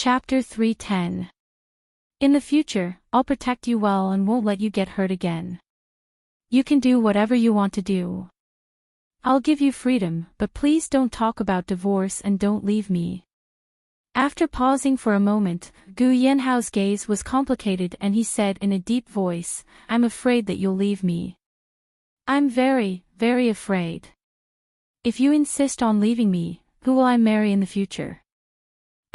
Chapter 310. In the future, I'll protect you well and won't let you get hurt again. You can do whatever you want to do. I'll give you freedom, but please don't talk about divorce and don't leave me. After pausing for a moment, Gu Yanhao's gaze was complicated and he said in a deep voice, I'm afraid that you'll leave me. I'm very, very afraid. If you insist on leaving me, who will I marry in the future?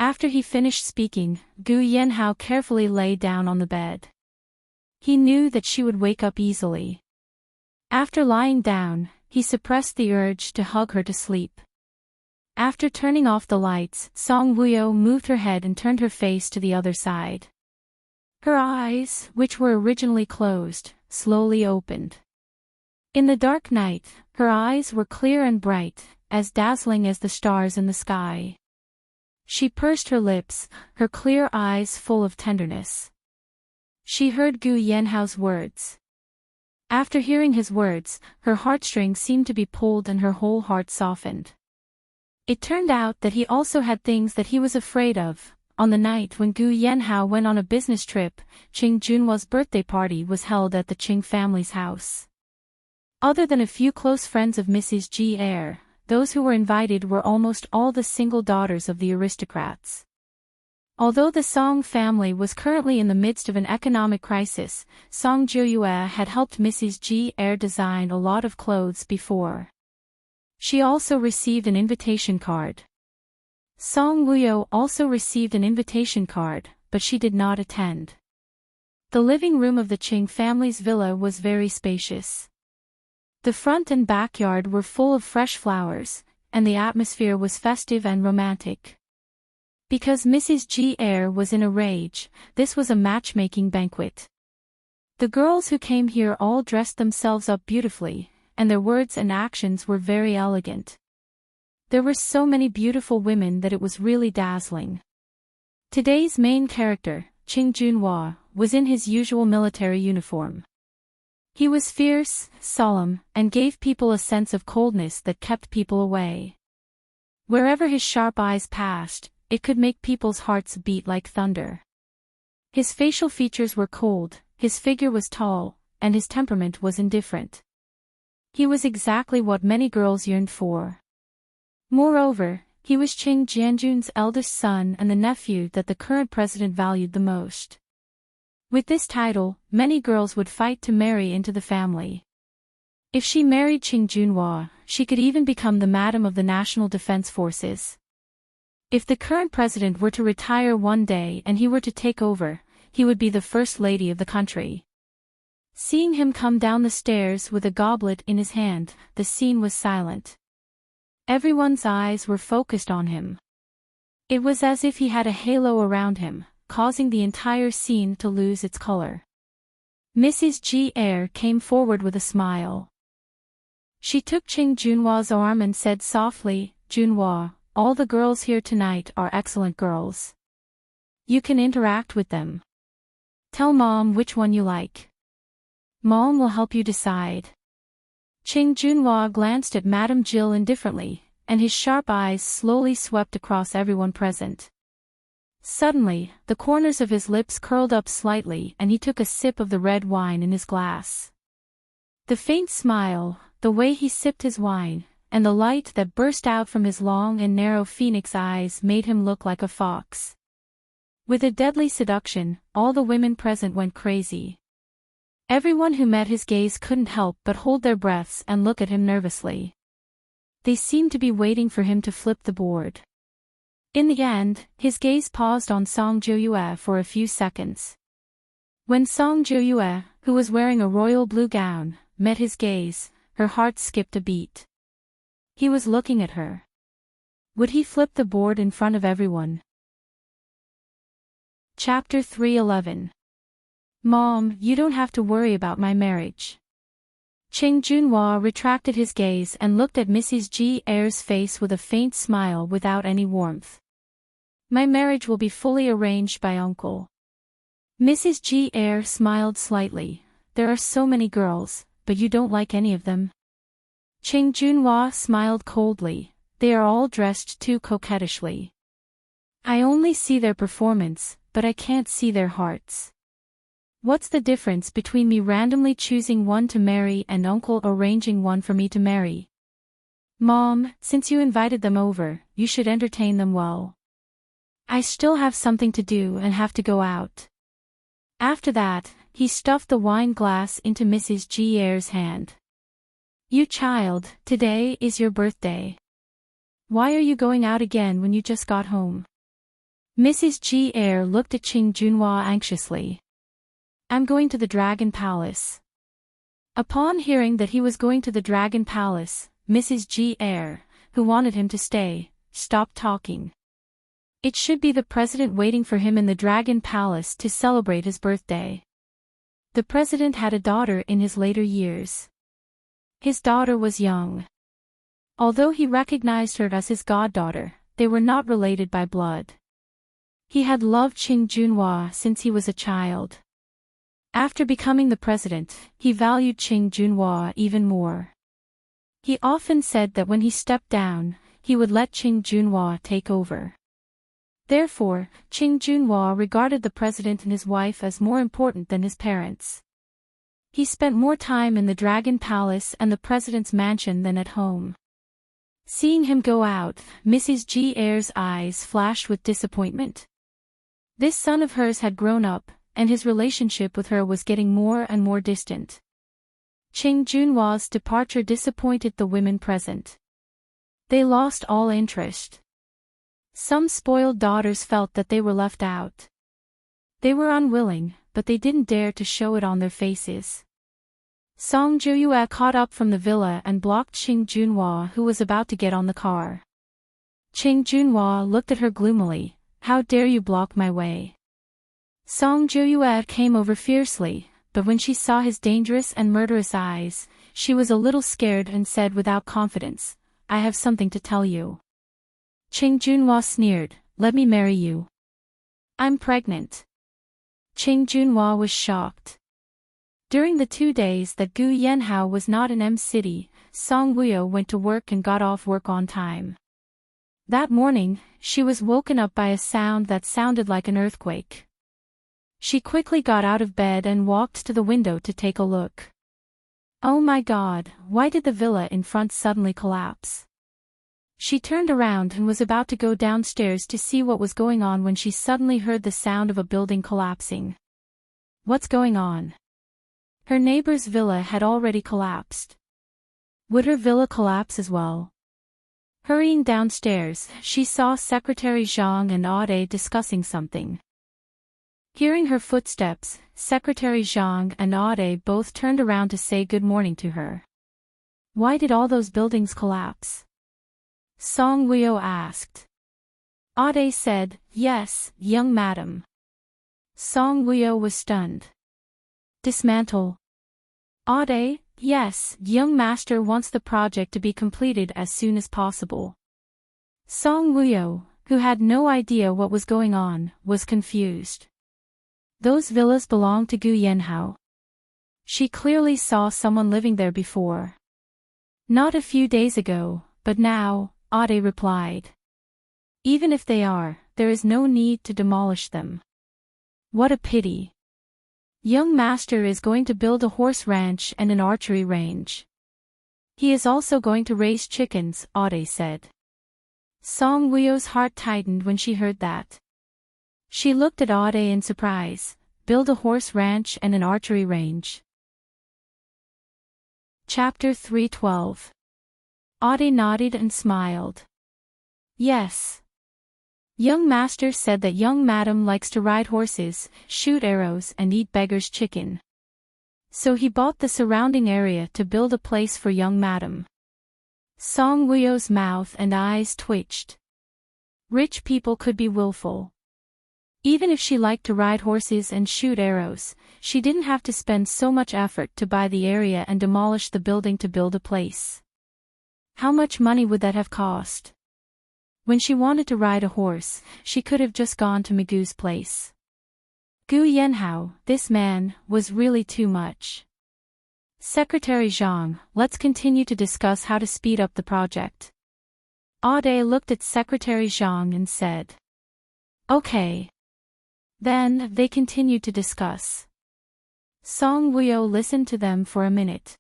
After he finished speaking, Gu Yanhao carefully lay down on the bed. He knew that she would wake up easily. After lying down, he suppressed the urge to hug her to sleep. After turning off the lights, Song Wuyo moved her head and turned her face to the other side. Her eyes, which were originally closed, slowly opened. In the dark night, her eyes were clear and bright, as dazzling as the stars in the sky. She pursed her lips, her clear eyes full of tenderness. She heard Gu Yanhao's words. After hearing his words, her heartstrings seemed to be pulled and her whole heart softened. It turned out that he also had things that he was afraid of. On the night when Gu Yanhao went on a business trip, Qing Junhua's birthday party was held at the Qing family's house. Other than a few close friends of Mrs. G. Eyre, those who were invited were almost all the single daughters of the aristocrats. Although the Song family was currently in the midst of an economic crisis, Song Jiuyue had helped Mrs. G. Eyre design a lot of clothes before. She also received an invitation card. Song Wuyo also received an invitation card, but she did not attend. The living room of the Qing family's villa was very spacious. The front and backyard were full of fresh flowers, and the atmosphere was festive and romantic. Because Mrs. G. Eyre was in a rage, this was a matchmaking banquet. The girls who came here all dressed themselves up beautifully, and their words and actions were very elegant. There were so many beautiful women that it was really dazzling. Today's main character, Qing Junhua, was in his usual military uniform. He was fierce, solemn, and gave people a sense of coldness that kept people away. Wherever his sharp eyes passed, it could make people's hearts beat like thunder. His facial features were cold, his figure was tall, and his temperament was indifferent. He was exactly what many girls yearned for. Moreover, he was Qing Jianjun's eldest son and the nephew that the current president valued the most. With this title, many girls would fight to marry into the family. If she married Qing Junhua, she could even become the madam of the National Defense Forces. If the current president were to retire one day and he were to take over, he would be the first lady of the country. Seeing him come down the stairs with a goblet in his hand, the scene was silent. Everyone's eyes were focused on him. It was as if he had a halo around him, causing the entire scene to lose its color. Mrs. G. Eyre came forward with a smile. She took Qing Junhua's arm and said softly, Junhua, all the girls here tonight are excellent girls. You can interact with them. Tell Mom which one you like. Mom will help you decide. Qing Junhua glanced at Madame Jill indifferently, and his sharp eyes slowly swept across everyone present. Suddenly, the corners of his lips curled up slightly and he took a sip of the red wine in his glass. The faint smile, the way he sipped his wine, and the light that burst out from his long and narrow phoenix eyes made him look like a fox. With a deadly seduction, all the women present went crazy. Everyone who met his gaze couldn't help but hold their breaths and look at him nervously. They seemed to be waiting for him to flip the board. In the end, his gaze paused on Song Jiuyue for a few seconds. When Song Jiuyue, who was wearing a royal blue gown, met his gaze, her heart skipped a beat. He was looking at her. Would he flip the board in front of everyone? Chapter 311. Mom, you don't have to worry about my marriage. Qing Junhua retracted his gaze and looked at Mrs. G. Eyre's face with a faint smile without any warmth. My marriage will be fully arranged by Uncle. Mrs. G. Eyre smiled slightly. There are so many girls, but you don't like any of them. Qing Junhua smiled coldly. They are all dressed too coquettishly. I only see their performance, but I can't see their hearts. What's the difference between me randomly choosing one to marry and Uncle arranging one for me to marry? Mom, since you invited them over, you should entertain them well. I still have something to do and have to go out. After that, he stuffed the wine glass into Mrs. G. Eyre's hand. You child, today is your birthday. Why are you going out again when you just got home? Mrs. G. Eyre looked at Qing Junhua anxiously. I'm going to the Dragon Palace. Upon hearing that he was going to the Dragon Palace, Mrs. G. Eyre, who wanted him to stay, stopped talking. It should be the president waiting for him in the Dragon Palace to celebrate his birthday. The president had a daughter in his later years. His daughter was young. Although he recognized her as his goddaughter, they were not related by blood. He had loved Qing Junhua since he was a child. After becoming the president, he valued Qing Junhua even more. He often said that when he stepped down, he would let Qing Junhua take over. Therefore, Qing Junhua regarded the president and his wife as more important than his parents. He spent more time in the Dragon Palace and the president's mansion than at home. Seeing him go out, Mrs. G. Eyre's eyes flashed with disappointment. This son of hers had grown up, and his relationship with her was getting more and more distant. Qing Junhua's departure disappointed the women present. They lost all interest. Some spoiled daughters felt that they were left out. They were unwilling, but they didn't dare to show it on their faces. Song Jiuyue caught up from the villa and blocked Qing Junhua, who was about to get on the car. Qing Junhua looked at her gloomily. How dare you block my way? Song Jiuyue came over fiercely, but when she saw his dangerous and murderous eyes, she was a little scared and said without confidence, I have something to tell you. Qing Junhua sneered, let me marry you. I'm pregnant. Qing Junhua was shocked. During the 2 days that Gu Yanhao was not in M-City, Song Wuyo went to work and got off work on time. That morning, she was woken up by a sound that sounded like an earthquake. She quickly got out of bed and walked to the window to take a look. Oh my God, why did the villa in front suddenly collapse? She turned around and was about to go downstairs to see what was going on when she suddenly heard the sound of a building collapsing. What's going on? Her neighbor's villa had already collapsed. Would her villa collapse as well? Hurrying downstairs, she saw Secretary Zhang and Aude discussing something. Hearing her footsteps, Secretary Zhang and Aude both turned around to say good morning to her. Why did all those buildings collapse? Song Wuyo asked. Aude said, yes, young madam. Song Wuyo was stunned. Dismantle. Aude, yes, young master wants the project to be completed as soon as possible. Song Wuyo, who had no idea what was going on, was confused. Those villas belonged to Gu Yanhao. She clearly saw someone living there before. Not a few days ago, but now, Aude replied. Even if they are, there is no need to demolish them. What a pity. Young master is going to build a horse ranch and an archery range. He is also going to raise chickens, Aude said. Song Wuyo's heart tightened when she heard that. She looked at Aude in surprise. Build a horse ranch and an archery range. Chapter 312. Aude nodded and smiled. Yes. Young master said that young madam likes to ride horses, shoot arrows and eat beggar's chicken. So he bought the surrounding area to build a place for young madam. Song Wuyo's mouth and eyes twitched. Rich people could be willful. Even if she liked to ride horses and shoot arrows, she didn't have to spend so much effort to buy the area and demolish the building to build a place. How much money would that have cost? When she wanted to ride a horse, she could have just gone to Migu's place. Gu Yanhao, this man, was really too much. Secretary Zhang, let's continue to discuss how to speed up the project. Aude looked at Secretary Zhang and said. Okay. Then, they continued to discuss. Song Woo-yo listened to them for a minute.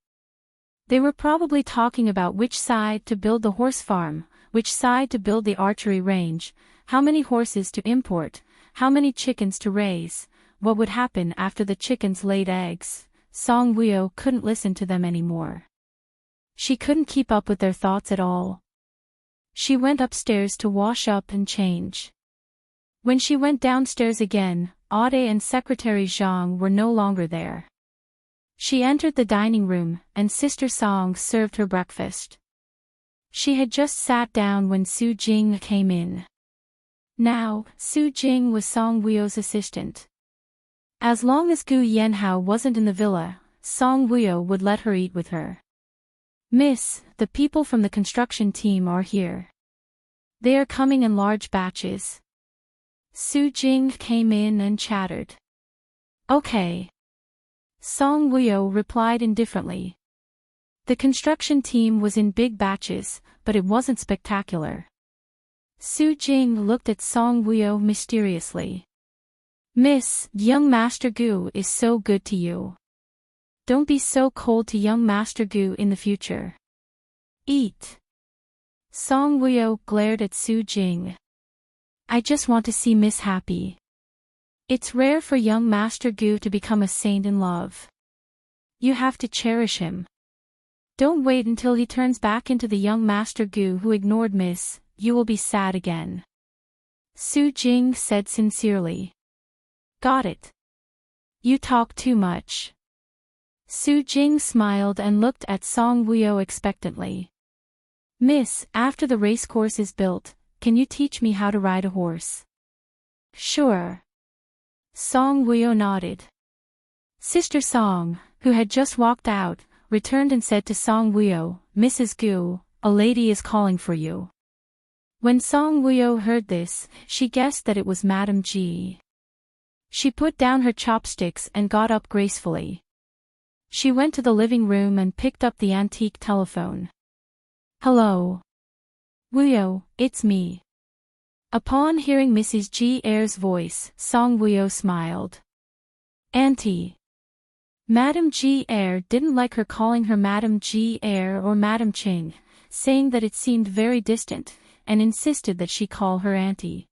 They were probably talking about which side to build the horse farm, which side to build the archery range, how many horses to import, how many chickens to raise, what would happen after the chickens laid eggs. Song Woo-yo couldn't listen to them anymore. She couldn't keep up with their thoughts at all. She went upstairs to wash up and change. When she went downstairs again, Ade and Secretary Zhang were no longer there. She entered the dining room, and Sister Song served her breakfast. She had just sat down when Su Jing came in. Now, Su Jing was Song Woo-yo's assistant. As long as Gu Yanhao wasn't in the villa, Song Woo-yo would let her eat with her. Miss, the people from the construction team are here. They are coming in large batches. Su Jing came in and chattered. Okay. Song Woo-yo replied indifferently. The construction team was in big batches, but it wasn't spectacular. Su Jing looked at Song Woo-yo mysteriously. Miss, young Master Gu is so good to you. Don't be so cold to young Master Gu in the future. Eat. Song Woo-yo glared at Su Jing. I just want to see Miss happy. It's rare for young Master Gu to become a saint in love. You have to cherish him. Don't wait until he turns back into the young Master Gu who ignored Miss, you will be sad again. Su Jing said sincerely. Got it. You talk too much. Su Jing smiled and looked at Song Woo-yo expectantly. Miss, after the racecourse is built, can you teach me how to ride a horse? Sure. Song Woo-yo nodded. Sister Song, who had just walked out, returned and said to Song Woo-yo, Mrs. Gu, a lady is calling for you. When Song Woo-yo heard this, she guessed that it was Madame Ji. She put down her chopsticks and got up gracefully. She went to the living room and picked up the antique telephone. Hello. Woo-yo, it's me. Upon hearing Mrs. Ji Air's voice, Song Woo-yo smiled. Auntie. Madame Ji Air didn't like her calling her Madame Ji Air or Madame Ching, saying that it seemed very distant, and insisted that she call her auntie.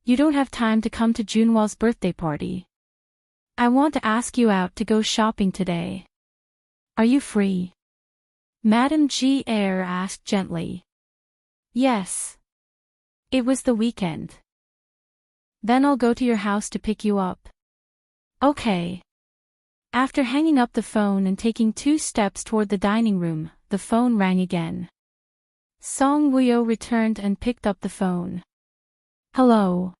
You don't have time to come to Junhwa's birthday party. I want to ask you out to go shopping today. Are you free? Madame Ji Air asked gently. Yes. It was the weekend. Then I'll go to your house to pick you up. Okay. After hanging up the phone and taking 2 steps toward the dining room, the phone rang again. Song Woo-yo returned and picked up the phone. Hello.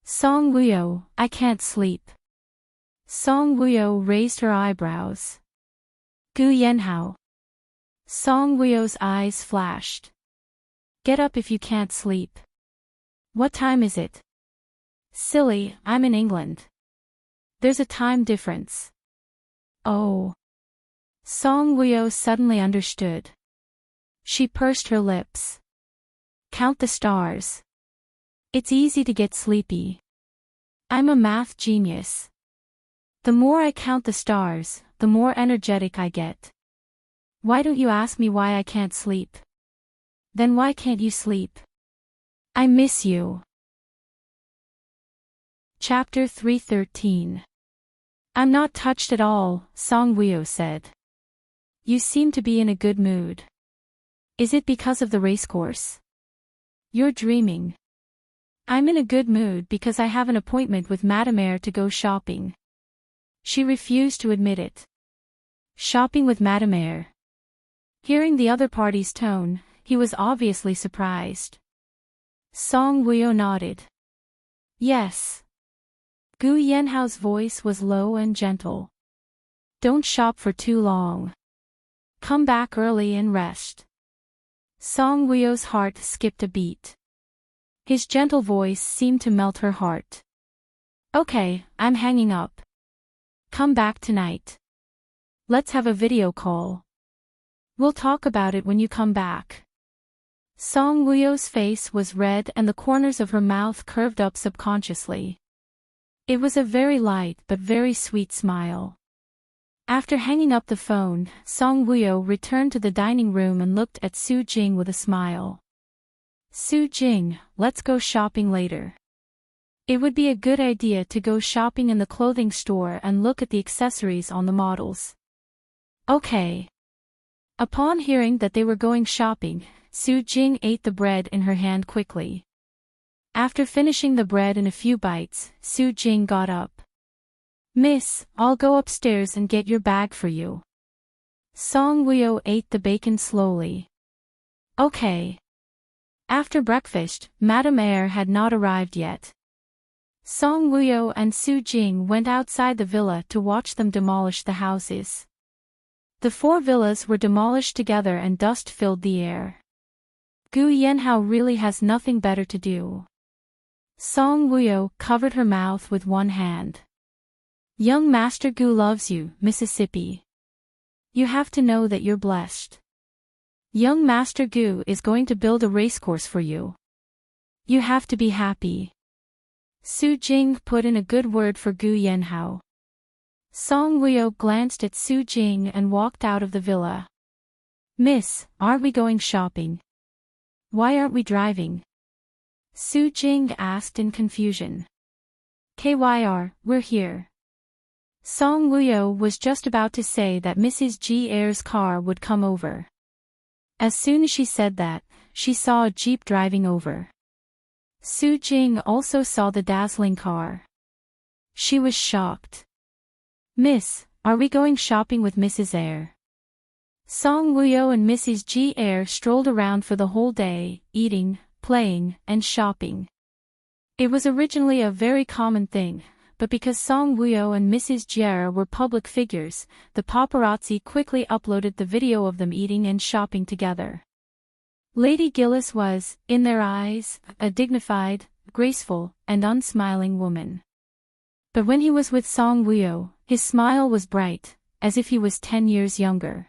Song Woo-yo, I can't sleep. Song Woo-yo raised her eyebrows. Gu Yanhao. Song Woo-yo's eyes flashed. Get up if you can't sleep. What time is it? Silly, I'm in England. There's a time difference. Oh. Song Woo-yo suddenly understood. She pursed her lips. Count the stars. It's easy to get sleepy. I'm a math genius. The more I count the stars, the more energetic I get. Why don't you ask me why I can't sleep? Then why can't you sleep? I miss you. Chapter 313. I'm not touched at all, Song Woo-yo said. You seem to be in a good mood. Is it because of the racecourse? You're dreaming. I'm in a good mood because I have an appointment with Madame Air to go shopping. She refused to admit it. Shopping with Madame Air. Hearing the other party's tone, he was obviously surprised. Song Woo-yo nodded. Yes. Gu Yanhao's voice was low and gentle. Don't shop for too long. Come back early and rest. Song Woo-yo's heart skipped a beat. His gentle voice seemed to melt her heart. Okay, I'm hanging up. Come back tonight. Let's have a video call. We'll talk about it when you come back. Song Wuyo's face was red and the corners of her mouth curved up subconsciously. It was a very light but very sweet smile. After hanging up the phone, Song Wuyo returned to the dining room and looked at Su Jing with a smile. Su Jing, let's go shopping later. It would be a good idea to go shopping in the clothing store and look at the accessories on the models. Okay. Upon hearing that they were going shopping, Su Jing ate the bread in her hand quickly. After finishing the bread in a few bites, Su Jing got up. Miss, I'll go upstairs and get your bag for you. Song Wuyo ate the bacon slowly. Okay. After breakfast, Madame Air had not arrived yet. Song Wuyo and Su Jing went outside the villa to watch them demolish the houses. The 4 villas were demolished together and dust filled the air. Gu Yanhao really has nothing better to do. Song Wuyo covered her mouth with one hand. Young Master Gu loves you, Mississippi. You have to know that you're blessed. Young Master Gu is going to build a racecourse for you. You have to be happy. Su Jing put in a good word for Gu Yanhao. Song Wuyo glanced at Su Jing and walked out of the villa. Miss, aren't we going shopping? Why aren't we driving? Su Jing asked in confusion. KYR, we're here. Song Wuyo was just about to say that Mrs. G Air's car would come over. As soon as she said that, she saw a jeep driving over. Su Jing also saw the dazzling car. She was shocked. Miss, are we going shopping with Mrs. Air? Song Wuyo and Mrs. G Air strolled around for the whole day, eating, playing, and shopping. It was originally a very common thing, but because Song Wuyo and Mrs. Jiera were public figures, the paparazzi quickly uploaded the video of them eating and shopping together. Lady Gillis was, in their eyes, a dignified, graceful, and unsmiling woman. But when he was with Song Wuyo, his smile was bright, as if he was 10 years younger.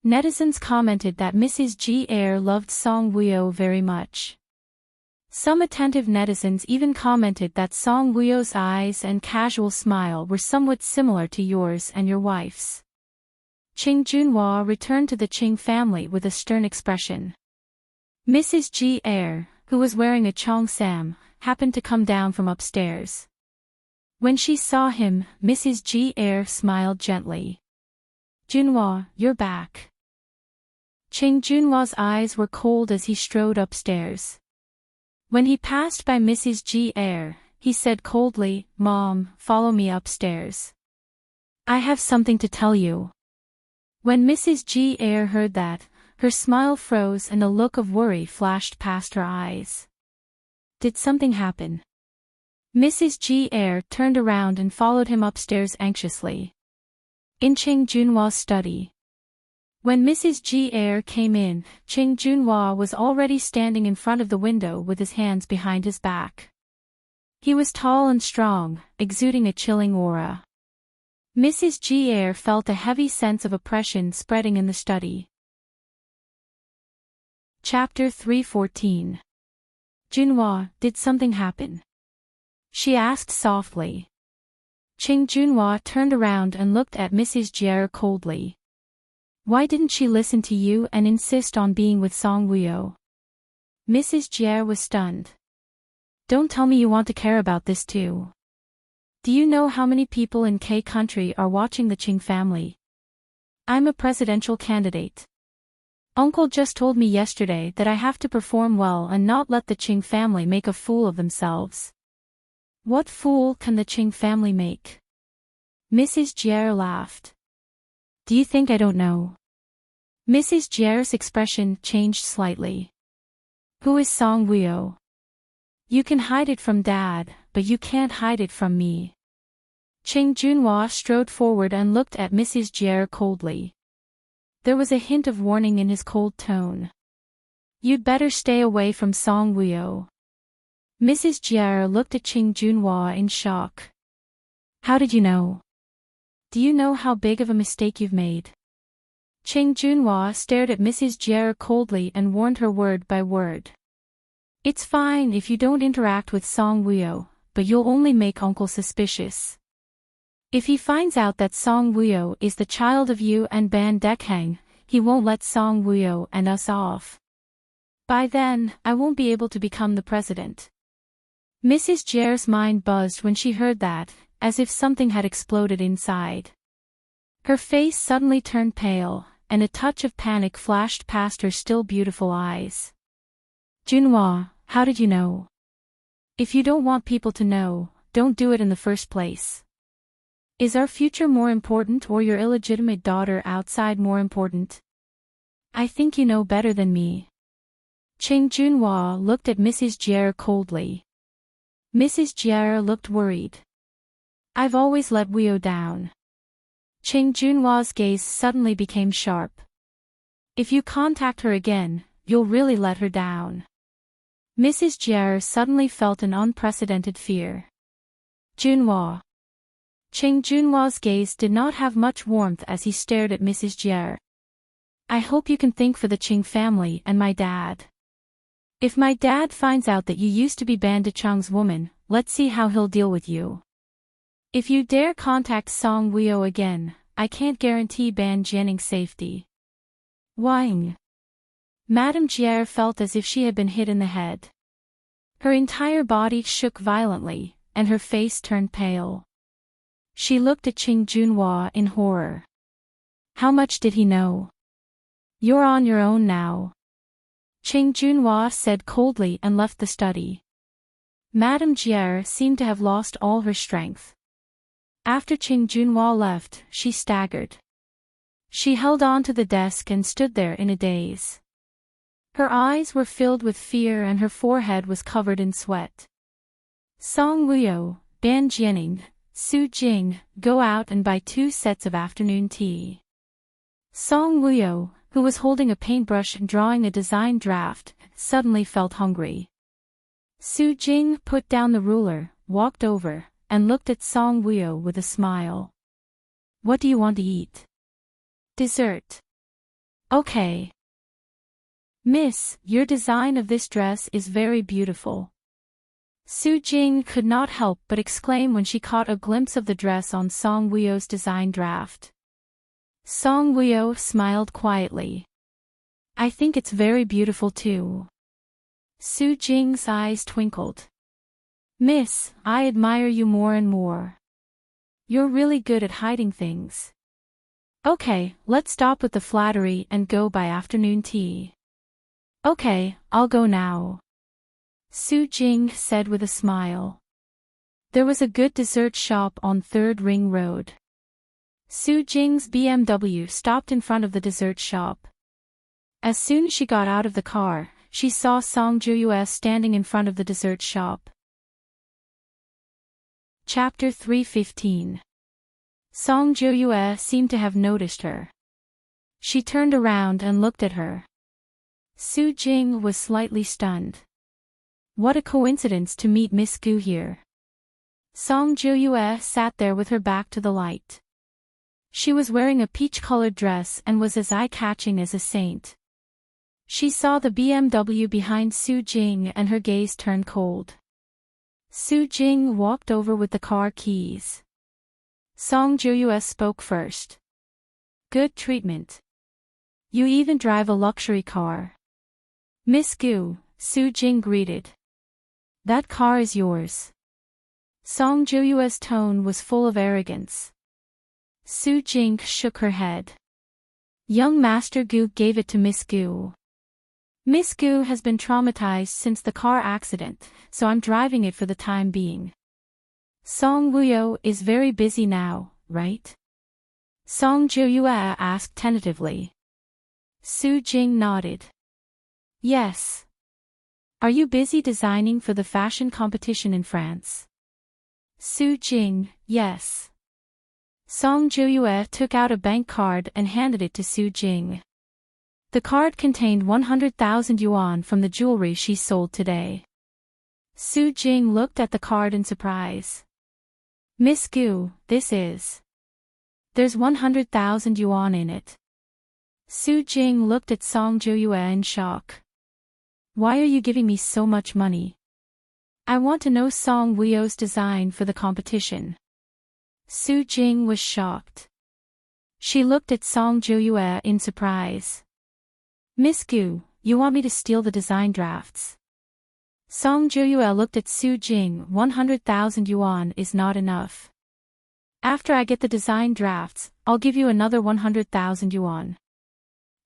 Netizens commented that Mrs. G Air loved Song Wuyo very much. Some attentive netizens even commented that Song Wuyo's eyes and casual smile were somewhat similar to yours and your wife's. Qing Junhua returned to the Qing family with a stern expression. Mrs. G Air, who was wearing a cheongsam, happened to come down from upstairs. When she saw him, Mrs. G Air smiled gently. Junhua, you're back. Qing Junhua's eyes were cold as he strode upstairs. When he passed by Mrs. G Air, he said coldly, Mom, follow me upstairs. I have something to tell you. When Mrs. G Air heard that, her smile froze and a look of worry flashed past her eyes. Did something happen? Mrs. G Air turned around and followed him upstairs anxiously. In Qing Junhua's study. When Mrs. G Air came in, Qing Junhua was already standing in front of the window with his hands behind his back. He was tall and strong, exuding a chilling aura. Mrs. G Air felt a heavy sense of oppression spreading in the study. Chapter 314. Junhua, did something happen? She asked softly. Qing Junhua turned around and looked at Mrs. Jiera coldly. Why didn't she listen to you and insist on being with Song Wuyo? Mrs. Jiera was stunned. Don't tell me you want to care about this too. Do you know how many people in K country are watching the Qing family? I'm a presidential candidate. Uncle just told me yesterday that I have to perform well and not let the Qing family make a fool of themselves. What fool can the Qing family make? Mrs. Jiera laughed. Do you think I don't know? Mrs. Jiera's expression changed slightly. Who is Song Wuyo? You can hide it from Dad, but you can't hide it from me. Qing Junhua strode forward and looked at Mrs. Jiera coldly. There was a hint of warning in his cold tone. You'd better stay away from Song Wuyo. Mrs. Jiera looked at Qing Junhua in shock. How did you know? Do you know how big of a mistake you've made? Cheng Junhua stared at Mrs. Jie coldly and warned her word by word. It's fine if you don't interact with Song Wuyo, but you'll only make Uncle suspicious. If he finds out that Song Wuyo is the child of you and Ban Dekhang, he won't let Song Wuyo and us off. By then, I won't be able to become the president. Mrs. Jie's mind buzzed when she heard that, as if something had exploded inside. Her face suddenly turned pale, and a touch of panic flashed past her still beautiful eyes. Junhua, how did you know? If you don't want people to know, don't do it in the first place. Is our future more important or your illegitimate daughter outside more important? I think you know better than me. Cheng Junhua looked at Mrs. Jie coldly. Mrs. Jie looked worried. I've always let Wuyo down. Cheng Junhua's gaze suddenly became sharp. If you contact her again, you'll really let her down. Mrs. Jie suddenly felt an unprecedented fear. Junhua. Cheng Junhua's gaze did not have much warmth as he stared at Mrs. Jie. I hope you can think for the Cheng family and my dad. If my dad finds out that you used to be Ban Dechang's woman, let's see how he'll deal with you. If you dare contact Song Wuyo again, I can't guarantee Ban Jianing's safety. Wang. Madame Jie felt as if she had been hit in the head. Her entire body shook violently, and her face turned pale. She looked at Cheng Junhua in horror. How much did he know? You're on your own now. Cheng Junhua said coldly and left the study. Madame Jie seemed to have lost all her strength. After Cheng Junhua left, she staggered. She held on to the desk and stood there in a daze. Her eyes were filled with fear and her forehead was covered in sweat. Song Wuyo, Ban Jianing, Su Jing, go out and buy 2 sets of afternoon tea. Song Wuyo, who was holding a paintbrush and drawing a design draft, suddenly felt hungry. Su Jing put down the ruler, walked over, and looked at Song Wuyo with a smile. What do you want to eat? Dessert. Okay. Miss, your design of this dress is very beautiful. Su Jing could not help but exclaim when she caught a glimpse of the dress on Song Wuyo's design draft. Song Wuyo smiled quietly. I think it's very beautiful too. Su Jing's eyes twinkled. Miss, I admire you more and more. You're really good at hiding things. Okay, let's stop with the flattery and go buy afternoon tea. Okay, I'll go now. Su Jing said with a smile. There was a good dessert shop on 3rd Ring Road. Su Jing's BMW stopped in front of the dessert shop. As soon as she got out of the car, she saw Song Jiuyue standing in front of the dessert shop. Chapter 315. Song Jiuyue seemed to have noticed her. She turned around and looked at her. Su Jing was slightly stunned. What a coincidence to meet Miss Gu here. Song Jiuyue sat there with her back to the light. She was wearing a peach-colored dress and was as eye-catching as a saint. She saw the BMW behind Su Jing and her gaze turned cold. Su Jing walked over with the car keys. Song Jiuyue spoke first. Good treatment. You even drive a luxury car. Miss Gu, Su Jing greeted. That car is yours. Song Jiuyue's tone was full of arrogance. Su Jing shook her head. Young Master Gu gave it to Miss Gu. Miss Gu has been traumatized since the car accident, so I'm driving it for the time being. Song Wuyo is very busy now, right? Song Jiuyue asked tentatively. Su Jing nodded. Yes. Are you busy designing for the fashion competition in France? Su Jing, yes. Song Jiuyue took out a bank card and handed it to Su Jing. The card contained 100,000 yuan from the jewelry she sold today. Su Jing looked at the card in surprise. Miss Gu, this is. There's 100,000 yuan in it. Su Jing looked at Song Joyue in shock. Why are you giving me so much money? I want to know Song Wuyo's design for the competition. Su Jing was shocked. She looked at Song Joyue in surprise. Miss Gu, you want me to steal the design drafts? Song Joyue looked at Su Jing. 100,000 yuan is not enough. After I get the design drafts, I'll give you another 100,000 yuan.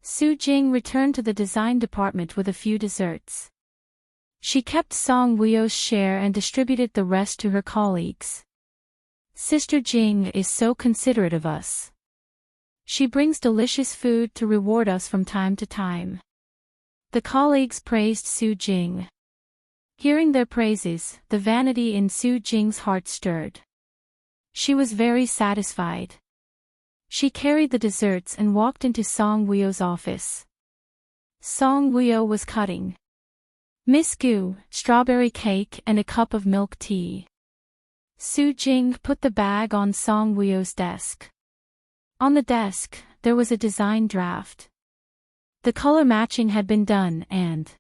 Su Jing returned to the design department with a few desserts. She kept Song Wuyo's share and distributed the rest to her colleagues. Sister Jing is so considerate of us. She brings delicious food to reward us from time to time. The colleagues praised Su Jing. Hearing their praises, the vanity in Su Jing's heart stirred. She was very satisfied. She carried the desserts and walked into Song Wuyo's office. Song Wuyo was cutting. Miss Gu, strawberry cake and a cup of milk tea. Su Jing put the bag on Song Wuyo's desk. On the desk, there was a design draft. The color matching had been done and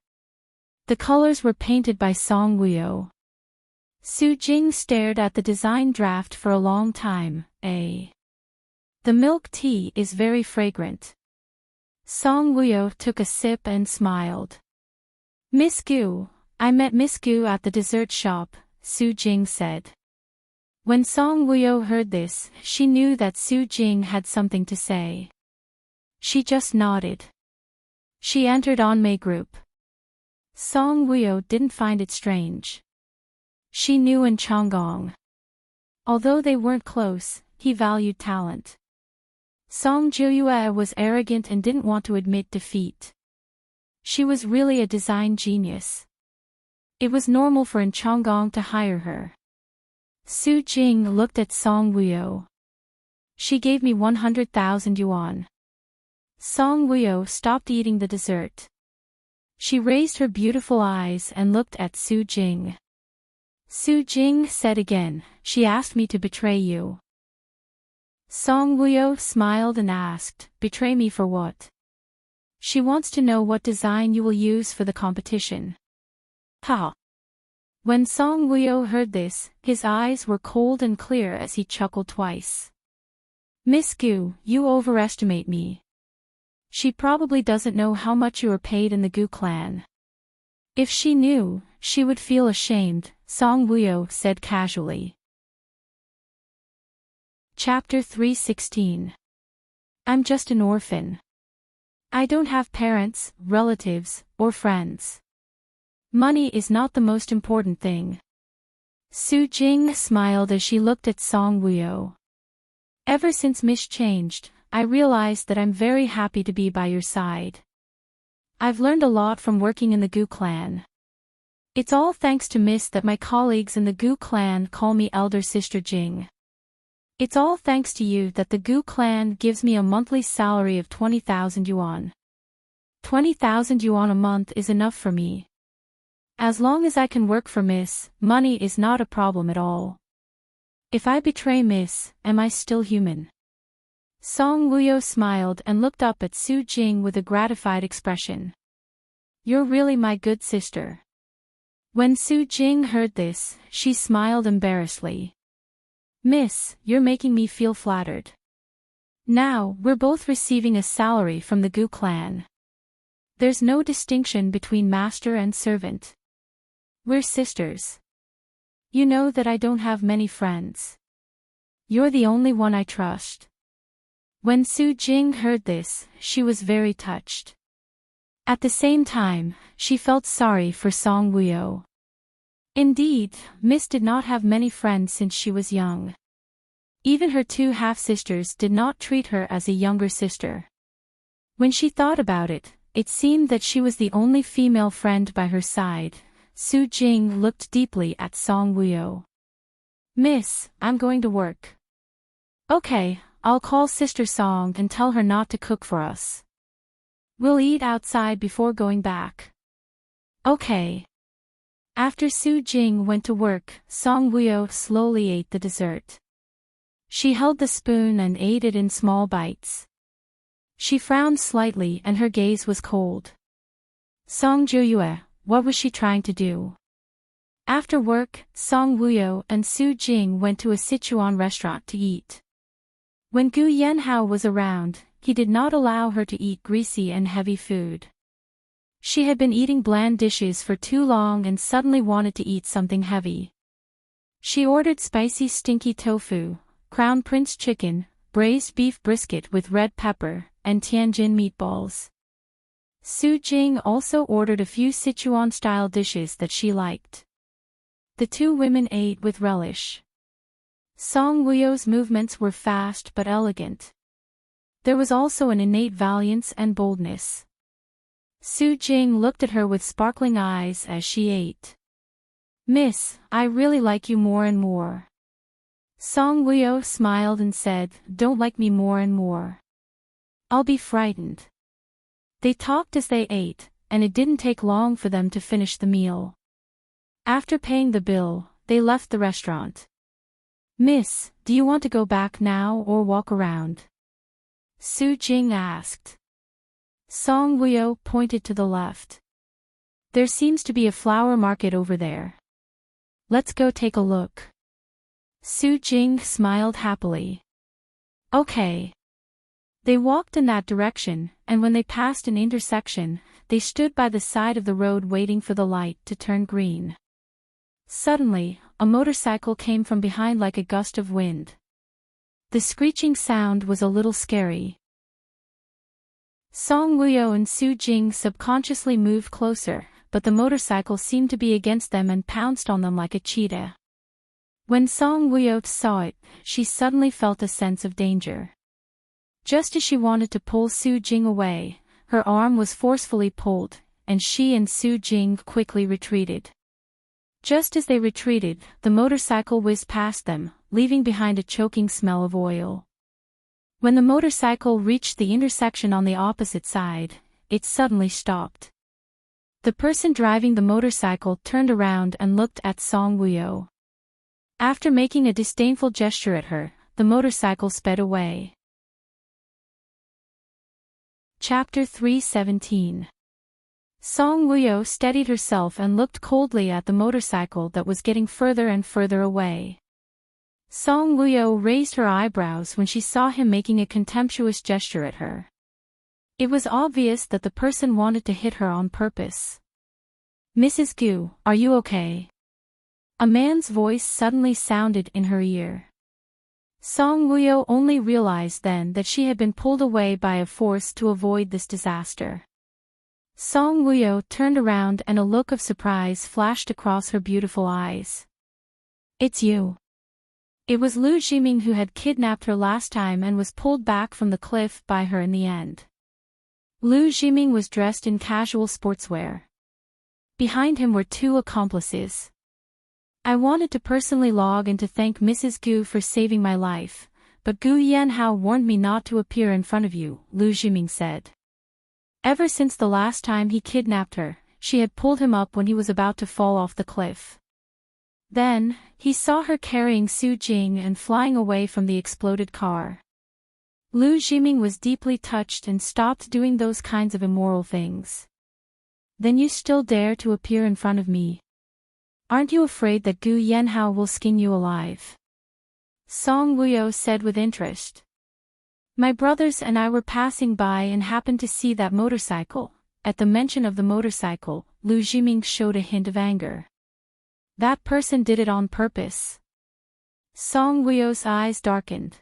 the colors were painted by Song Wuyo. Su Jing stared at the design draft for a long time. The milk tea is very fragrant. Song Wuyo took a sip and smiled. Miss Gu, I met Miss Gu at the dessert shop, Su Jing said. When Song Wuyo heard this, she knew that Su Jing had something to say. She just nodded. She entered Onmei Group. Song Wuyo didn't find it strange. She knew Enchanting. Although they weren't close, he valued talent. Song Joyue was arrogant and didn't want to admit defeat. She was really a design genius. It was normal for Enchanting to hire her. Su Jing looked at Song Wuyo. She gave me 100,000 yuan. Song Wuyo stopped eating the dessert. She raised her beautiful eyes and looked at Su Jing. Su Jing said again, she asked me to betray you. Song Wuyo smiled and asked, betray me for what? She wants to know what design you will use for the competition. Ha! When Song Wuyo heard this, his eyes were cold and clear as he chuckled twice. Miss Gu, you overestimate me. She probably doesn't know how much you are paid in the Gu clan. If she knew, she would feel ashamed, Song Wuyo said casually. Chapter 316. I'm just an orphan. I don't have parents, relatives, or friends. Money is not the most important thing. Su Jing smiled as she looked at Song Wuyo. Ever since Mish changed, I realized that I'm very happy to be by your side. I've learned a lot from working in the Gu clan. It's all thanks to Miss that my colleagues in the Gu clan call me Elder Sister Jing. It's all thanks to you that the Gu clan gives me a monthly salary of 20,000 yuan. 20,000 yuan a month is enough for me. As long as I can work for Miss, money is not a problem at all. If I betray Miss, am I still human? Song Wuyo smiled and looked up at Su Jing with a gratified expression. You're really my good sister. When Su Jing heard this, she smiled embarrassedly. Miss, you're making me feel flattered. Now, we're both receiving a salary from the Gu clan. There's no distinction between master and servant. We're sisters. You know that I don't have many friends. You're the only one I trust. When Su Jing heard this, she was very touched. At the same time, she felt sorry for Song Wuyo. Indeed, Miss did not have many friends since she was young. Even her two half-sisters did not treat her as a younger sister. When she thought about it, it seemed that she was the only female friend by her side. Su Jing looked deeply at Song Wuyo. Miss, I'm going to work. Okay, I'll call Sister Song and tell her not to cook for us. We'll eat outside before going back. Okay. After Su Jing went to work, Song Wuyo slowly ate the dessert. She held the spoon and ate it in small bites. She frowned slightly and her gaze was cold. Song Joyue, what was she trying to do? After work, Song Wuyo and Su Jing went to a Sichuan restaurant to eat. When Gu Yanhao was around, he did not allow her to eat greasy and heavy food. She had been eating bland dishes for too long and suddenly wanted to eat something heavy. She ordered spicy stinky tofu, Crown Prince chicken, braised beef brisket with red pepper, and Tianjin meatballs. Su Jing also ordered a few Sichuan-style dishes that she liked. The two women ate with relish. Song Wuyo's movements were fast but elegant. There was also an innate valiance and boldness. Su Jing looked at her with sparkling eyes as she ate. "Miss, I really like you more and more." Song Wuyo smiled and said, "Don't like me more and more. I'll be frightened." They talked as they ate, and it didn't take long for them to finish the meal. After paying the bill, they left the restaurant. "Miss, do you want to go back now or walk around?" Su Jing asked. Song Wuyo pointed to the left. "There seems to be a flower market over there. Let's go take a look." Su Jing smiled happily. "Okay." They walked in that direction, and when they passed an intersection, they stood by the side of the road waiting for the light to turn green. Suddenly, a motorcycle came from behind like a gust of wind. The screeching sound was a little scary. Song Wuyo and Su Jing subconsciously moved closer, but the motorcycle seemed to be against them and pounced on them like a cheetah. When Song Wuyo saw it, she suddenly felt a sense of danger. Just as she wanted to pull Su Jing away, her arm was forcefully pulled, and she and Su Jing quickly retreated. Just as they retreated, the motorcycle whizzed past them, leaving behind a choking smell of oil. When the motorcycle reached the intersection on the opposite side, it suddenly stopped. The person driving the motorcycle turned around and looked at Song Wuyo. After making a disdainful gesture at her, the motorcycle sped away. Chapter 317. Song Wuyo steadied herself and looked coldly at the motorcycle that was getting further and further away. Song Wuyo raised her eyebrows when she saw him making a contemptuous gesture at her. It was obvious that the person wanted to hit her on purpose. "Mrs. Gu, are you okay?" A man's voice suddenly sounded in her ear. Song Wuyo only realized then that she had been pulled away by a force to avoid this disaster. Song Wuyo turned around and a look of surprise flashed across her beautiful eyes. "It's you." It was Lu Jiming who had kidnapped her last time and was pulled back from the cliff by her in the end. Lu Jiming was dressed in casual sportswear. Behind him were two accomplices. "I wanted to personally log in to thank Mrs. Gu for saving my life, but Gu Yanhao warned me not to appear in front of you," Lu Jiming said. Ever since the last time he kidnapped her, she had pulled him up when he was about to fall off the cliff. Then, he saw her carrying Su Jing and flying away from the exploded car. Lu Jiming was deeply touched and stopped doing those kinds of immoral things. "Then you still dare to appear in front of me? Aren't you afraid that Gu Yanhao will skin you alive?" Song Wuyo said with interest. "My brothers and I were passing by and happened to see that motorcycle." At the mention of the motorcycle, Lu Jiming showed a hint of anger. "That person did it on purpose." Song Wuyo's eyes darkened.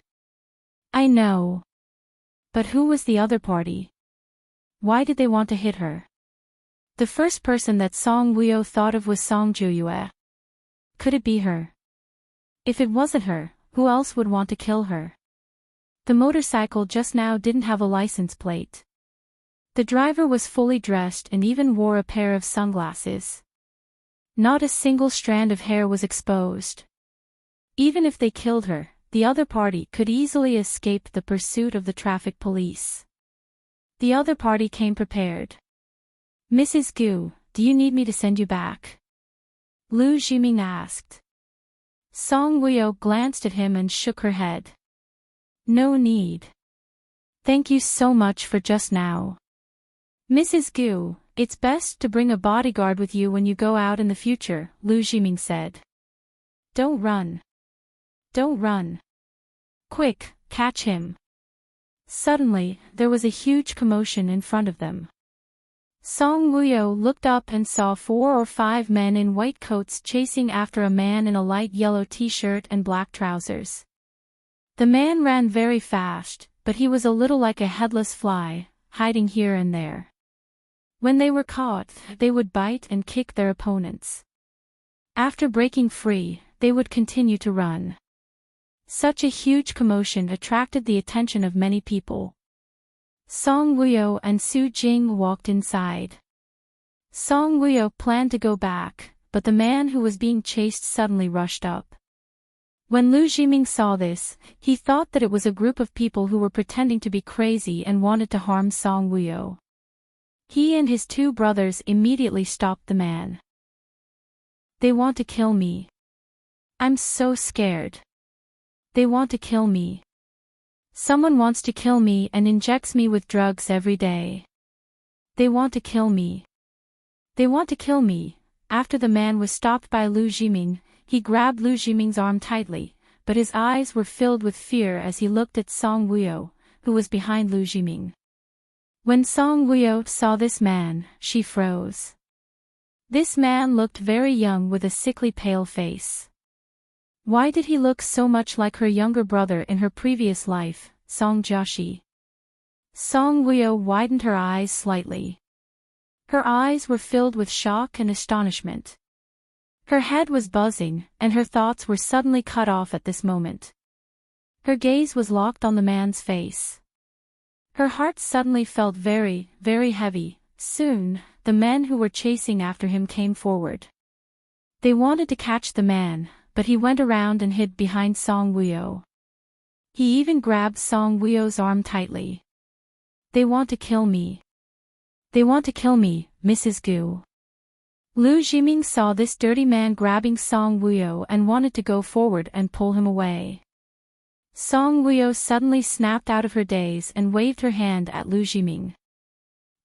"I know. But who was the other party? Why did they want to hit her?" The first person that Song Wuyo thought of was Song Joyue. Could it be her? If it wasn't her, who else would want to kill her? The motorcycle just now didn't have a license plate. The driver was fully dressed and even wore a pair of sunglasses. Not a single strand of hair was exposed. Even if they killed her, the other party could easily escape the pursuit of the traffic police. The other party came prepared. "Mrs. Gu, do you need me to send you back?" Lu Jiming asked. Song Wuyo glanced at him and shook her head. "No need. Thank you so much for just now. Mrs. Gu, it's best to bring a bodyguard with you when you go out in the future, Lu Jiming said. Don't run. Don't run. Quick, catch him. Suddenly, there was a huge commotion in front of them. Song Wuyo looked up and saw 4 or 5 men in white coats chasing after a man in a light yellow t-shirt and black trousers. The man ran very fast, but he was a little like a headless fly, hiding here and there. When they were caught, they would bite and kick their opponents. After breaking free, they would continue to run. Such a huge commotion attracted the attention of many people. Song Wuyo and Su Jing walked inside. Song Wuyo planned to go back, but the man who was being chased suddenly rushed up. When Lu Jiming saw this, he thought that it was a group of people who were pretending to be crazy and wanted to harm Song Wuyo. He and his 2 brothers immediately stopped the man. They want to kill me. I'm so scared. They want to kill me. Someone wants to kill me and injects me with drugs every day. They want to kill me. They want to kill me. After the man was stopped by Lu Jiming, he grabbed Lu Jiming's arm tightly, but his eyes were filled with fear as he looked at Song Wuyo, who was behind Lu Jiming. When Song Wuyo saw this man, she froze. This man looked very young with a sickly pale face. Why did he look so much like her younger brother in her previous life, Song Jiaxi? Song Wuyo widened her eyes slightly. Her eyes were filled with shock and astonishment. Her head was buzzing, and her thoughts were suddenly cut off at this moment. Her gaze was locked on the man's face. Her heart suddenly felt very, very heavy. Soon, the men who were chasing after him came forward. They wanted to catch the man, but he went around and hid behind Song Wuyo. He even grabbed Song Wuyo's arm tightly. They want to kill me. They want to kill me, Mrs. Gu. Lu Jiming saw this dirty man grabbing Song Wuyo and wanted to go forward and pull him away. Song Wuyo suddenly snapped out of her daze and waved her hand at Lu Jiming.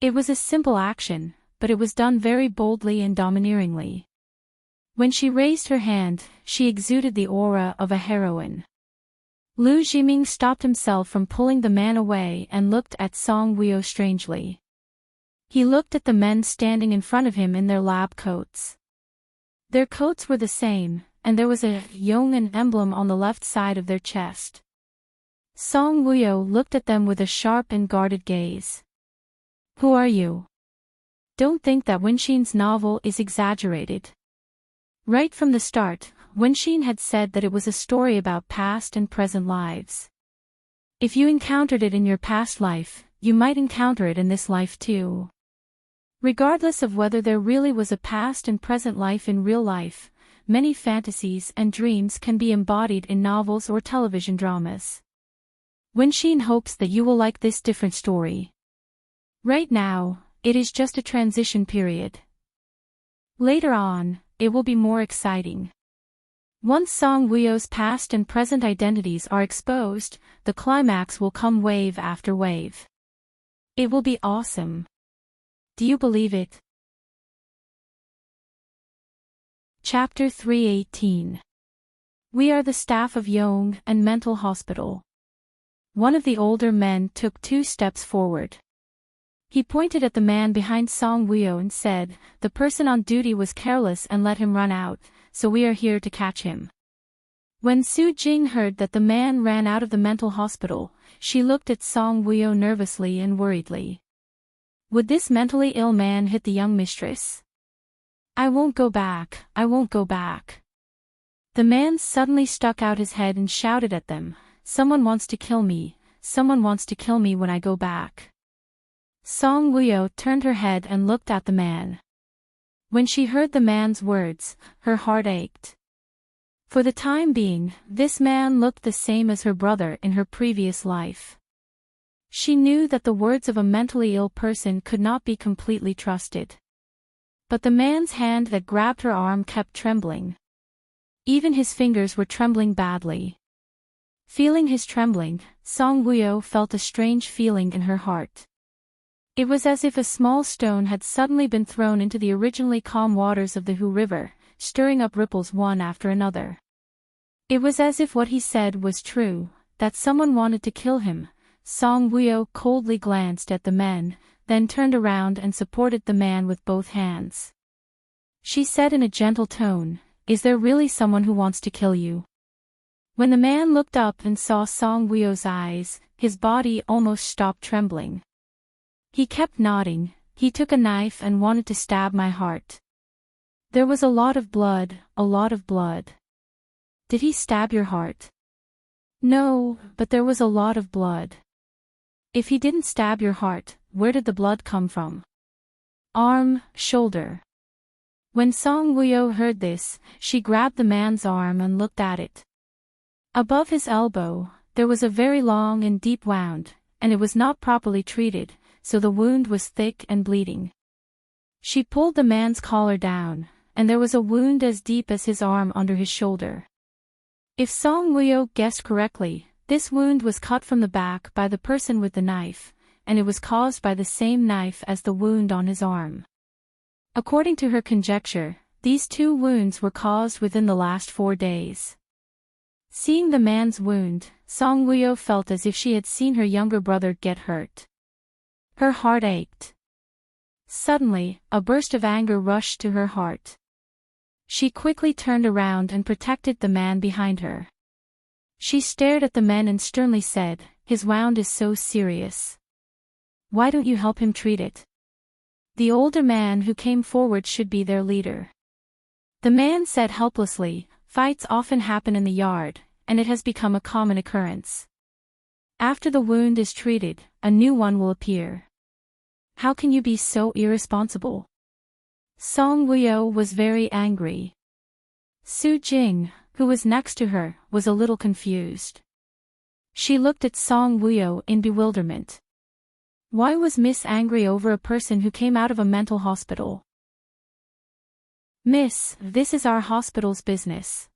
It was a simple action, but it was done very boldly and domineeringly. When she raised her hand, she exuded the aura of a heroine. Lu Jiming stopped himself from pulling the man away and looked at Song Wuyo strangely. He looked at the men standing in front of him in their lab coats. Their coats were the same, and there was a Yong'an emblem on the left side of their chest. Song Wuyo looked at them with a sharp and guarded gaze. Who are you? Don't think that Wenxin's novel is exaggerated. Right from the start, Wenxin had said that it was a story about past and present lives. If you encountered it in your past life, you might encounter it in this life too. Regardless of whether there really was a past and present life in real life, many fantasies and dreams can be embodied in novels or television dramas. Wenxin hopes that you will like this different story. Right now, it is just a transition period. Later on, it will be more exciting. Once Song Wuyo's past and present identities are exposed, the climax will come wave after wave. It will be awesome. Do you believe it? Chapter 318. We are the staff of Yong and Mental Hospital. One of the older men took 2 steps forward. He pointed at the man behind Song Wuyo and said, "The person on duty was careless and let him run out, so we are here to catch him." When Su Jing heard that the man ran out of the mental hospital, she looked at Song Wuyo nervously and worriedly. Would this mentally ill man hit the young mistress? I won't go back, I won't go back. The man suddenly stuck out his head and shouted at them, "Someone wants to kill me, someone wants to kill me when I go back." Song Wuyo turned her head and looked at the man. When she heard the man's words, her heart ached. For the time being, this man looked the same as her brother in her previous life. She knew that the words of a mentally ill person could not be completely trusted. But the man's hand that grabbed her arm kept trembling. Even his fingers were trembling badly. Feeling his trembling, Song Wuyo felt a strange feeling in her heart. It was as if a small stone had suddenly been thrown into the originally calm waters of the Hu River, stirring up ripples one after another. It was as if what he said was true, that someone wanted to kill him. Song Wuyo coldly glanced at the men, then turned around and supported the man with both hands. She said in a gentle tone, "Is there really someone who wants to kill you?" When the man looked up and saw Song Wuyo's eyes, his body almost stopped trembling. He kept nodding. "He took a knife and wanted to stab my heart. There was a lot of blood, a lot of blood." "Did he stab your heart?" "No, but there was a lot of blood." "If he didn't stab your heart, where did the blood come from?" "Arm, shoulder." When Song Wuyo heard this, she grabbed the man's arm and looked at it. Above his elbow, there was a very long and deep wound, and it was not properly treated, so the wound was thick and bleeding. She pulled the man's collar down, and there was a wound as deep as his arm under his shoulder. If Song Wuyo guessed correctly, this wound was cut from the back by the person with the knife, and it was caused by the same knife as the wound on his arm. According to her conjecture, these two wounds were caused within the last 4 days. Seeing the man's wound, Song Wuyo felt as if she had seen her younger brother get hurt. Her heart ached. Suddenly, a burst of anger rushed to her heart. She quickly turned around and protected the man behind her. She stared at the men and sternly said, "His wound is so serious. Why don't you help him treat it?" The older man who came forward should be their leader. The man said helplessly, "Fights often happen in the yard, and it has become a common occurrence. After the wound is treated, a new one will appear. How can you be so irresponsible?" Song Wuyo was very angry. Su Jing, who was next to her, was a little confused. She looked at Song Wuyo in bewilderment. Why was Miss angry over a person who came out of a mental hospital? "Miss, this is our hospital's business.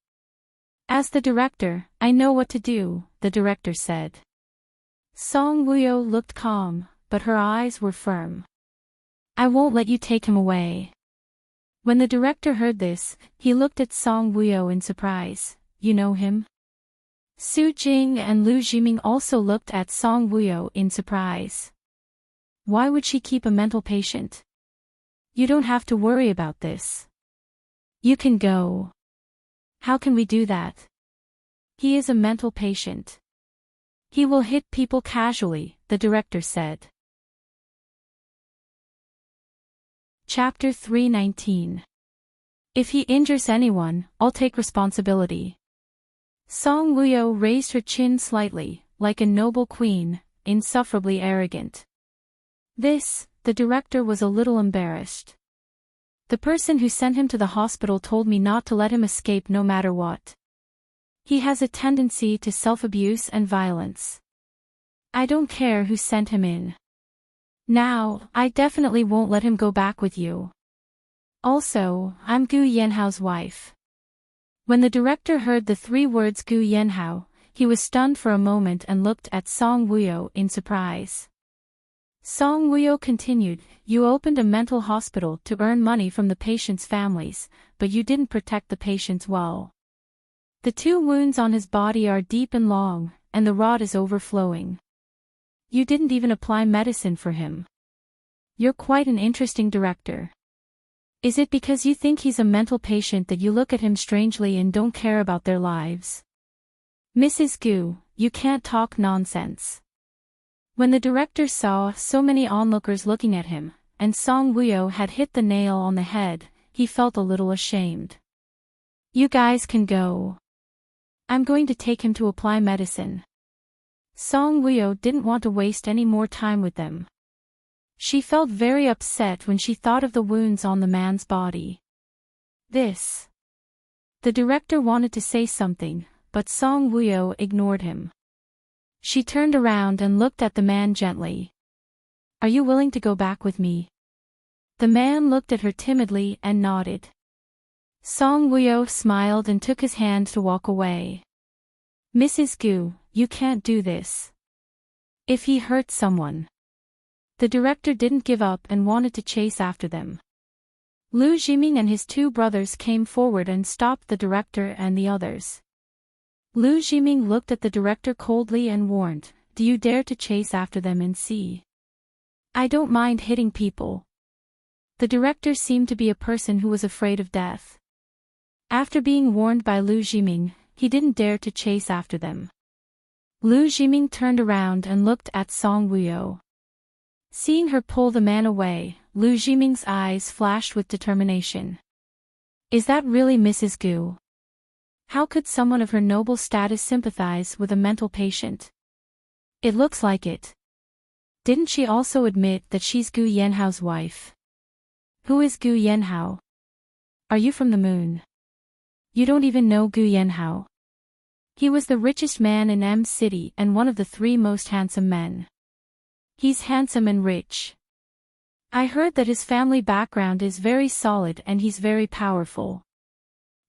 As the director, I know what to do," the director said. Song Wuyo looked calm, but her eyes were firm. "I won't let you take him away." When the director heard this, he looked at Song Wuyo in surprise. "You know him?" Su Jing and Lu Jiming also looked at Song Wuyo in surprise. Why would she keep a mental patient? "You don't have to worry about this. You can go." "How can we do that?" "He is a mental patient. He will hit people casually," the director said. Chapter 319. If he injures anyone, I'll take responsibility. Song Wuyo raised her chin slightly, like a noble queen, insufferably arrogant. The director was a little embarrassed. "The person who sent him to the hospital told me not to let him escape no matter what. He has a tendency to self-abuse and violence. I don't care who sent him in. Now, I definitely won't let him go back with you. Also, I'm Gu Yanhao's wife." When the director heard the 3 words Gu Yanhao, he was stunned for a moment and looked at Song Wuyo in surprise. Song Wuyo continued, "You opened a mental hospital to earn money from the patients' families, but you didn't protect the patients well. The 2 wounds on his body are deep and long, and the rod is overflowing. You didn't even apply medicine for him. You're quite an interesting director. Is it because you think he's a mental patient that you look at him strangely and don't care about their lives?" "Mrs. Gu, you can't talk nonsense." When the director saw so many onlookers looking at him, and Song Wuyo had hit the nail on the head, he felt a little ashamed. "You guys can go. I'm going to take him to apply medicine." Song Wuyo didn't want to waste any more time with them. She felt very upset when she thought of the wounds on the man's body. The director wanted to say something, but Song Wuyo ignored him. She turned around and looked at the man gently. "Are you willing to go back with me?" The man looked at her timidly and nodded. Song Wuyo smiled and took his hand to walk away. "Mrs. Gu, you can't do this. If he hurts someone. The director didn't give up and wanted to chase after them. Lu Jiming and his two brothers came forward and stopped the director and the others. Lu Jiming looked at the director coldly and warned, "Do you dare to chase after them and see? I don't mind hitting people." The director seemed to be a person who was afraid of death. After being warned by Lu Jiming, he didn't dare to chase after them. Lu Jiming turned around and looked at Song Wuyo. Seeing her pull the man away, Lu Jiming's eyes flashed with determination. Is that really Mrs. Gu? How could someone of her noble status sympathize with a mental patient? It looks like it. Didn't she also admit that she's Gu Yanhao's wife? Who is Gu Yanhao? Are you from the moon? You don't even know Gu Yanhao. He was the richest man in M City and one of the 3 most handsome men. He's handsome and rich. I heard that his family background is very solid and he's very powerful.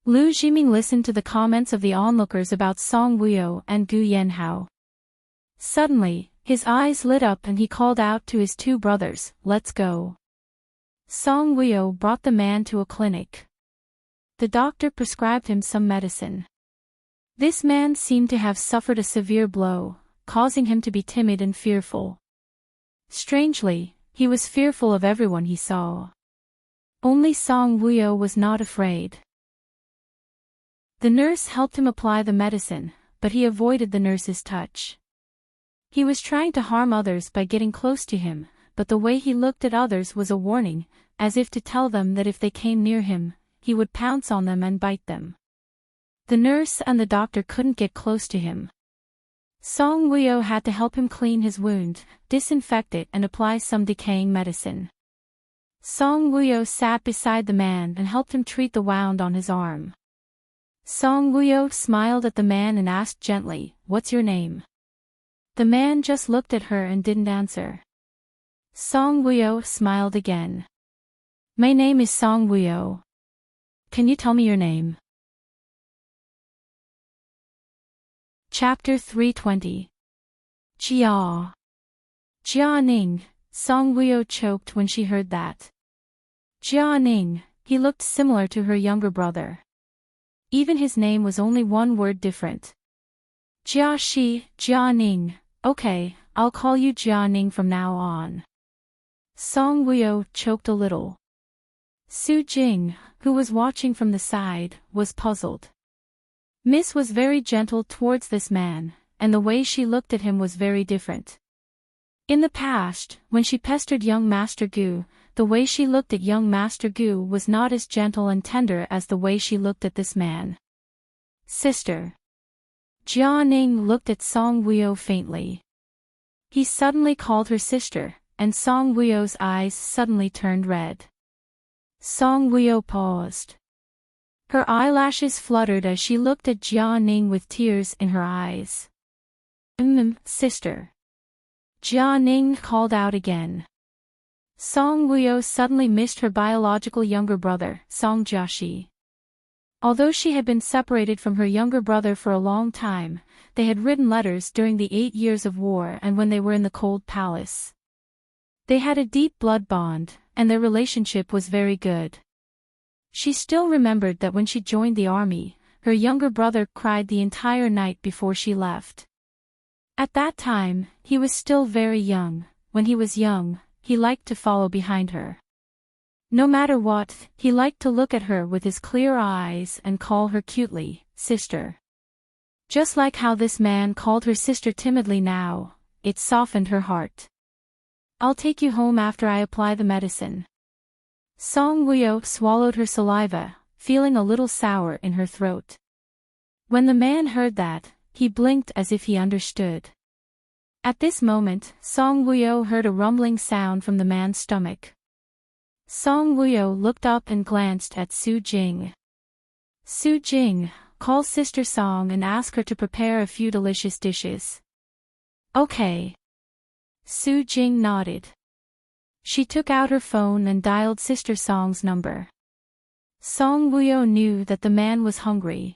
Lu Jiming listened to the comments of the onlookers about Song Wuyo and Gu Yanhao. Suddenly, his eyes lit up and he called out to his 2 brothers, "Let's go." Song Wuyo brought the man to a clinic. The doctor prescribed him some medicine. This man seemed to have suffered a severe blow, causing him to be timid and fearful. Strangely, he was fearful of everyone he saw. Only Song Wuyo was not afraid. The nurse helped him apply the medicine, but he avoided the nurse's touch. He was trying to harm others by getting close to him, but the way he looked at others was a warning, as if to tell them that if they came near him, he would pounce on them and bite them. The nurse and the doctor couldn't get close to him. Song Wuyo had to help him clean his wound, disinfect it and apply some decaying medicine. Song Wuyo sat beside the man and helped him treat the wound on his arm. Song Wuyo smiled at the man and asked gently, "What's your name?" The man just looked at her and didn't answer. Song Wuyo smiled again. "My name is Song Wuyo. Can you tell me your name?" Chapter 320. Jia. Jia Ning, Song Wuyo choked when she heard that. Jia Ning, he looked similar to her younger brother. Even his name was only 1 word different. Jia Shi, Jia Ning, okay, I'll call you Jia Ning from now on. Song Wuyo choked a little. Su Jing, who was watching from the side, was puzzled. Miss was very gentle towards this man, and the way she looked at him was very different. In the past, when she pestered young Master Gu, the way she looked at young Master Gu was not as gentle and tender as the way she looked at this man. Sister. Jia Ning looked at Song Wuyo faintly. He suddenly called her sister, and Song Wuyo's eyes suddenly turned red. Song Wuyo paused. Her eyelashes fluttered as she looked at Jia Ning with tears in her eyes. Sister. Jia Ning called out again. Song Wuyo suddenly missed her biological younger brother, Song Jiaxi. Although she had been separated from her younger brother for a long time, they had written letters during the 8 years of war and when they were in the cold palace. They had a deep blood bond, and their relationship was very good. She still remembered that when she joined the army, her younger brother cried the entire night before she left. At that time, he was still very young. When he was young, he liked to follow behind her. No matter what, he liked to look at her with his clear eyes and call her cutely, sister. Just like how this man called her sister timidly now, it softened her heart. I'll take you home after I apply the medicine. Song Wuyo swallowed her saliva, feeling a little sour in her throat. When the man heard that, he blinked as if he understood. At this moment, Song Wuyo heard a rumbling sound from the man's stomach. Song Wuyo looked up and glanced at Su Jing. Su Jing, call Sister Song and ask her to prepare a few delicious dishes. Okay. Su Jing nodded. She took out her phone and dialed Sister Song's number. Song Wuyo knew that the man was hungry.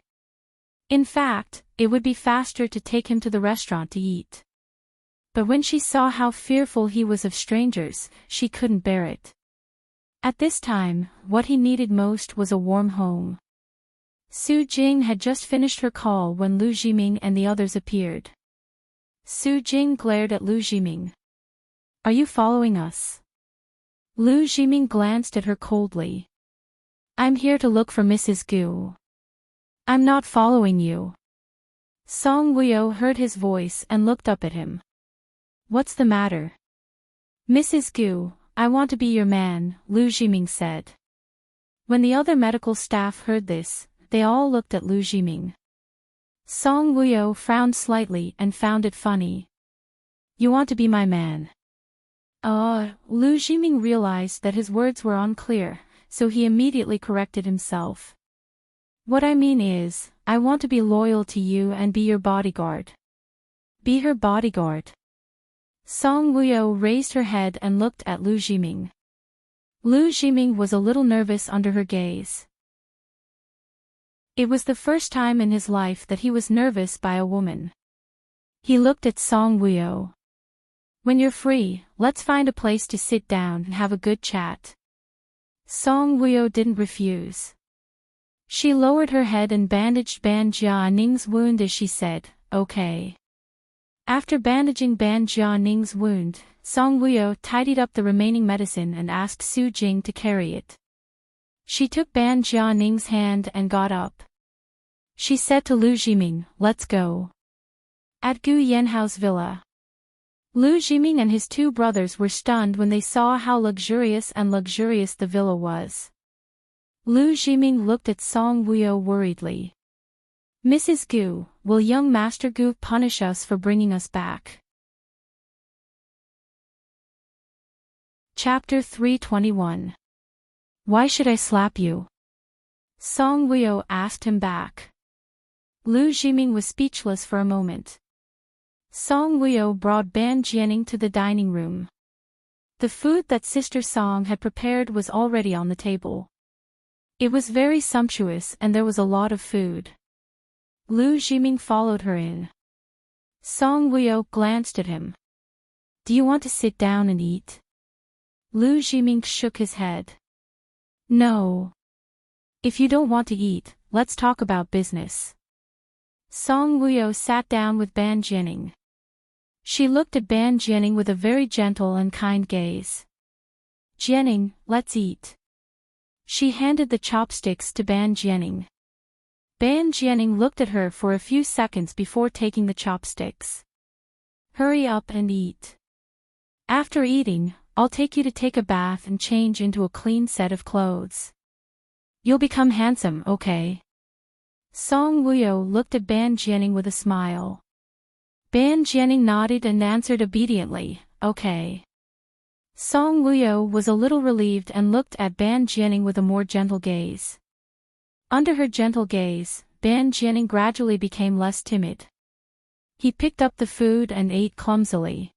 In fact, it would be faster to take him to the restaurant to eat. But when she saw how fearful he was of strangers, she couldn't bear it. At this time, what he needed most was a warm home. Su Jing had just finished her call when Lu Jiming and the others appeared. Su Jing glared at Lu Jiming. "Are you following us?" Lu Jiming glanced at her coldly. "I'm here to look for Mrs. Gu." "I'm not following you." Song Wuyo heard his voice and looked up at him. "What's the matter?" "Mrs. Gu, I want to be your man," Lu Jiming said. When the other medical staff heard this, they all looked at Lu Jiming. Song Wuyo frowned slightly and found it funny. "You want to be my man?" Lu Jiming realized that his words were unclear, so he immediately corrected himself. "What I mean is, I want to be loyal to you and be your bodyguard." "Be her bodyguard?" Song Wuyo raised her head and looked at Lu Jiming. Lu Jiming was a little nervous under her gaze. It was the first time in his life that he was nervous by a woman. He looked at Song Wuyo. "When you're free, let's find a place to sit down and have a good chat." Song Wuyo didn't refuse. She lowered her head and bandaged Ban Jianing's wound as she said, "Okay." After bandaging Ban Jianing's wound, Song Wuyo tidied up the remaining medicine and asked Su Jing to carry it. She took Ban Jianing's hand and got up. She said to Lu Jiming, "Let's go." At Gu Yanhao's villa. Lu Jiming and his two brothers were stunned when they saw how luxurious the villa was. Lu Jiming looked at Song Wuyo worriedly. "Mrs. Gu, will young Master Gu punish us for bringing us back?" Chapter 321. "Why should I slap you?" Song Wuyo asked him back. Lu Jiming was speechless for a moment. Song Wuyo brought Ban Jianing to the dining room. The food that Sister Song had prepared was already on the table. It was very sumptuous and there was a lot of food. Lu Jiming followed her in. Song Wuyo glanced at him. "Do you want to sit down and eat?" Lu Jiming shook his head. "No. If you don't want to eat, let's talk about business." Song Wuyo sat down with Ban Jianing. She looked at Ban Jianing with a very gentle and kind gaze. "Jianing, let's eat." She handed the chopsticks to Ban Jianing. Ban Jianing looked at her for a few seconds before taking the chopsticks. "Hurry up and eat. After eating, I'll take you to take a bath and change into a clean set of clothes. You'll become handsome, okay?" Song Wuyo looked at Ban Jianing with a smile. Ban Jianing nodded and answered obediently, "Okay." Song Wuyo was a little relieved and looked at Ban Jianing with a more gentle gaze. Under her gentle gaze, Ban Jianing gradually became less timid. He picked up the food and ate clumsily.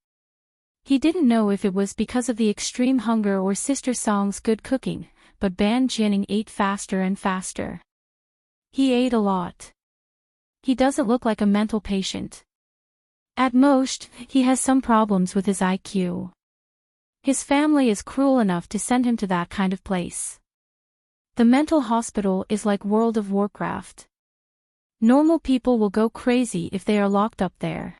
He didn't know if it was because of the extreme hunger or Sister Song's good cooking, but Ban Jianing ate faster and faster. He ate a lot. He doesn't look like a mental patient. At most, he has some problems with his IQ. His family is cruel enough to send him to that kind of place. The mental hospital is like World of Warcraft. Normal people will go crazy if they are locked up there.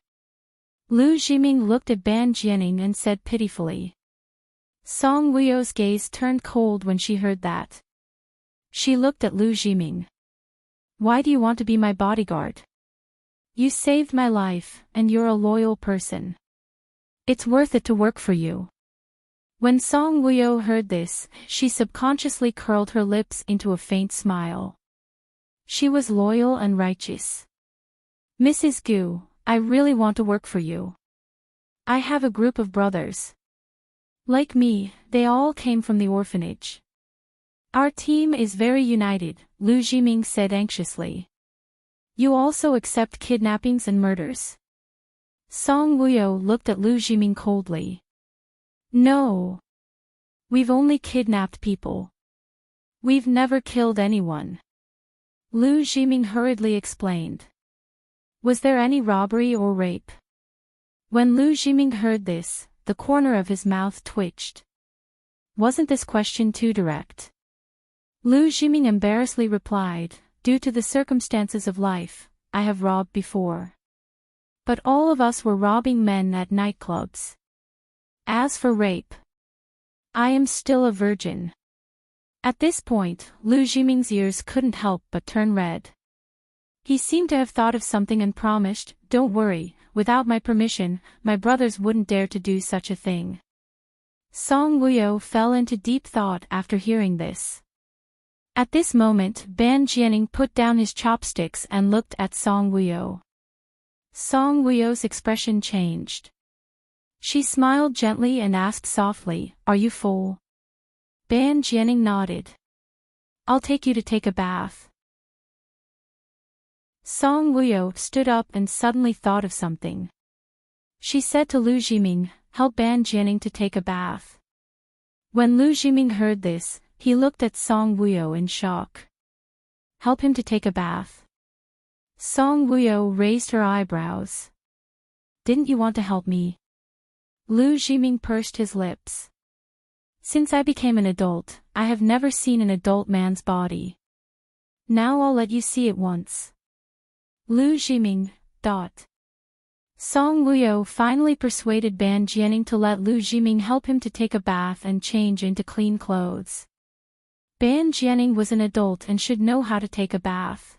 Lu Jiming looked at Ban Jianing and said pitifully. Song Wuyo's gaze turned cold when she heard that. She looked at Lu Jiming. "Why do you want to be my bodyguard? You saved my life, and you're a loyal person. It's worth it to work for you." When Song Wuyo heard this, she subconsciously curled her lips into a faint smile. She was loyal and righteous. "Mrs. Gu, I really want to work for you. I have a group of brothers. Like me, they all came from the orphanage. Our team is very united," Lu Jiming said anxiously. "You also accept kidnappings and murders?" Song Wuyo looked at Lu Jiming coldly. "No. We've only kidnapped people. We've never killed anyone." Lu Jiming hurriedly explained. Was there any robbery or rape? When Lu Jiming heard this, the corner of his mouth twitched. Wasn't this question too direct? Lu Jiming embarrassedly replied, due to the circumstances of life, I have robbed before. But all of us were robbing men at nightclubs. As for rape, I am still a virgin. At this point, Lu Jiming's ears couldn't help but turn red. He seemed to have thought of something and promised, don't worry, without my permission, my brothers wouldn't dare to do such a thing. Song Wuyo fell into deep thought after hearing this. At this moment, Ban Jianing put down his chopsticks and looked at Song Wuyo. Song Wuyo's expression changed. She smiled gently and asked softly, are you full? Ban Jianing nodded. I'll take you to take a bath. Song Wuyo stood up and suddenly thought of something. She said to Lu Jiming, help Ban Jianing to take a bath. When Lu Jiming heard this, he looked at Song Wuyo in shock. Help him to take a bath? Song Wuyo raised her eyebrows. Didn't you want to help me? Lu Jiming pursed his lips. Since I became an adult, I have never seen an adult man's body. Now I'll let you see it once. Lu Jiming, Song Wuyo finally persuaded Ban Jianing to let Lu Jiming help him to take a bath and change into clean clothes. Ban Jianing was an adult and should know how to take a bath.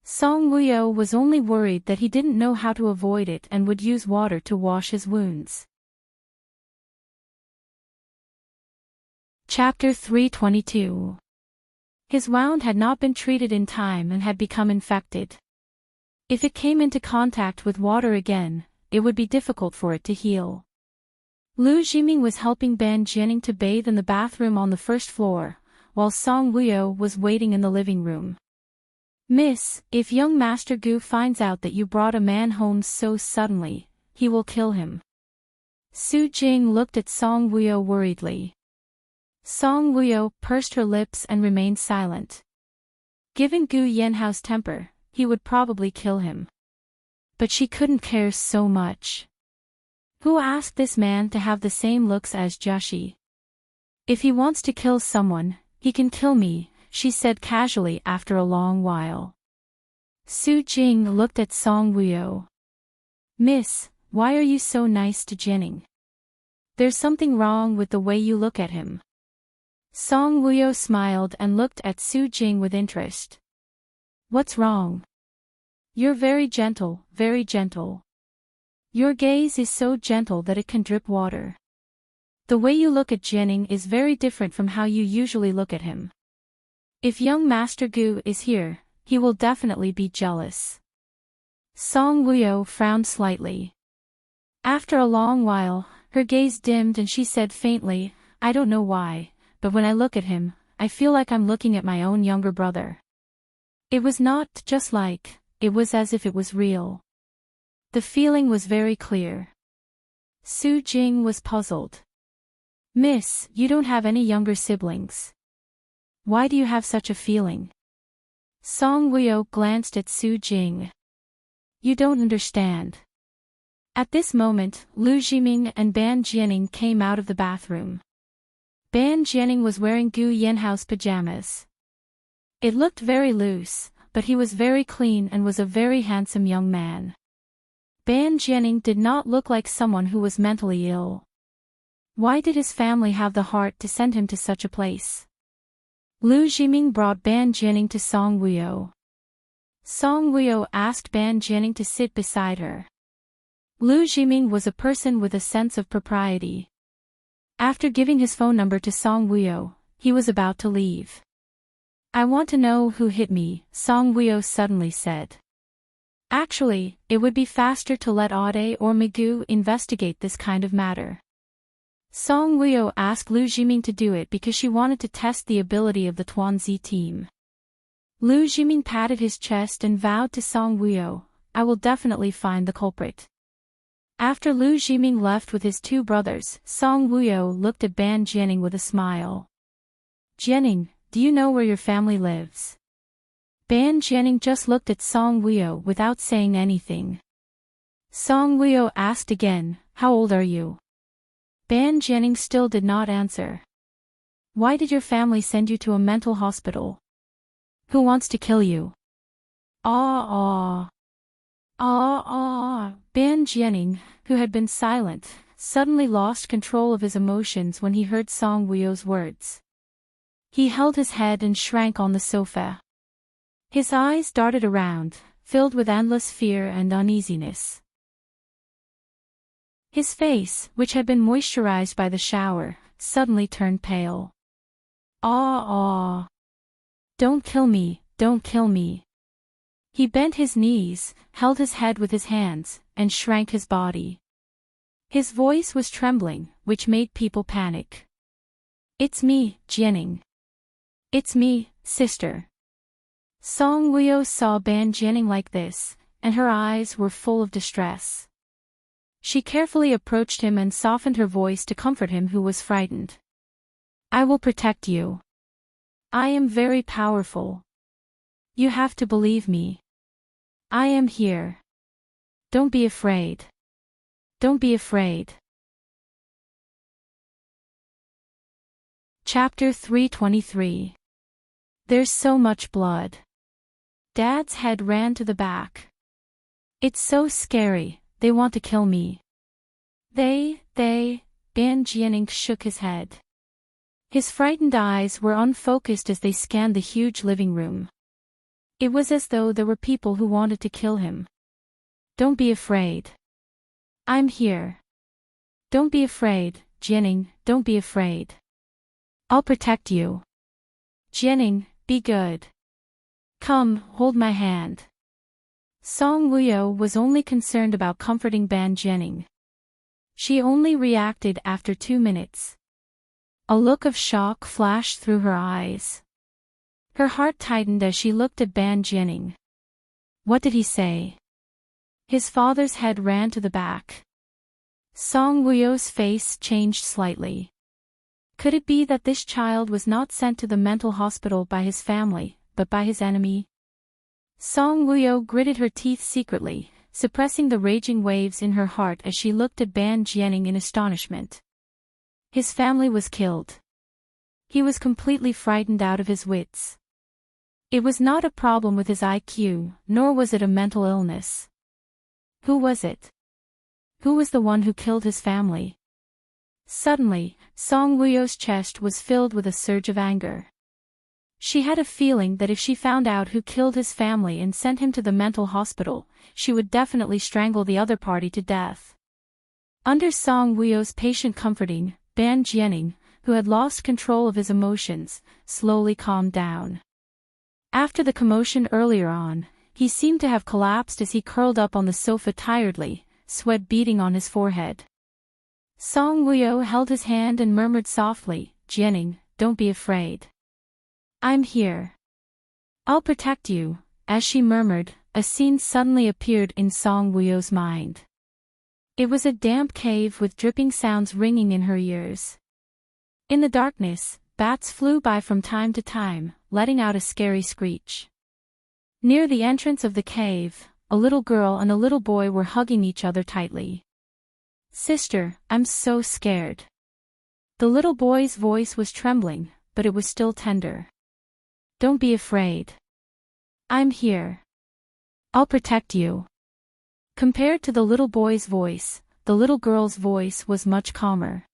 Song Wuyo was only worried that he didn't know how to avoid it and would use water to wash his wounds. Chapter 322. His wound had not been treated in time and had become infected. If it came into contact with water again, it would be difficult for it to heal. Lu Jiming was helping Ban Jianing to bathe in the bathroom on the first floor, while Song Wuyo was waiting in the living room. Miss, if young Master Gu finds out that you brought a man home so suddenly, he will kill him. Su Jing looked at Song Wuyo worriedly. Song Wuyo pursed her lips and remained silent. Given Gu Yanhao's temper, he would probably kill him. But she couldn't care so much. Who asked this man to have the same looks as Jiaxi? If he wants to kill someone, he can kill me, she said casually after a long while. Su Jing looked at Song Wuyo. Miss, why are you so nice to Jianing? There's something wrong with the way you look at him. Song Wuyo smiled and looked at Su Jing with interest. What's wrong? You're very gentle, very gentle. Your gaze is so gentle that it can drip water. The way you look at Jianing is very different from how you usually look at him. If young Master Gu is here, he will definitely be jealous. Song Wuyo frowned slightly. After a long while, her gaze dimmed and she said faintly, I don't know why, but when I look at him, I feel like I'm looking at my own younger brother. It was not just like, it was as if it was real. The feeling was very clear. Su Jing was puzzled. Miss, you don't have any younger siblings. Why do you have such a feeling? Song Wuyo glanced at Su Jing. You don't understand. At this moment, Lu Jiming and Ban Jianing came out of the bathroom. Ban Jianing was wearing Gu Yanhao's pajamas. It looked very loose, but he was very clean and was a very handsome young man. Ban Jianing did not look like someone who was mentally ill. Why did his family have the heart to send him to such a place? Lu Jiming brought Ban Jianing to Song Wuyo. Song Wuyo asked Ban Jianing to sit beside her. Lu Jiming was a person with a sense of propriety. After giving his phone number to Song Wuyo, he was about to leave. I want to know who hit me, Song Wuyo suddenly said. Actually, it would be faster to let Ade or Migu investigate this kind of matter. Song Wuyo asked Lu Jiming to do it because she wanted to test the ability of the Tuanzi team. Lu Jiming patted his chest and vowed to Song Wuyo, I will definitely find the culprit. After Lu Jiming left with his two brothers, Song Wuyo looked at Ban Jianing with a smile. Jianing, do you know where your family lives? Ban Jianing just looked at Song Wuyo without saying anything. Song Wuyo asked again, "How old are you?" Ban Jianing still did not answer. "Why did your family send you to a mental hospital? Who wants to kill you?" Ban Jianing, who had been silent, suddenly lost control of his emotions when he heard Song Wuyo's words. He held his head and shrank on the sofa. His eyes darted around, filled with endless fear and uneasiness. His face, which had been moisturized by the shower, suddenly turned pale. Don't kill me, don't kill me. He bent his knees, held his head with his hands, and shrank his body. His voice was trembling, which made people panic. "It's me, Jianing. It's me, sister." Song Wuyo saw Ban Jianing like this, and her eyes were full of distress. She carefully approached him and softened her voice to comfort him who was frightened. "I will protect you. I am very powerful. You have to believe me. I am here. Don't be afraid. Don't be afraid." Chapter 323. There's so much blood. Dad's head ran to the back. "It's so scary, they want to kill me." They, Ban Jianing shook his head. His frightened eyes were unfocused as they scanned the huge living room. It was as though there were people who wanted to kill him. "Don't be afraid. I'm here. Don't be afraid, Jianing, don't be afraid. I'll protect you. Jianing, be good. Come, hold my hand." Song Wuyo was only concerned about comforting Ban Jianing. She only reacted after 2 minutes. A look of shock flashed through her eyes. Her heart tightened as she looked at Ban Jianing. What did he say? His father's head ran to the back. Song Wuyo's face changed slightly. Could it be that this child was not sent to the mental hospital by his family, but by his enemy? Song Wuyo gritted her teeth secretly, suppressing the raging waves in her heart as she looked at Ban Jianing in astonishment. His family was killed. He was completely frightened out of his wits. It was not a problem with his IQ, nor was it a mental illness. Who was it? Who was the one who killed his family? Suddenly, Song Wuyo's chest was filled with a surge of anger. She had a feeling that if she found out who killed his family and sent him to the mental hospital, she would definitely strangle the other party to death. Under Song Wuyo's patient comforting, Ban Jianing, who had lost control of his emotions, slowly calmed down. After the commotion earlier on, he seemed to have collapsed as he curled up on the sofa tiredly, sweat beading on his forehead. Song Wuyo held his hand and murmured softly, "Jianing, don't be afraid. I'm here. I'll protect you." As she murmured, a scene suddenly appeared in Song Wuyo's mind. It was a damp cave with dripping sounds ringing in her ears. In the darkness, bats flew by from time to time, letting out a scary screech. Near the entrance of the cave, a little girl and a little boy were hugging each other tightly. "Sister, I'm so scared." The little boy's voice was trembling, but it was still tender. "Don't be afraid. I'm here. I'll protect you." Compared to the little boy's voice, the little girl's voice was much calmer.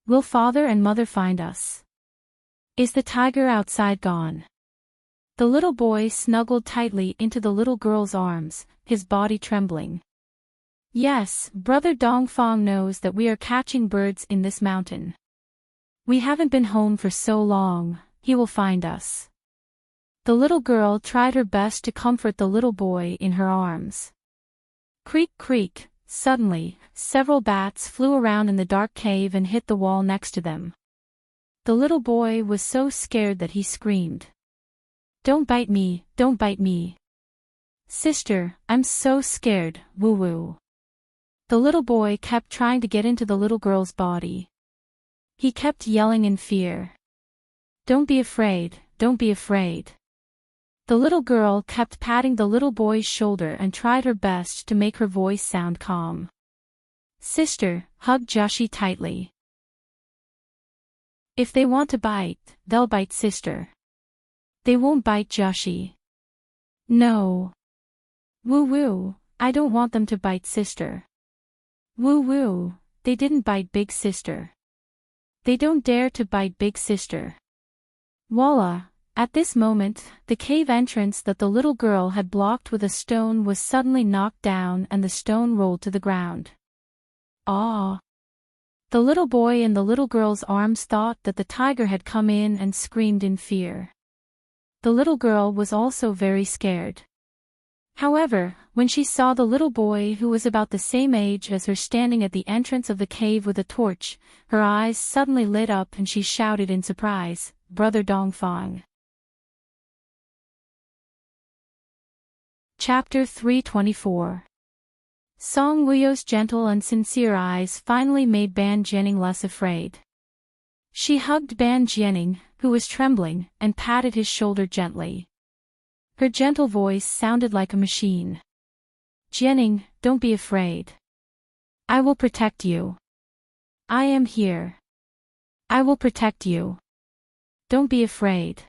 "Will father and mother find us? Is the tiger outside gone?" The little boy snuggled tightly into the little girl's arms, his body trembling. "Yes, Brother Dongfang knows that we are catching birds in this mountain. We haven't been home for so long, he will find us." The little girl tried her best to comfort the little boy in her arms. Creak, creak. Suddenly, several bats flew around in the dark cave and hit the wall next to them. The little boy was so scared that he screamed. "Don't bite me, don't bite me. Sister, I'm so scared, woo-woo." The little boy kept trying to get into the little girl's body. He kept yelling in fear. "Don't be afraid, don't be afraid. The little girl kept patting the little boy's shoulder and tried her best to make her voice sound calm. Sister hugged Joshi tightly. If they want to bite, they'll bite sister. They won't bite Joshi. No. Woo-woo, I don't want them to bite sister. Woo-woo, they didn't bite big sister. They don't dare to bite big sister. Voila! At this moment, the cave entrance that the little girl had blocked with a stone was suddenly knocked down and the stone rolled to the ground. Ah! The little boy in the little girl's arms thought that the tiger had come in and screamed in fear. The little girl was also very scared. However, when she saw the little boy who was about the same age as her standing at the entrance of the cave with a torch, her eyes suddenly lit up and she shouted in surprise, "Brother Dongfang." Chapter 324. Song Wuyo's gentle and sincere eyes finally made Ban Jianing less afraid. She hugged Ban Jianing, who was trembling, and patted his shoulder gently. Her gentle voice sounded like a machine. Jianing, don't be afraid. I will protect you. I am here. I will protect you. Don't be afraid.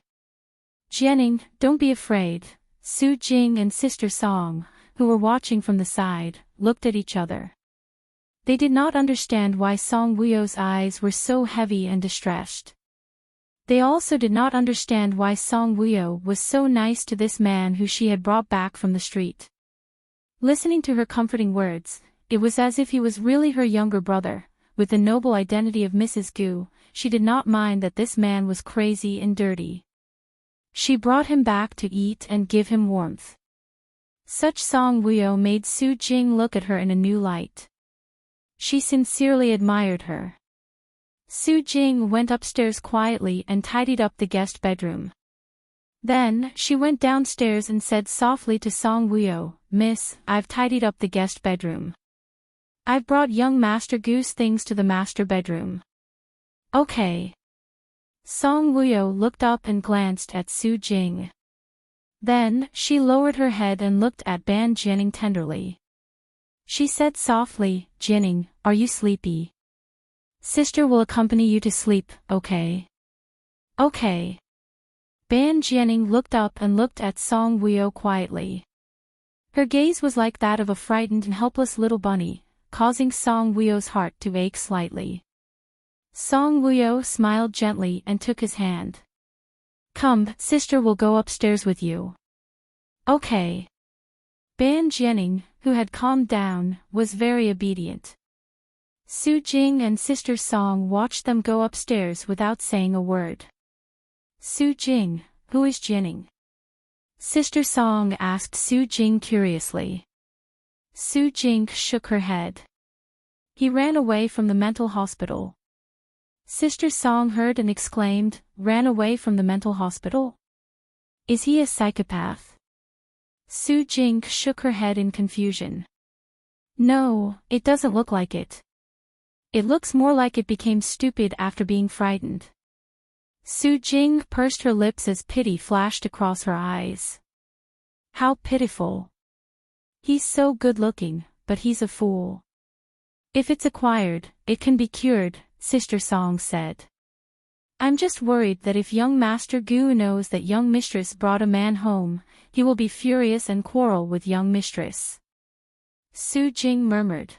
Jianing, don't be afraid. Su Jing and Sister Song, who were watching from the side, looked at each other. They did not understand why Song Wuyo's eyes were so heavy and distressed. They also did not understand why Song Wuyo was so nice to this man who she had brought back from the street. Listening to her comforting words, it was as if he was really her younger brother. With the noble identity of Mrs. Gu, she did not mind that this man was crazy and dirty. She brought him back to eat and give him warmth. Such Song Wuyo made Su Jing look at her in a new light. She sincerely admired her. Su Jing went upstairs quietly and tidied up the guest bedroom. Then, she went downstairs and said softly to Song Wuyo, "Miss, I've tidied up the guest bedroom. I've brought young Master Gu's things to the master bedroom." Okay. Song Wuyo looked up and glanced at Su Jing. Then, she lowered her head and looked at Ban Jianing tenderly. She said softly, "Jianing, are you sleepy? Sister will accompany you to sleep, okay?" Okay. Ban Jianing looked up and looked at Song Wuyo quietly. Her gaze was like that of a frightened and helpless little bunny, causing Song Wuyo's heart to ache slightly. Song Wuyo smiled gently and took his hand. "Come, sister will go upstairs with you." Okay. Ban Jianing, who had calmed down, was very obedient. Su Jing and Sister Song watched them go upstairs without saying a word. "Su Jing, who is Jianing?" Sister Song asked Su Jing curiously. Su Jing shook her head. "He ran away from the mental hospital." Sister Song heard and exclaimed, "Ran away from the mental hospital? Is he a psychopath?" Su Jing shook her head in confusion. "No, it doesn't look like it. It looks more like it became stupid after being frightened." Su Jing pursed her lips as pity flashed across her eyes. How pitiful. He's so good-looking, but he's a fool. "If it's acquired, it can be cured," Sister Song said. "I'm just worried that if young Master Gu knows that young mistress brought a man home, he will be furious and quarrel with young mistress." Su Jing murmured.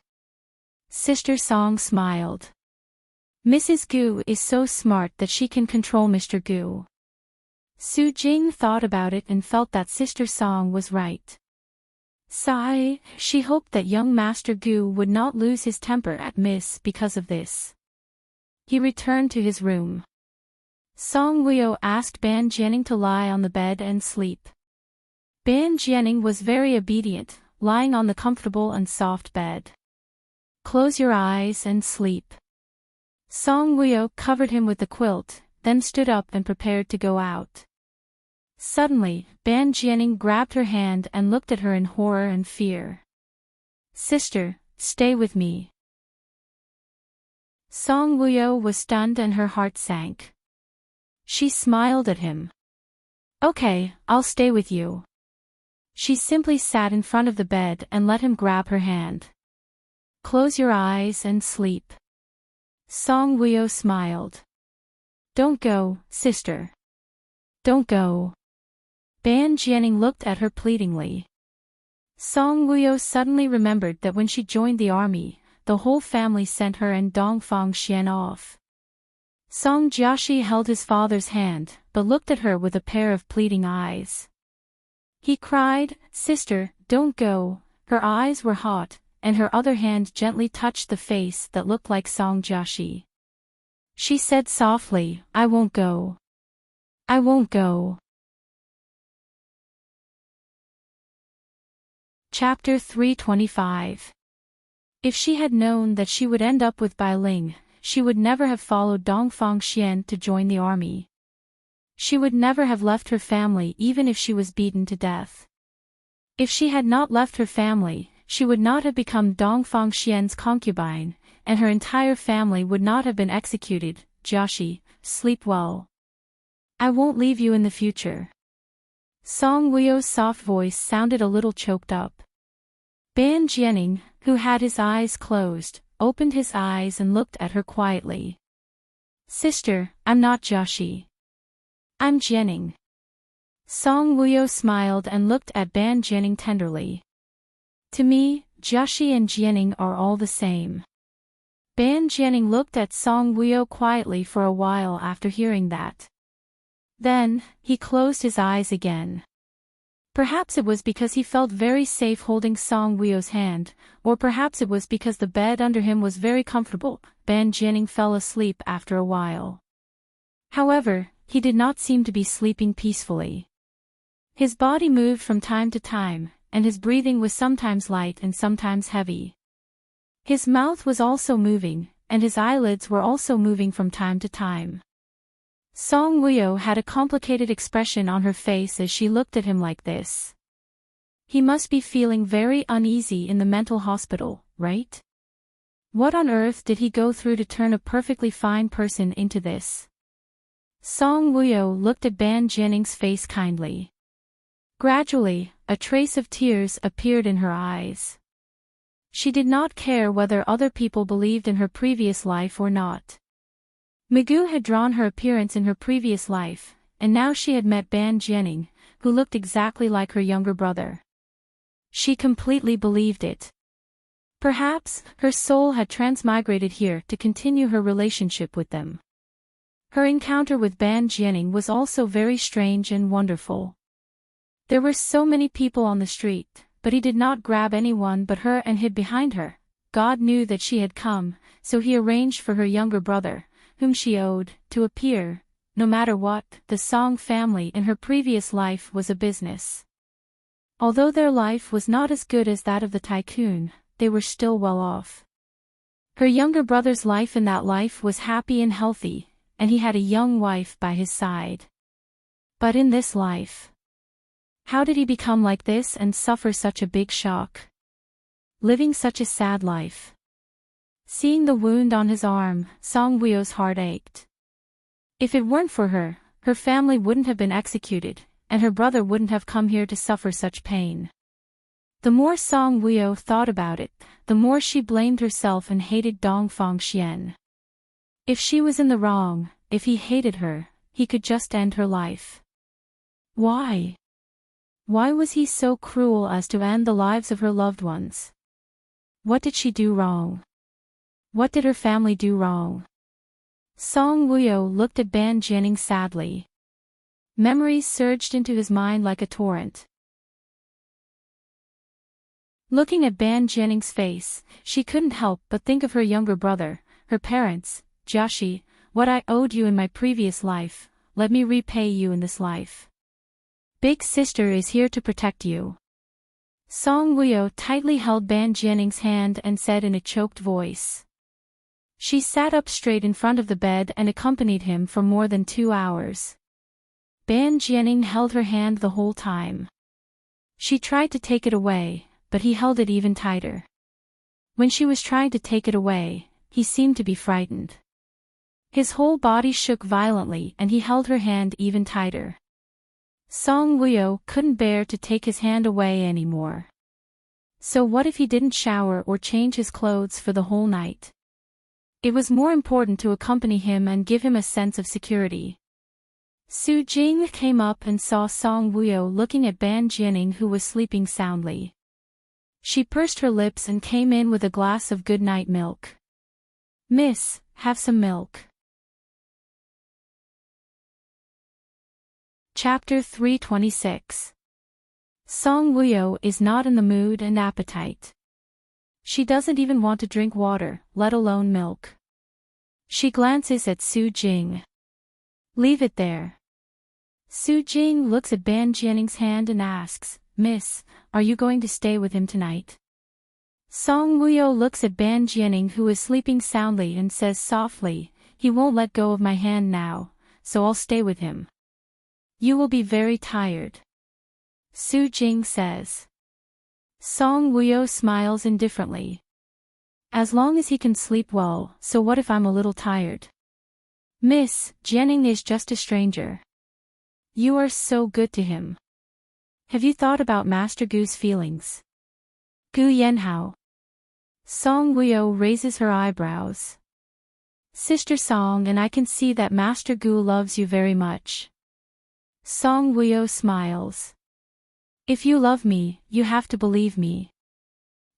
Sister Song smiled. "Mrs. Gu is so smart that she can control Mr. Gu." Su Jing thought about it and felt that Sister Song was right. Sigh, she hoped that young Master Gu would not lose his temper at Miss because of this. He returned to his room. Song Wuyo asked Ban Jianing to lie on the bed and sleep. Ban Jianing was very obedient, lying on the comfortable and soft bed. "Close your eyes and sleep." Song Wuyo covered him with the quilt, then stood up and prepared to go out. Suddenly, Ban Jianing grabbed her hand and looked at her in horror and fear. "Sister, stay with me." Song Wuyo was stunned and her heart sank. She smiled at him. Okay, I'll stay with you. She simply sat in front of the bed and let him grab her hand. Close your eyes and sleep. Song Woo-yo smiled. Don't go, sister. Don't go. Ban Jianing looked at her pleadingly. Song Woo-yo suddenly remembered that when she joined the army, the whole family sent her and Dongfang Xian off. Song Jiaxi held his father's hand, but looked at her with a pair of pleading eyes. He cried, "Sister, don't go." Her eyes were hot, and her other hand gently touched the face that looked like Song Jiaxi. She said softly, "I won't go. I won't go." Chapter 325. If she had known that she would end up with Bai Ling, she would never have followed Dongfang Xian to join the army. She would never have left her family even if she was beaten to death. If she had not left her family, she would not have become Dongfang Xian's concubine, and her entire family would not have been executed. Jiaxi, sleep well. I won't leave you in the future. Song Woo-yo's soft voice sounded a little choked up. Ban Jianing, who had his eyes closed, opened his eyes and looked at her quietly. Sister, I'm not Jiaxi. I'm Jianing. Song Woo-yo smiled and looked at Ban Jianing tenderly. To me, Jiaxi and Jianing are all the same. Ban Jianing looked at Song Woo-yo quietly for a while after hearing that. Then, he closed his eyes again. Perhaps it was because he felt very safe holding Song Woo-yo's hand, or perhaps it was because the bed under him was very comfortable. Ban Jianing fell asleep after a while. However, he did not seem to be sleeping peacefully. His body moved from time to time, and his breathing was sometimes light and sometimes heavy. His mouth was also moving, and his eyelids were also moving from time to time. Song Woo-yo had a complicated expression on her face as she looked at him like this. He must be feeling very uneasy in the mental hospital, right? What on earth did he go through to turn a perfectly fine person into this? Song Woo-yo looked at Ban Jianing's face kindly. Gradually, a trace of tears appeared in her eyes. She did not care whether other people believed in her previous life or not. Migu had drawn her appearance in her previous life, and now she had met Ban Jianing, who looked exactly like her younger brother. She completely believed it. Perhaps, her soul had transmigrated here to continue her relationship with them. Her encounter with Ban Jianing was also very strange and wonderful. There were so many people on the street, but he did not grab anyone but her and hid behind her. God knew that she had come, so he arranged for her younger brother, whom she owed, to appear. No matter what, the Song family in her previous life was a business. Although their life was not as good as that of the tycoon, they were still well off. Her younger brother's life in that life was happy and healthy, and he had a young wife by his side. But in this life, how did he become like this and suffer such a big shock? Living such a sad life. Seeing the wound on his arm, Song Woo-yo's heart ached. If it weren't for her, her family wouldn't have been executed, and her brother wouldn't have come here to suffer such pain. The more Song Woo-yo thought about it, the more she blamed herself and hated Dongfang Xian. If she was in the wrong, if he hated her, he could just end her life. Why? Why was he so cruel as to end the lives of her loved ones? What did she do wrong? What did her family do wrong? Song Woo-yo looked at Ban Jianing sadly. Memories surged into his mind like a torrent. Looking at Ban Jianing's face, she couldn't help but think of her younger brother, her parents. Jiaxi, what I owed you in my previous life, let me repay you in this life. Big sister is here to protect you. Song Woo-yo tightly held Ban Jianing's hand and said in a choked voice. She sat up straight in front of the bed and accompanied him for more than 2 hours. Ban Jianing held her hand the whole time. She tried to take it away, but he held it even tighter. When she was trying to take it away, he seemed to be frightened. His whole body shook violently and he held her hand even tighter. Song Wuyo couldn't bear to take his hand away anymore. So what if he didn't shower or change his clothes for the whole night? It was more important to accompany him and give him a sense of security. Su Jing came up and saw Song Wuyo looking at Ban Jianing, who was sleeping soundly. She pursed her lips and came in with a glass of good-night milk. "Miss, have some milk." Chapter 326. Song Wuyo is not in the mood and appetite. She doesn't even want to drink water, let alone milk. She glances at Su Jing. "Leave it there." Su Jing looks at Ban Jianing's hand and asks, "Miss, are you going to stay with him tonight?" Song Wuyo looks at Ban Jianing, who is sleeping soundly, and says softly, "He won't let go of my hand now, so I'll stay with him." "You will be very tired," Su Jing says. Song Wuyo smiles indifferently. "As long as he can sleep well, so what if I'm a little tired?" "Miss, Jianing is just a stranger. You are so good to him. Have you thought about Master Gu's feelings?" "Gu Yanhao?" Song Wuyo raises her eyebrows. "Sister Song, and I can see that Master Gu loves you very much." Song Wuyo smiles. "If you love me, you have to believe me.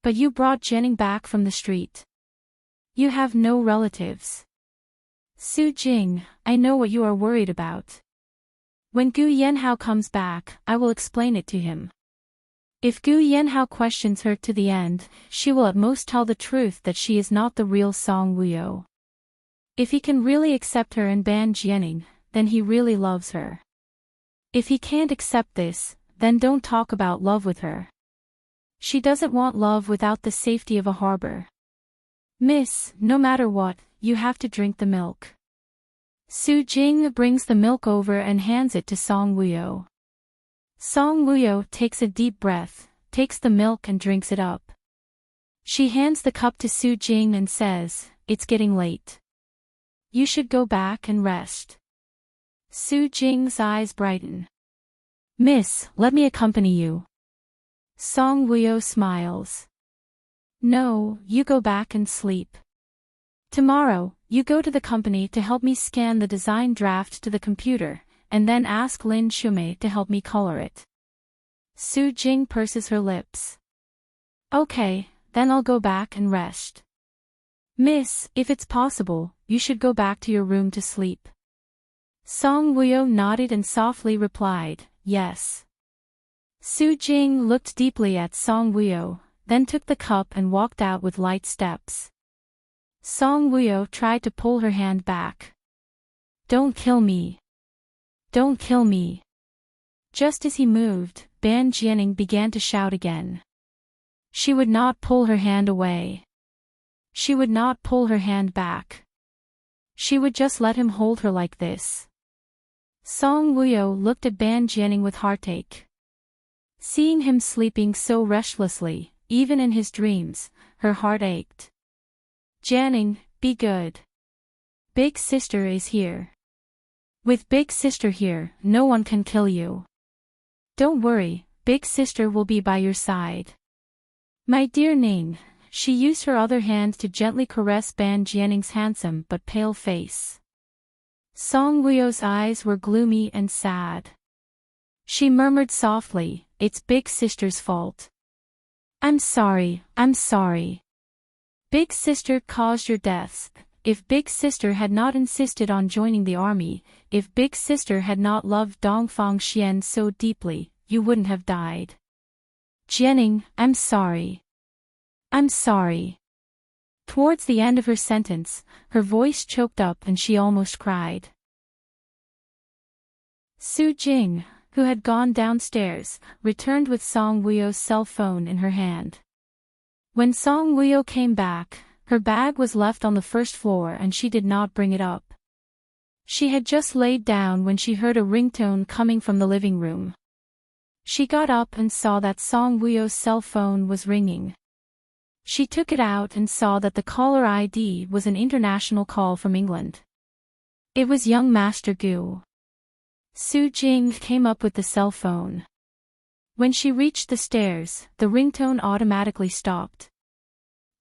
But you brought Jianing back from the street. You have no relatives." "Su Jing, I know what you are worried about. When Gu Yanhao comes back, I will explain it to him. If Gu Yanhao questions her to the end, she will at most tell the truth that she is not the real Song Wuyo. If he can really accept her and Ban Jianing, then he really loves her. If he can't accept this, then don't talk about love with her. She doesn't want love without the safety of a harbor. Miss, no matter what, you have to drink the milk." Su Jing brings the milk over and hands it to Song Wuyo. Song Wuyo takes a deep breath, takes the milk and drinks it up. She hands the cup to Su Jing and says, "It's getting late. You should go back and rest." Su Jing's eyes brighten. "Miss, let me accompany you." Song Wuyo smiles. "No, you go back and sleep. Tomorrow, you go to the company to help me scan the design draft to the computer, and then ask Lin Shumei to help me color it." Su Jing purses her lips. "Okay, then I'll go back and rest. Miss, if it's possible, you should go back to your room to sleep." Song Wuyo nodded and softly replied, "Yes." Su Jing looked deeply at Song Wuyo, then took the cup and walked out with light steps. Song Wuyo tried to pull her hand back. "Don't kill me. Don't kill me." Just as he moved, Ban Jianing began to shout again. She would not pull her hand away. She would not pull her hand back. She would just let him hold her like this. Song Wuyo looked at Ban Jianing with heartache. Seeing him sleeping so restlessly, even in his dreams, her heart ached. "Jianing, be good. Big sister is here. With big sister here, no one can kill you. Don't worry, big sister will be by your side." "My dear Ning," she used her other hand to gently caress Ban Jianing's handsome but pale face. Song Wuyo's eyes were gloomy and sad. She murmured softly, "It's big sister's fault. I'm sorry, I'm sorry. Big sister caused your deaths. If big sister had not insisted on joining the army, if big sister had not loved Dongfang Xian so deeply, you wouldn't have died. Jianing, I'm sorry. I'm sorry." Towards the end of her sentence, her voice choked up and she almost cried. Su Jing, who had gone downstairs, returned with Song Wuyo's cell phone in her hand. When Song Wuyo came back, her bag was left on the first floor and she did not bring it up. She had just laid down when she heard a ringtone coming from the living room. She got up and saw that Song Wuyo's cell phone was ringing. She took it out and saw that the caller ID was an international call from England. It was young Master Gu. Su Jing came up with the cell phone. When she reached the stairs, the ringtone automatically stopped.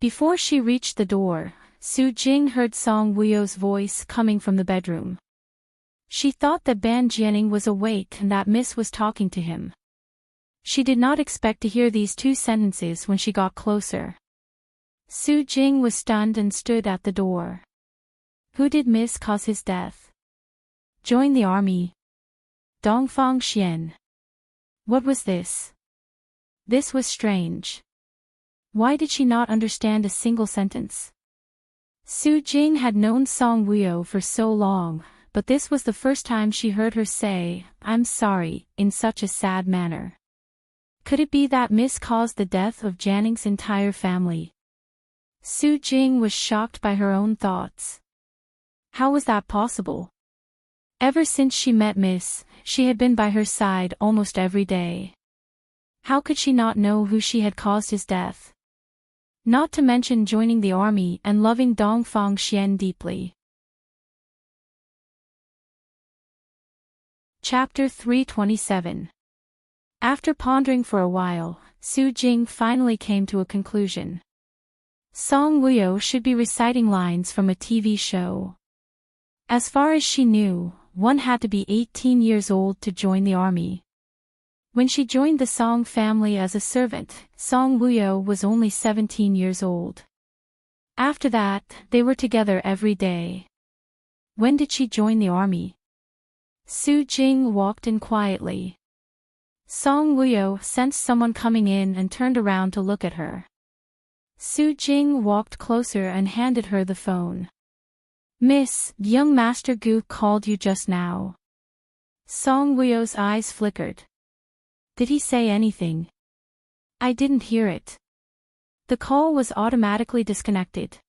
Before she reached the door, Su Jing heard Song Wuyo's voice coming from the bedroom. She thought that Ban Jianing was awake and that Miss was talking to him. She did not expect to hear these two sentences when she got closer. Su Jing was stunned and stood at the door. Who did Miss cause his death? Join the army. Dongfang Xian. What was this? This was strange. Why did she not understand a single sentence? Su Jing had known Song Wuyo for so long, but this was the first time she heard her say, "I'm sorry," in such a sad manner. Could it be that Miss caused the death of Jianing's entire family? Su Jing was shocked by her own thoughts. How was that possible? Ever since she met Miss, she had been by her side almost every day. How could she not know who she had caused his death? Not to mention joining the army and loving Dongfang Xian deeply. Chapter 327. After pondering for a while, Su Jing finally came to a conclusion. Song Wuyo should be reciting lines from a TV show. As far as she knew, one had to be 18 years old to join the army. When she joined the Song family as a servant, Song Wuyo was only 17 years old. After that, they were together every day. When did she join the army? Su Jing walked in quietly. Song Wuyo sensed someone coming in and turned around to look at her. Su Jing walked closer and handed her the phone. "Miss, young Master Gu called you just now." Song Wuyo's eyes flickered. Did he say anything? I didn't hear it. The call was automatically disconnected.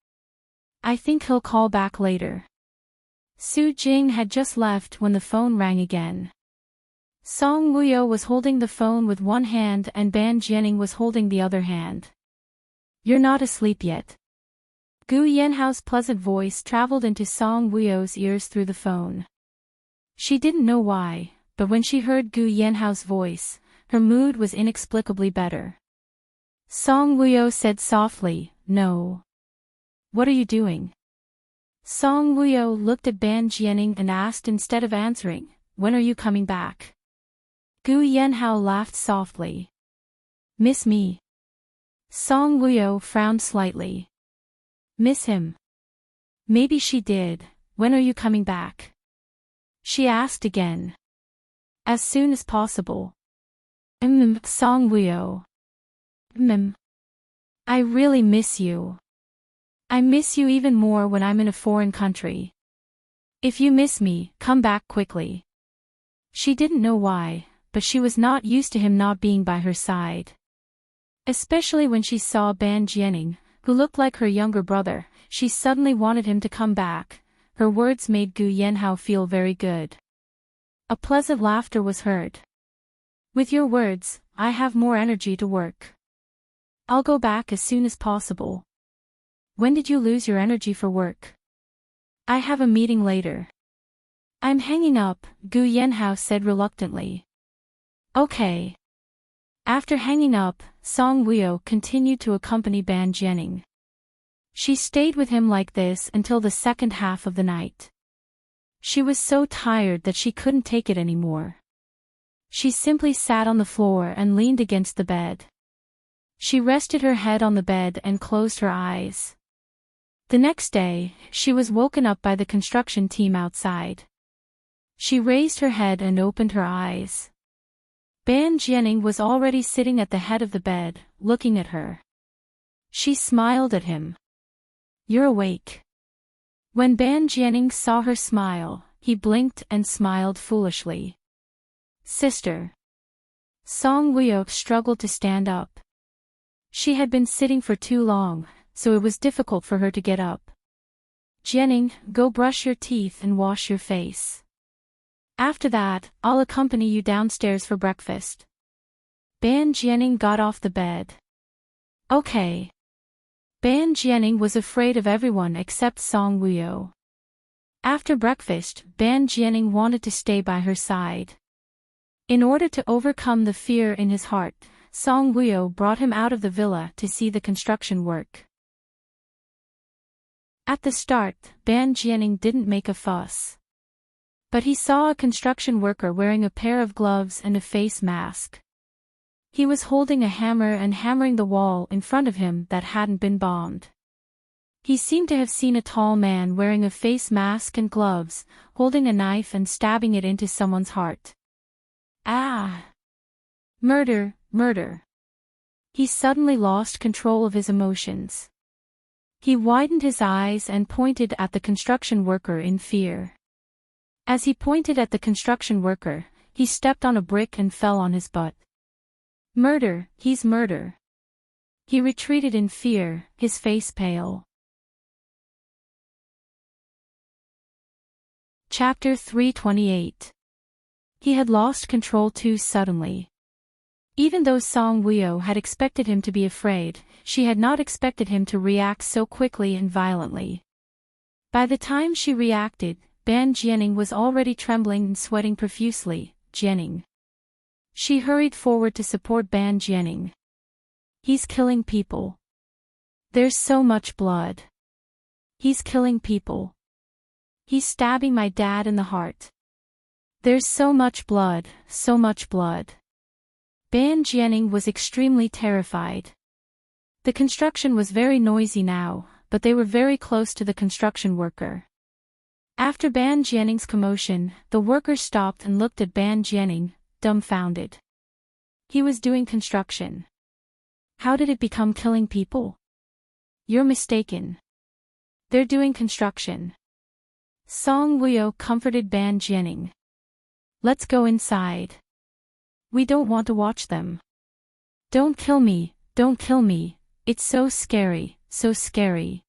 I think he'll call back later. Su Jing had just left when the phone rang again. Song Wuyo was holding the phone with one hand and Ban Jianing was holding the other hand. You're not asleep yet. Gu Yanhao's pleasant voice traveled into Song Wuyo's ears through the phone. She didn't know why, but when she heard Gu Yanhao's voice, her mood was inexplicably better. Song Wuyo said softly, "No." "What are you doing?" Song Wuyo looked at Ban Jianing and asked instead of answering, "When are you coming back?" Gu Yanhao laughed softly. "Miss me?" Song Wuyo frowned slightly. "Miss him?" Maybe she did. "When are you coming back?" She asked again. "As soon as possible." Song Wuyo. I really miss you. I miss you even more when I'm in a foreign country. If you miss me, come back quickly. She didn't know why, but she was not used to him not being by her side. Especially when she saw Ban Jianing, who looked like her younger brother, she suddenly wanted him to come back. Her words made Gu Yanhao feel very good. A pleasant laughter was heard. With your words, I have more energy to work. I'll go back as soon as possible. When did you lose your energy for work? I have a meeting later. I'm hanging up, Gu Yanhao said reluctantly. Okay. After hanging up, Song Wuyo continued to accompany Ban Jianing. She stayed with him like this until the second half of the night. She was so tired that she couldn't take it anymore. She simply sat on the floor and leaned against the bed. She rested her head on the bed and closed her eyes. The next day, she was woken up by the construction team outside. She raised her head and opened her eyes. Ban Jianing was already sitting at the head of the bed, looking at her. She smiled at him. You're awake. When Ban Jianing saw her smile, he blinked and smiled foolishly. Sister. Song Wuyo struggled to stand up. She had been sitting for too long, so it was difficult for her to get up. Jianing, go brush your teeth and wash your face. After that, I'll accompany you downstairs for breakfast. Ban Jianing got off the bed. Okay. Ban Jianing was afraid of everyone except Song Wuyo. After breakfast, Ban Jianing wanted to stay by her side. In order to overcome the fear in his heart, Song Wuyo brought him out of the villa to see the construction work. At the start, Ban Jianing didn't make a fuss. But he saw a construction worker wearing a pair of gloves and a face mask. He was holding a hammer and hammering the wall in front of him that hadn't been bombed. He seemed to have seen a tall man wearing a face mask and gloves, holding a knife and stabbing it into someone's heart. Ah! Murder, murder. He suddenly lost control of his emotions. He widened his eyes and pointed at the construction worker in fear. As he pointed at the construction worker, he stepped on a brick and fell on his butt. Murder, he's murder. He retreated in fear, his face pale. Chapter 328. He had lost control too suddenly. Even though Song Wuyo had expected him to be afraid, she had not expected him to react so quickly and violently. By the time she reacted, Ban Jianing was already trembling and sweating profusely. Jianing. She hurried forward to support Ban Jianing. He's killing people. There's so much blood. He's killing people. He's stabbing my dad in the heart. There's so much blood, so much blood. Ban Jianing was extremely terrified. The construction was very noisy now, but they were very close to the construction worker. After Ban Jianing's commotion, the worker stopped and looked at Ban Jianing, dumbfounded. He was doing construction. How did it become killing people? You're mistaken. They're doing construction. Song Wuyo comforted Ban Jianing. Let's go inside. We don't want to watch them. Don't kill me, don't kill me, it's so scary, so scary.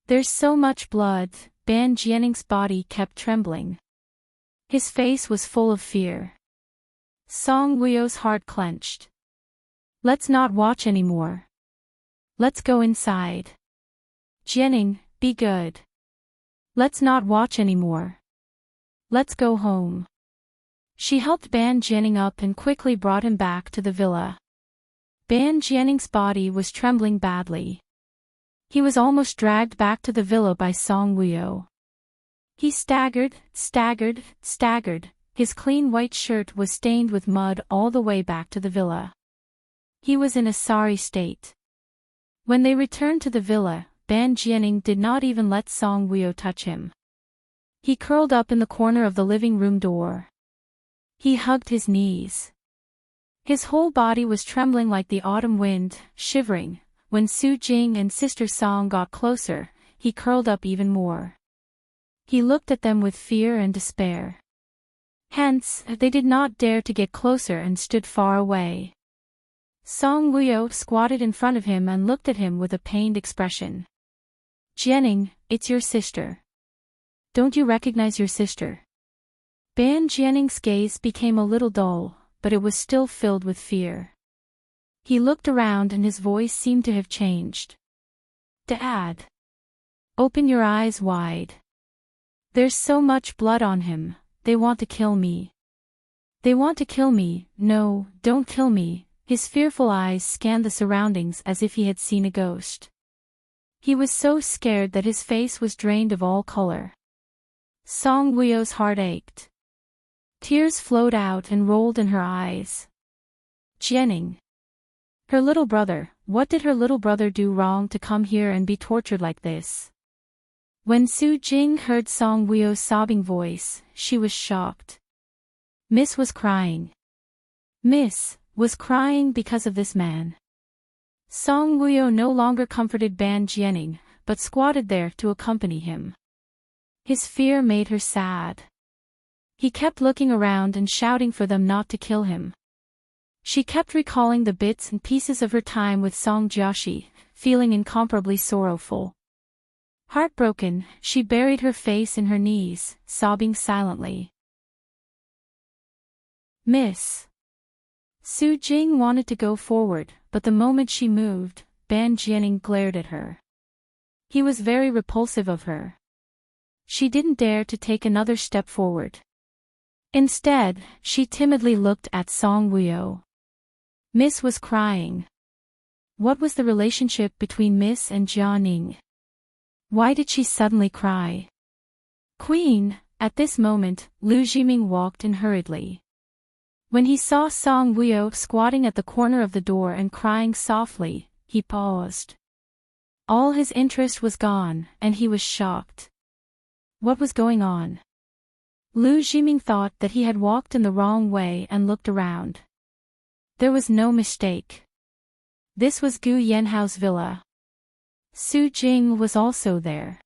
There's so much blood. Ban Jianing's body kept trembling. His face was full of fear. Song Wuyo's heart clenched. Let's not watch anymore. Let's go inside. Jianing, be good. Let's not watch anymore. Let's go home. She helped Ban Jianing up and quickly brought him back to the villa. Ban Jianing's body was trembling badly. He was almost dragged back to the villa by Song Wuyo. He staggered, staggered, staggered. His clean white shirt was stained with mud all the way back to the villa. He was in a sorry state. When they returned to the villa, Ban Jianing did not even let Song Wuyo touch him. He curled up in the corner of the living room door. He hugged his knees. His whole body was trembling like the autumn wind, shivering. When Su Jing and Sister Song got closer, he curled up even more. He looked at them with fear and despair. Hence, they did not dare to get closer and stood far away. Song Wuyo squatted in front of him and looked at him with a pained expression. Jianing, it's your sister. Don't you recognize your sister? Ban Jianing's gaze became a little dull, but it was still filled with fear. He looked around and his voice seemed to have changed. Dad. Open your eyes wide. There's so much blood on him, they want to kill me. They want to kill me, no, don't kill me. His fearful eyes scanned the surroundings as if he had seen a ghost. He was so scared that his face was drained of all color. Song Wuyo's heart ached. Tears flowed out and rolled in her eyes. Jianing. Her little brother, what did her little brother do wrong to come here and be tortured like this? When Su Jing heard Song Wuyo's sobbing voice, she was shocked. Miss was crying. Miss was crying because of this man. Song Wuyo no longer comforted Ban Jianing, but squatted there to accompany him. His fear made her sad. He kept looking around and shouting for them not to kill him. She kept recalling the bits and pieces of her time with Song Jiaxi, feeling incomparably sorrowful. Heartbroken, she buried her face in her knees, sobbing silently. Miss. Su Jing wanted to go forward, but the moment she moved, Ban Jianing glared at her. He was very repulsive of her. She didn't dare to take another step forward. Instead, she timidly looked at Song Wuyo. Miss was crying. What was the relationship between Miss and Jianing? Why did she suddenly cry? Queen, at this moment, Lu Jiming walked in hurriedly. When he saw Song Wuyo squatting at the corner of the door and crying softly, he paused. All his interest was gone, and he was shocked. What was going on? Lu Jiming thought that he had walked in the wrong way and looked around. There was no mistake. This was Gu Yanhao's villa. Su Jing was also there.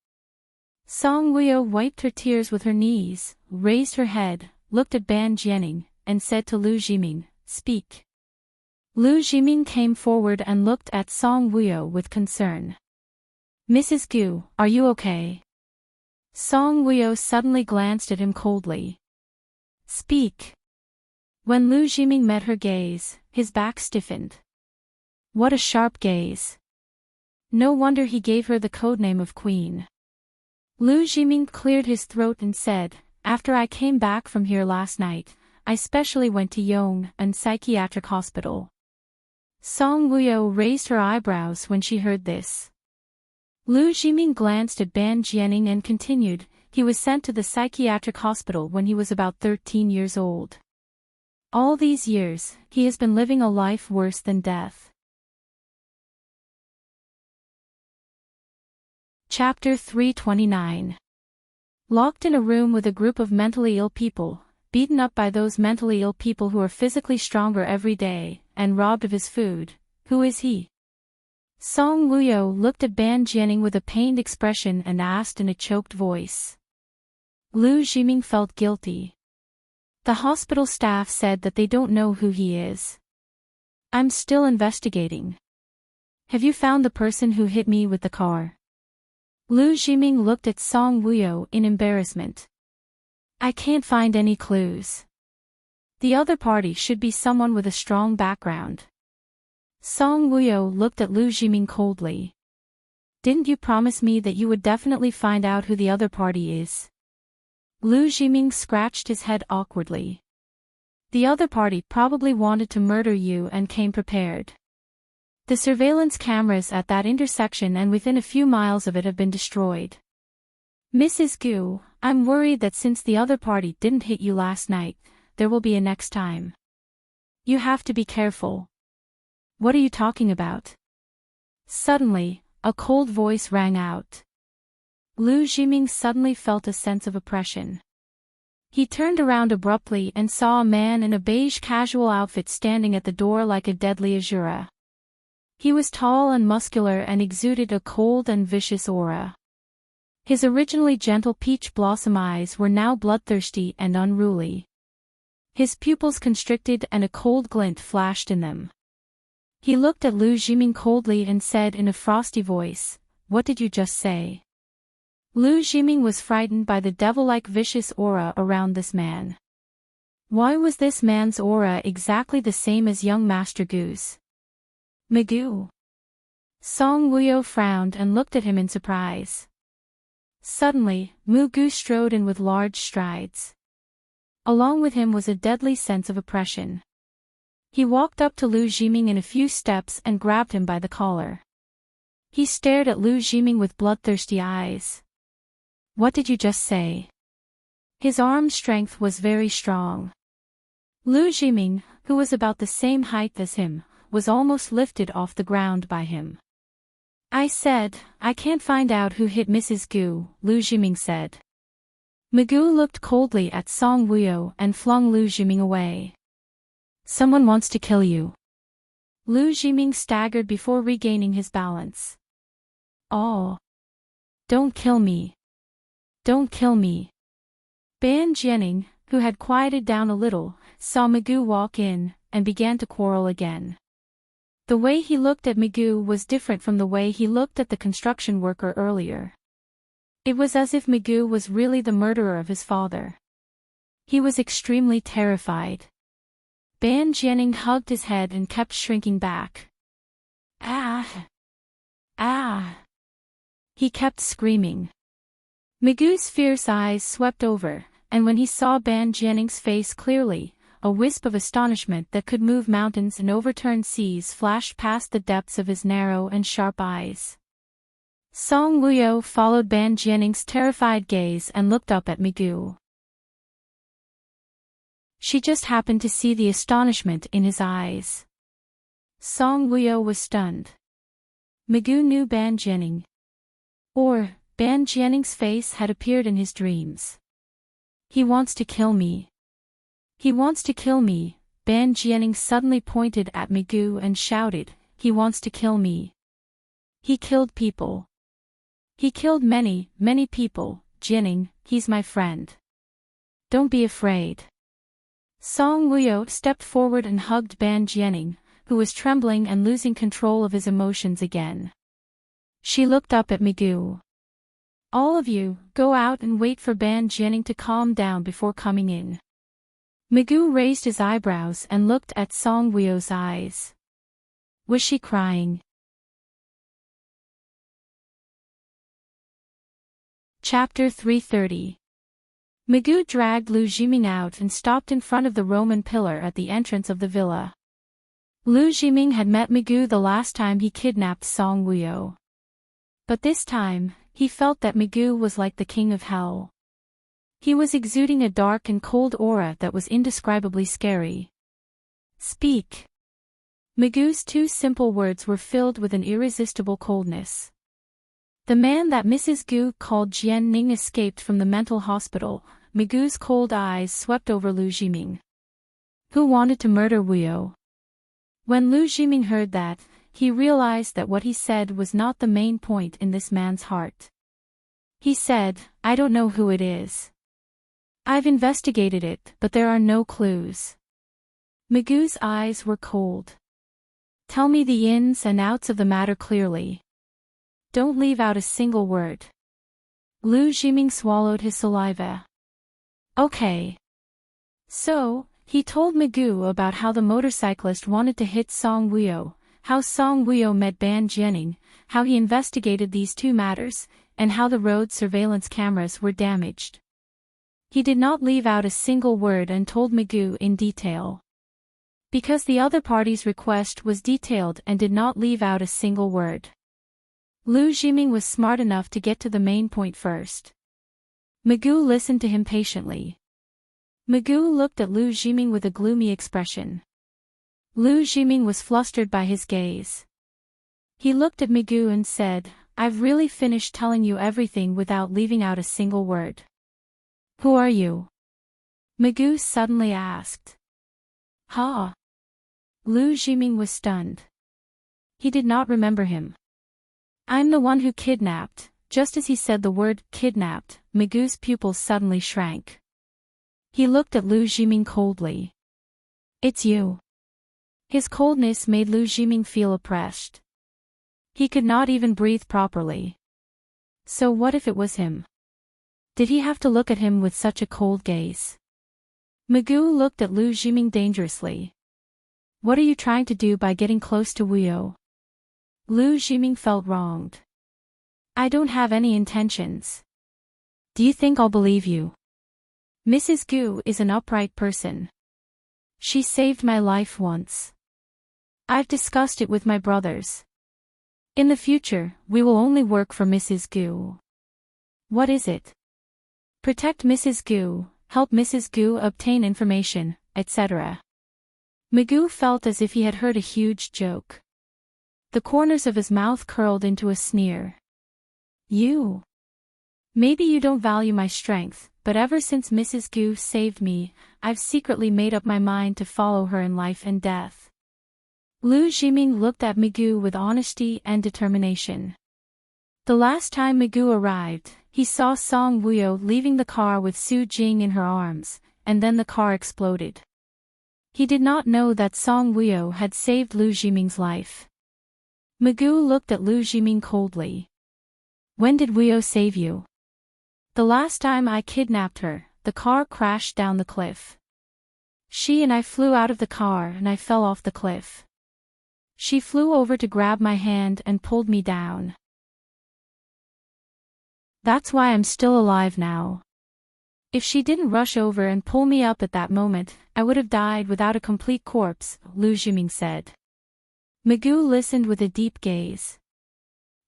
Song Wuyo wiped her tears with her knees, raised her head, looked at Ban Jianing, and said to Lu Jiming, "Speak." Lu Jiming came forward and looked at Song Wuyo with concern. "Mrs. Gu, are you okay?" Song Wuyo suddenly glanced at him coldly. "Speak." When Lu Jiming met her gaze, his back stiffened. What a sharp gaze. No wonder he gave her the codename of Queen. Lu Jiming cleared his throat and said, "After I came back from here last night, I specially went to Yong and psychiatric hospital." Song Wuyo raised her eyebrows when she heard this. Lu Jiming glanced at Ban Jianing and continued, "He was sent to the psychiatric hospital when he was about 13 years old. All these years, he has been living a life worse than death." Chapter 329. Locked in a room with a group of mentally ill people, beaten up by those mentally ill people who are physically stronger every day, and robbed of his food, who is he? Song Wuyo looked at Ban Jianing with a pained expression and asked in a choked voice. Lu Jiming felt guilty. The hospital staff said that they don't know who he is. "I'm still investigating." "Have you found the person who hit me with the car?" Lu Jiming looked at Song Wuyo in embarrassment. "I can't find any clues. The other party should be someone with a strong background." Song Wuyo looked at Lu Jiming coldly. "Didn't you promise me that you would definitely find out who the other party is?" Lu Jiming scratched his head awkwardly. "The other party probably wanted to murder you and came prepared. The surveillance cameras at that intersection and within a few miles of it have been destroyed. Mrs. Gu, I'm worried that since the other party didn't hit you last night, there will be a next time. You have to be careful." "What are you talking about?" Suddenly, a cold voice rang out. Lu Jiming suddenly felt a sense of oppression. He turned around abruptly and saw a man in a beige casual outfit standing at the door like a deadly Azura. He was tall and muscular and exuded a cold and vicious aura. His originally gentle peach blossom eyes were now bloodthirsty and unruly. His pupils constricted and a cold glint flashed in them. He looked at Lu Jiming coldly and said in a frosty voice, "What did you just say?" Lu Jiming was frightened by the devil-like vicious aura around this man. Why was this man's aura exactly the same as young Master Gu's? "Migu." Song Wuyo frowned and looked at him in surprise. Suddenly, Mugu strode in with large strides. Along with him was a deadly sense of oppression. He walked up to Lu Jiming in a few steps and grabbed him by the collar. He stared at Lu Jiming with bloodthirsty eyes. "What did you just say?" His arm strength was very strong. Lu Jiming, who was about the same height as him, was almost lifted off the ground by him. "I said, I can't find out who hit Mrs. Gu," Lu Jiming said. Migu looked coldly at Song Wuyo and flung Lu Jiming away. "Someone wants to kill you." Lu Jiming staggered before regaining his balance. "Oh. Don't kill me. Don't kill me." Ban Jianing, who had quieted down a little, saw Migu walk in, and began to quarrel again. The way he looked at Migu was different from the way he looked at the construction worker earlier. It was as if Migu was really the murderer of his father. He was extremely terrified. Ban Jianing hugged his head and kept shrinking back. "Ah! Ah!" He kept screaming. Migu's fierce eyes swept over, and when he saw Ban Jianning's face clearly, a wisp of astonishment that could move mountains and overturn seas flashed past the depths of his narrow and sharp eyes. Song Wuyo followed Ban Jianning's terrified gaze and looked up at Migu. She just happened to see the astonishment in his eyes. Song Wuyo was stunned. Migu knew Ban Jianning. Or, Ban Jianning's face had appeared in his dreams. He wants to kill me. He wants to kill me. Ban Jianning suddenly pointed at Migu and shouted, he wants to kill me. He killed people. He killed many, many people. Jianning, he's my friend. Don't be afraid. Song Wuyo stepped forward and hugged Ban Jianning, who was trembling and losing control of his emotions again. She looked up at Migu. All of you, go out and wait for Ban Jianning to calm down before coming in. Migu raised his eyebrows and looked at Song Wuyo's eyes. Was she crying? Chapter 330. Migu dragged Lu Jiming out and stopped in front of the Roman pillar at the entrance of the villa. Lu Jiming had met Migu the last time he kidnapped Song Wuyo. But this time, he felt that Migu was like the king of hell. He was exuding a dark and cold aura that was indescribably scary. Speak. Migu's two simple words were filled with an irresistible coldness. The man that Mrs. Gu called Jian Ning escaped from the mental hospital. Migu's cold eyes swept over Lu Jiming. Who wanted to murder Wuyo? When Lu Jiming heard that, he realized that what he said was not the main point in this man's heart. He said, I don't know who it is. I've investigated it, but there are no clues. Migu's eyes were cold. Tell me the ins and outs of the matter clearly. Don't leave out a single word. Lu Jiming swallowed his saliva. Okay. So, he told Migu about how the motorcyclist wanted to hit Song Wuyo, how Song Wuyo met Ban Jianning, how he investigated these two matters, and how the road surveillance cameras were damaged. He did not leave out a single word and told Migu in detail. Because the other party's request was detailed and did not leave out a single word. Lu Jiming was smart enough to get to the main point first. Migu listened to him patiently. Migu looked at Lu Jiming with a gloomy expression. Lu Jiming was flustered by his gaze. He looked at Migu and said, I've really finished telling you everything without leaving out a single word. Who are you? Migu suddenly asked. Huh? Lu Jiming was stunned. He did not remember him. I'm the one who kidnapped. Just as he said the word kidnapped, Migu's pupils suddenly shrank. He looked at Lu Jiming coldly. It's you. His coldness made Lu Jiming feel oppressed. He could not even breathe properly. So what if it was him? Did he have to look at him with such a cold gaze? Migu looked at Lu Jiming dangerously. What are you trying to do by getting close to Wuyo? Lu Jiming felt wronged. I don't have any intentions. Do you think I'll believe you? Mrs. Gu is an upright person. She saved my life once. I've discussed it with my brothers. In the future, we will only work for Mrs. Gu. What is it? Protect Mrs. Gu, help Mrs. Gu obtain information, etc. Migu felt as if he had heard a huge joke. The corners of his mouth curled into a sneer. You. Maybe you don't value my strength, but ever since Mrs. Gu saved me, I've secretly made up my mind to follow her in life and death. Lu Jiming looked at Migu with honesty and determination. The last time Migu arrived, he saw Song Wuyo leaving the car with Su Jing in her arms, and then the car exploded. He did not know that Song Wuyo had saved Lu Jiming's life. Migu looked at Lu Jiming coldly. When did Wuyo save you? The last time I kidnapped her, the car crashed down the cliff. She and I flew out of the car and I fell off the cliff. She flew over to grab my hand and pulled me down. That's why I'm still alive now. If she didn't rush over and pull me up at that moment, I would have died without a complete corpse, Lu Jiming said. Magoo listened with a deep gaze.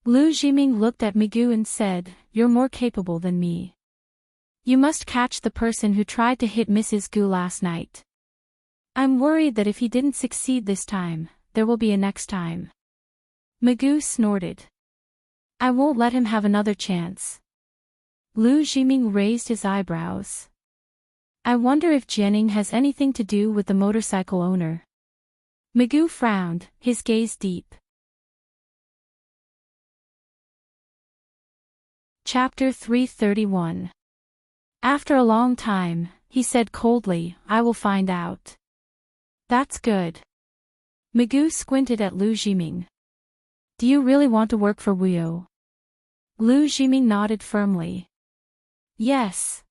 Lu Jiming looked at Magoo and said, "You're more capable than me. You must catch the person who tried to hit Mrs. Gu last night. I'm worried that if he didn't succeed this time, there will be a next time." Magoo snorted. "I won't let him have another chance." Lu Jiming raised his eyebrows. "I wonder if Jianing has anything to do with the motorcycle owner." Magoo frowned, his gaze deep. Chapter 331. After a long time, he said coldly, "I will find out." "That's good." Magoo squinted at Lu Jiming. "Do you really want to work for Wuyo?" Lu Jiming nodded firmly. "Yes."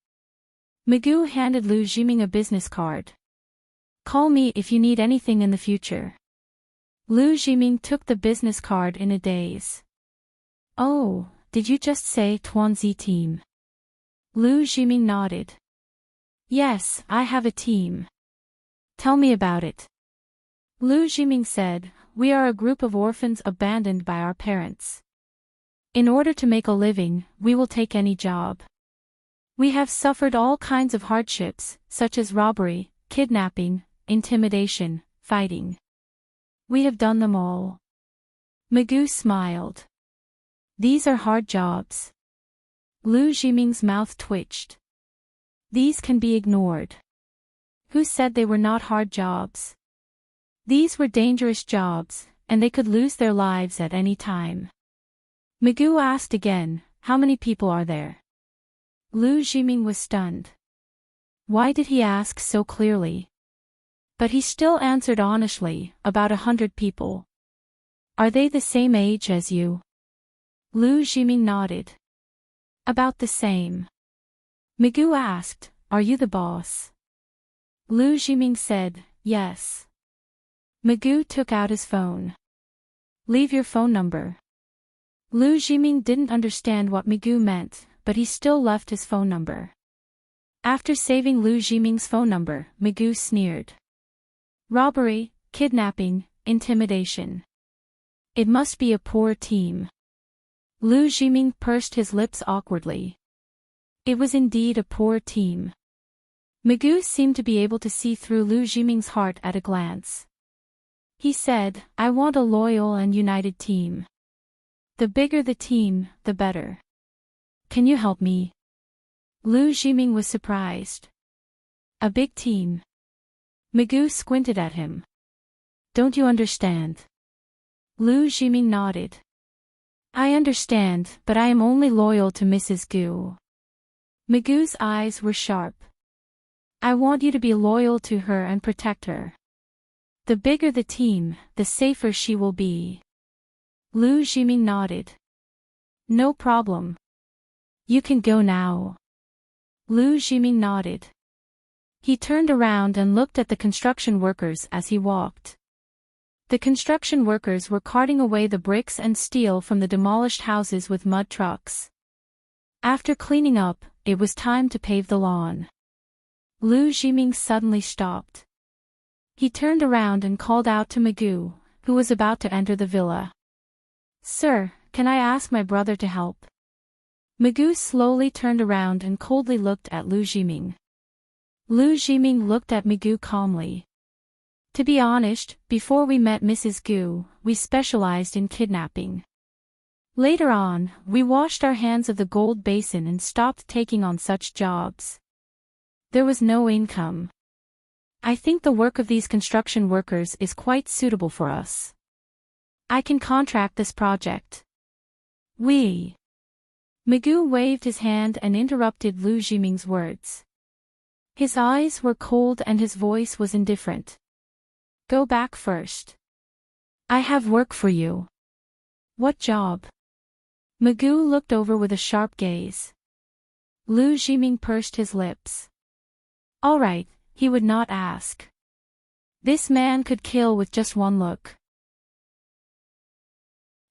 Magoo handed Lu Jiming a business card. "Call me if you need anything in the future." Lu Jiming took the business card in a daze. "Oh, did you just say Tuanzi team?" Lu Jiming nodded. "Yes, I have a team." "Tell me about it." Lu Jiming said, "We are a group of orphans abandoned by our parents. In order to make a living, we will take any job. We have suffered all kinds of hardships, such as robbery, kidnapping, intimidation, fighting. We have done them all." Magoo smiled. "These are hard jobs." Lu Jiming's mouth twitched. "These can be ignored." Who said they were not hard jobs? These were dangerous jobs, and they could lose their lives at any time. Magoo asked again, "How many people are there?" Lu Jiming was stunned. Why did he ask so clearly? But he still answered honestly, "About 100 people." "Are they the same age as you?" Lu Jiming nodded. "About the same." Magoo asked, "Are you the boss?" Lu Jiming said, "Yes." Magoo took out his phone. "Leave your phone number." Lu Jiming didn't understand what Magoo meant, but he still left his phone number. After saving Lu Jiming's phone number, Magoo sneered. "Robbery, kidnapping, intimidation. It must be a poor team." Lu Jiming pursed his lips awkwardly. It was indeed a poor team. Magoo seemed to be able to see through Lu Jiming's heart at a glance. He said, "I want a loyal and united team. The bigger the team, the better. Can you help me?" Lu Jiming was surprised. "A big team?" Magoo squinted at him. "Don't you understand?" Lu Jiming nodded. "I understand, but I am only loyal to Mrs. Gu." Magoo's eyes were sharp. "I want you to be loyal to her and protect her. The bigger the team, the safer she will be." Lu Jiming nodded. "No problem. You can go now." Lu Jiming nodded. He turned around and looked at the construction workers as he walked. The construction workers were carting away the bricks and steel from the demolished houses with mud trucks. After cleaning up, it was time to pave the lawn. Lu Jiming suddenly stopped. He turned around and called out to Magoo, who was about to enter the villa. "Sir, can I ask my brother to help?" Magoo slowly turned around and coldly looked at Lu Jiming. Lu Jiming looked at Magoo calmly. "To be honest, before we met Mrs. Gu, we specialized in kidnapping. Later on, we washed our hands of the gold basin and stopped taking on such jobs. There was no income. I think the work of these construction workers is quite suitable for us. I can contract this project." Magoo waved his hand and interrupted Lu Jiming's words. His eyes were cold and his voice was indifferent. "Go back first. I have work for you." "What job?" Magoo looked over with a sharp gaze. Lu Jiming pursed his lips. All right, he would not ask. This man could kill with just one look.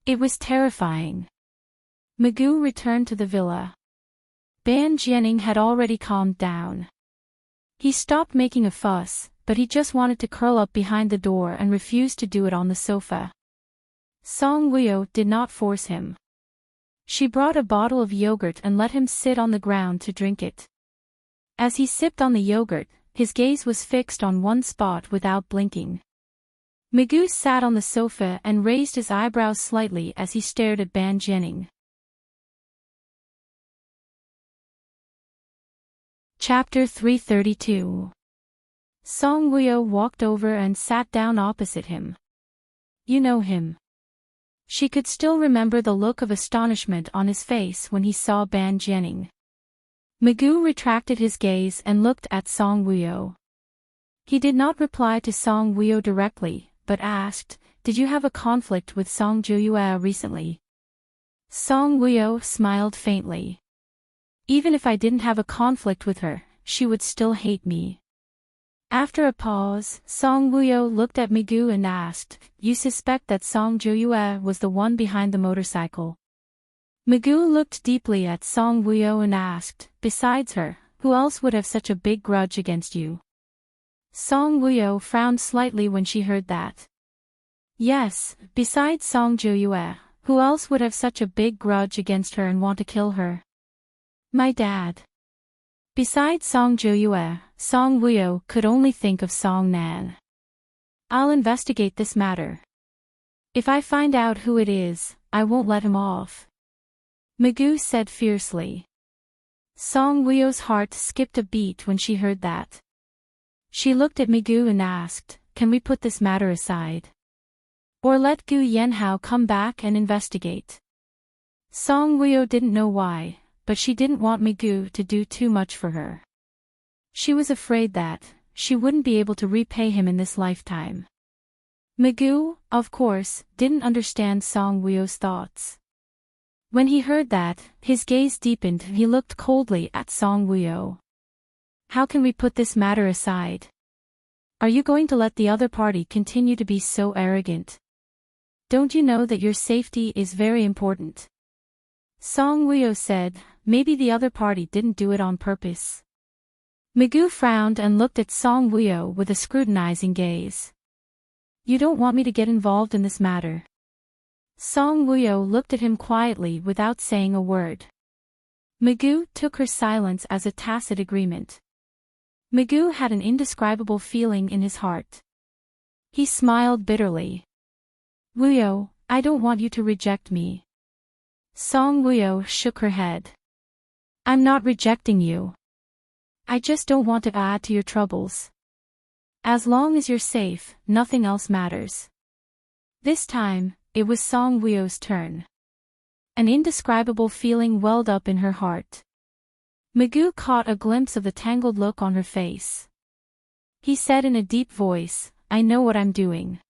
It was terrifying. Magoo returned to the villa. Ban Jianing had already calmed down. He stopped making a fuss, but he just wanted to curl up behind the door and refused to do it on the sofa. Song Wuyo did not force him. She brought a bottle of yogurt and let him sit on the ground to drink it. As he sipped on the yogurt, his gaze was fixed on one spot without blinking. Migu sat on the sofa and raised his eyebrows slightly as he stared at Ban Jianing. Chapter 332. Song Wuyo walked over and sat down opposite him. You know him. She could still remember the look of astonishment on his face when he saw Ban Jianing. Migu retracted his gaze and looked at Song Wuyo. He did not reply to Song Wuyo directly, but asked, "Did you have a conflict with Song Joyue recently?" Song Wuyo smiled faintly. "Even if I didn't have a conflict with her, she would still hate me." After a pause, Song Wuyo looked at Migu and asked, "You suspect that Song Joyue was the one behind the motorcycle?" Migu looked deeply at Song Wuyo and asked, "Besides her, who else would have such a big grudge against you?" Song Wuyo frowned slightly when she heard that. Yes, besides Song Joyue, who else would have such a big grudge against her and want to kill her? My dad. Besides Song Joyue, Song Wuyo could only think of Song Nan. I'll investigate this matter. If I find out who it is, I won't let him off. Migu said fiercely. Song Wuyo's heart skipped a beat when she heard that. She looked at Migu and asked, "Can we put this matter aside? Or let Gu Yanhao come back and investigate?" Song Wuyo didn't know why, but she didn't want Migu to do too much for her. She was afraid that she wouldn't be able to repay him in this lifetime. Migu, of course, didn't understand Song Wuyo's thoughts. When he heard that, his gaze deepened and he looked coldly at Song Wuyo. "How can we put this matter aside? Are you going to let the other party continue to be so arrogant? Don't you know that your safety is very important?" Song Wuyo said, "Maybe the other party didn't do it on purpose." Migu frowned and looked at Song Wuyo with a scrutinizing gaze. "You don't want me to get involved in this matter?" Song Wuyo looked at him quietly without saying a word. Migu took her silence as a tacit agreement. Migu had an indescribable feeling in his heart. He smiled bitterly. "Wuyo, I don't want you to reject me." Song Wuyo shook her head. "I'm not rejecting you. I just don't want to add to your troubles. As long as you're safe, nothing else matters." This time, it was Song Wuyo's turn. An indescribable feeling welled up in her heart. Migu caught a glimpse of the tangled look on her face. He said in a deep voice, "I know what I'm doing.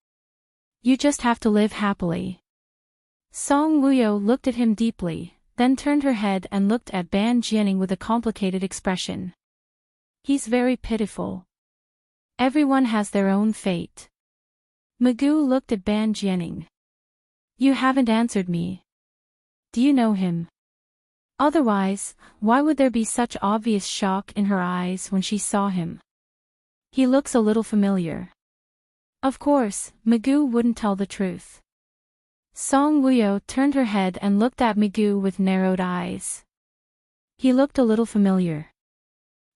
You just have to live happily." Song Wuyo looked at him deeply, then turned her head and looked at Ban Jianing with a complicated expression. He's very pitiful. Everyone has their own fate. Migu looked at Ban Jianing. "You haven't answered me. Do you know him? Otherwise, why would there be such obvious shock in her eyes when she saw him? He looks a little familiar." Of course, Migu wouldn't tell the truth. Song Wuyo turned her head and looked at Migu with narrowed eyes. He looked a little familiar.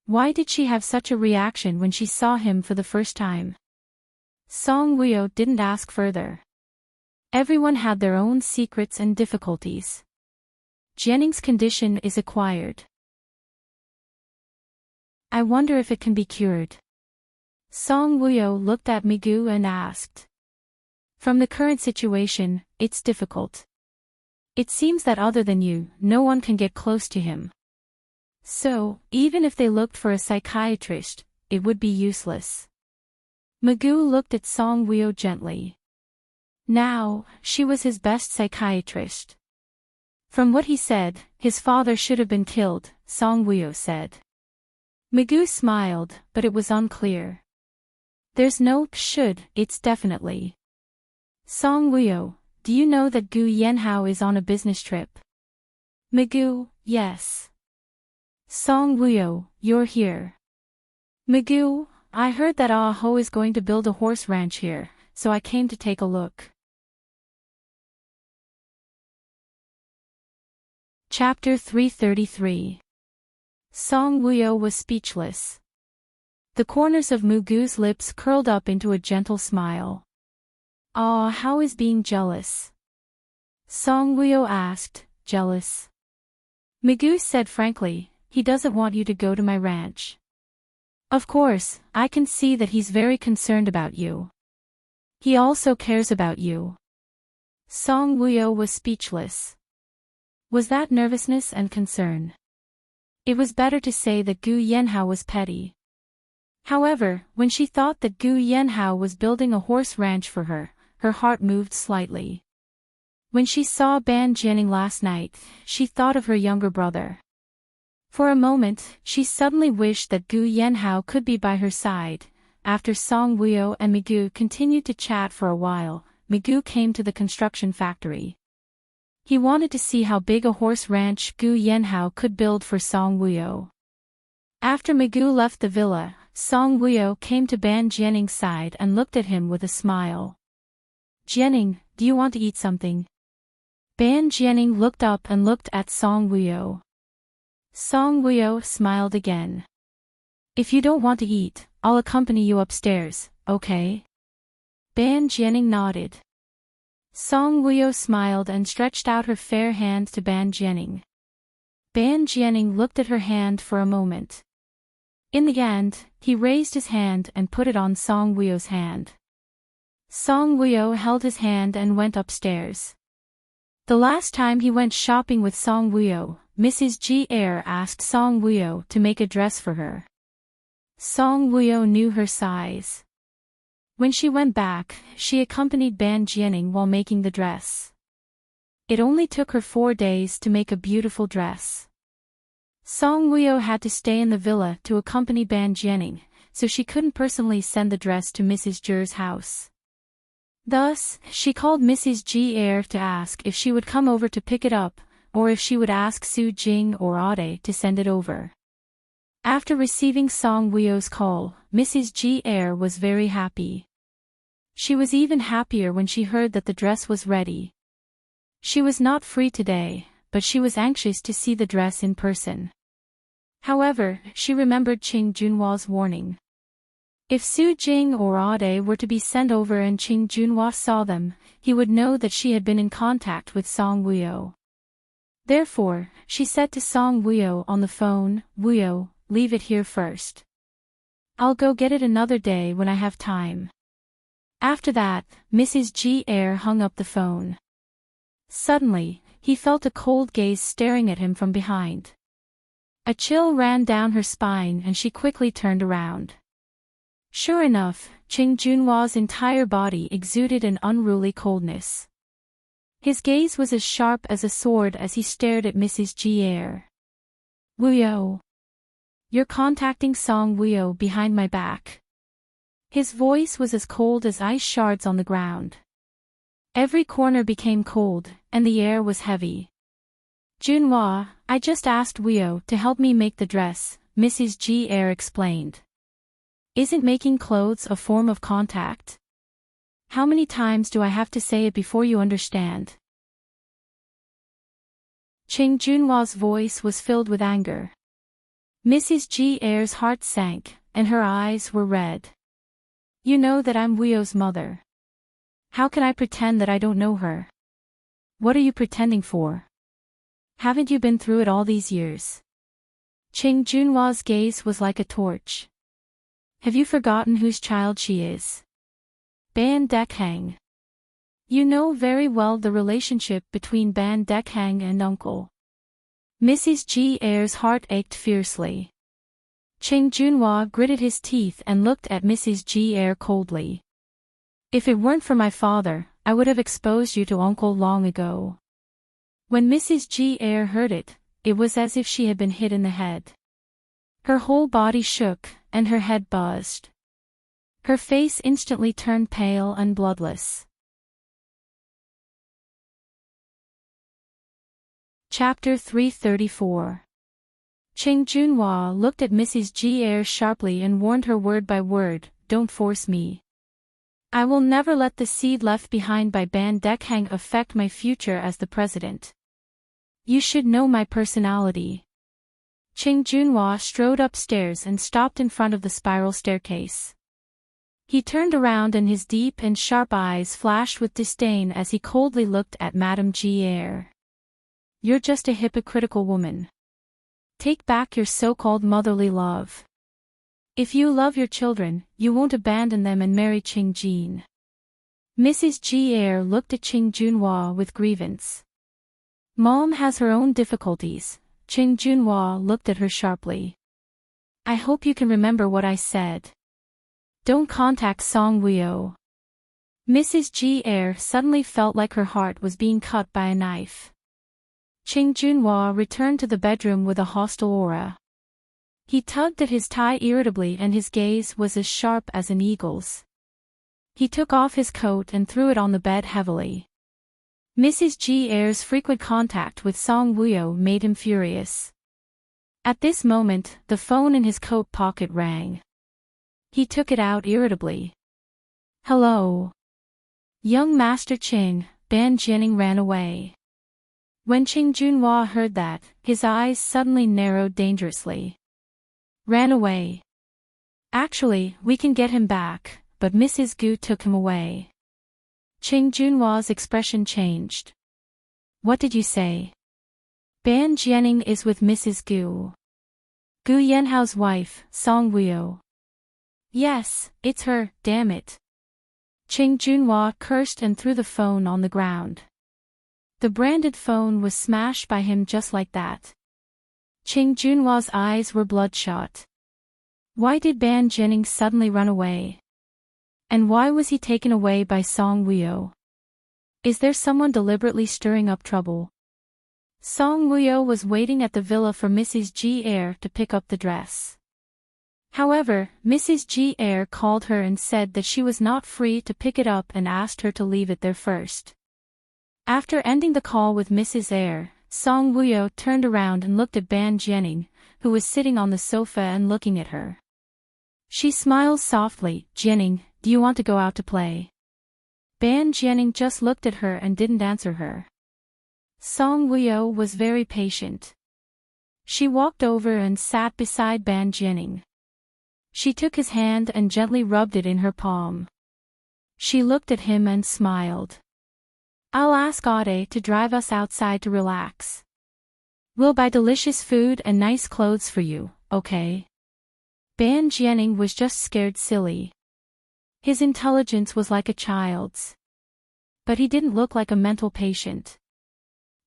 Why did she have such a reaction when she saw him for the first time? Song Wuyo didn't ask further. Everyone had their own secrets and difficulties. Jianing's condition is acquired. I wonder if it can be cured. Song Wuyo looked at Migu and asked. From the current situation, it's difficult. It seems that other than you, no one can get close to him. So, even if they looked for a psychiatrist, it would be useless. Migu looked at Song Wuyo gently. Now, she was his best psychiatrist. From what he said, his father should have been killed, Song Wuyo said. Migu smiled, but it was unclear. There's no should, it's definitely. Song Wuyo, do you know that Gu Yanhao is on a business trip? Migu, yes. Song Wuyo, you're here. Magoo, I heard that Ah-ho is going to build a horse ranch here, so I came to take a look. Chapter 333. Song Wuyo was speechless. The corners of Magoo's lips curled up into a gentle smile. Ah, how is being jealous? Song Wuyo asked, jealous. Magoo said frankly, he doesn't want you to go to my ranch. Of course, I can see that he's very concerned about you. He also cares about you. Song Wuyo was speechless. Was that nervousness and concern? It was better to say that Gu Yanhao was petty. However, when she thought that Gu Yanhao was building a horse ranch for her, her heart moved slightly. When she saw Ban Jianing last night, she thought of her younger brother. For a moment, she suddenly wished that Gu Yanhao could be by her side. After Song Wuyo and Magoo continued to chat for a while, Magoo came to the construction factory. He wanted to see how big a horse ranch Gu Yanhao could build for Song Wuyo. After Magoo left the villa, Song Wuyo came to Ban Jianing's side and looked at him with a smile. Jianing, do you want to eat something? Ban Jianing looked up and looked at Song Wuyo. Song Wuyo smiled again. If you don't want to eat, I'll accompany you upstairs, okay? Ban Jianing nodded. Song Wuyo smiled and stretched out her fair hand to Ban Jianing. Ban Jianing looked at her hand for a moment. In the end, he raised his hand and put it on Song Wuyo's hand. Song Wuyo held his hand and went upstairs. The last time he went shopping with Song Wuyo, Mrs. Ji Er asked Song Wuyo to make a dress for her. Song Wuyo knew her size. When she went back, she accompanied Ban Jianing while making the dress. It only took her 4 days to make a beautiful dress. Song Wuyo had to stay in the villa to accompany Ban Jianing, so she couldn't personally send the dress to Mrs. Zhi's house. Thus, she called Mrs. Ji Er to ask if she would come over to pick it up, or if she would ask Su Jing or Ade to send it over. After receiving Song Wuyo's call, Mrs. Ji Er was very happy. She was even happier when she heard that the dress was ready. She was not free today, but she was anxious to see the dress in person. However, she remembered Qing Junhua's warning. If Su Jing or Ade were to be sent over and Qing Junhua saw them, he would know that she had been in contact with Song Wuyo. Therefore, she said to Song Wuyo on the phone, Wuyo, leave it here first. I'll go get it another day when I have time. After that, Mrs. Ji Er hung up the phone. Suddenly, he felt a cold gaze staring at him from behind. A chill ran down her spine and she quickly turned around. Sure enough, Qing Junhua's entire body exuded an unruly coldness. His gaze was as sharp as a sword as he stared at Mrs. Ji Er. Wuyo. You're contacting Song Wuyo behind my back. His voice was as cold as ice shards on the ground. Every corner became cold, and the air was heavy. Junhua, I just asked Wuyo to help me make the dress, Mrs. Ji Er explained. Isn't making clothes a form of contact? How many times do I have to say it before you understand? Qing Junhua's voice was filled with anger. Mrs. Ji Er's heart sank, and her eyes were red. You know that I'm Wuyo's mother. How can I pretend that I don't know her? What are you pretending for? Haven't you been through it all these years? Qing Junhua's gaze was like a torch. Have you forgotten whose child she is? Ban Dekhang. You know very well the relationship between Ban Dekhang and uncle. Mrs. Ji Er's heart ached fiercely. Qing Junhua gritted his teeth and looked at Mrs. Ji Er coldly. If it weren't for my father, I would have exposed you to uncle long ago. When Mrs. Ji Er heard it, it was as if she had been hit in the head. Her whole body shook, and her head buzzed. Her face instantly turned pale and bloodless. Chapter 334. Cheng Junhua looked at Mrs. G Air sharply and warned her word by word, "Don't force me. I will never let the seed left behind by Ban Dekhang affect my future as the president. You should know my personality." Cheng Junhua strode upstairs and stopped in front of the spiral staircase. He turned around and his deep and sharp eyes flashed with disdain as he coldly looked at Madame G Air. "You're just a hypocritical woman. Take back your so-called motherly love. If you love your children, you won't abandon them and marry Cheng Jin." Mrs. G Air looked at Cheng Junhua with grievance. "Mom has her own difficulties." Cheng Junhua looked at her sharply. "I hope you can remember what I said. Don't contact Song Wuyo." Mrs. G Air suddenly felt like her heart was being cut by a knife. Cheng Junhua returned to the bedroom with a hostile aura. He tugged at his tie irritably and his gaze was as sharp as an eagle's. He took off his coat and threw it on the bed heavily. Mrs. G Air's frequent contact with Song Wuyo made him furious. At this moment, the phone in his coat pocket rang. He took it out irritably. "Hello. Young Master Cheng." Ban Jianing ran away. When Cheng Junhua heard that, his eyes suddenly narrowed dangerously. "Ran away? Actually, we can get him back, but Mrs. Gu took him away." Cheng Junhua's expression changed. "What did you say?" "Ban Jianing is with Mrs. Gu. Gu Yanhao's wife, Song Wuyo." "Yes, it's her, damn it." Cheng Junhua cursed and threw the phone on the ground. The branded phone was smashed by him just like that. Cheng Junhua's eyes were bloodshot. Why did Ban Jianing suddenly run away? And why was he taken away by Song Wuyo? Is there someone deliberately stirring up trouble? Song Wuyo was waiting at the villa for Mrs. G Air to pick up the dress. However, Mrs. G Air called her and said that she was not free to pick it up and asked her to leave it there first. After ending the call with Mrs. Air, Song Wuyo turned around and looked at Ban Jianing, who was sitting on the sofa and looking at her. She smiled softly. "Jianing, do you want to go out to play?" Ban Jianing just looked at her and didn't answer her. Song Wuyo was very patient. She walked over and sat beside Ban Jianing. She took his hand and gently rubbed it in her palm. She looked at him and smiled. "I'll ask Ade to drive us outside to relax. We'll buy delicious food and nice clothes for you, okay?" Ban Jianing was just scared silly. His intelligence was like a child's. But he didn't look like a mental patient.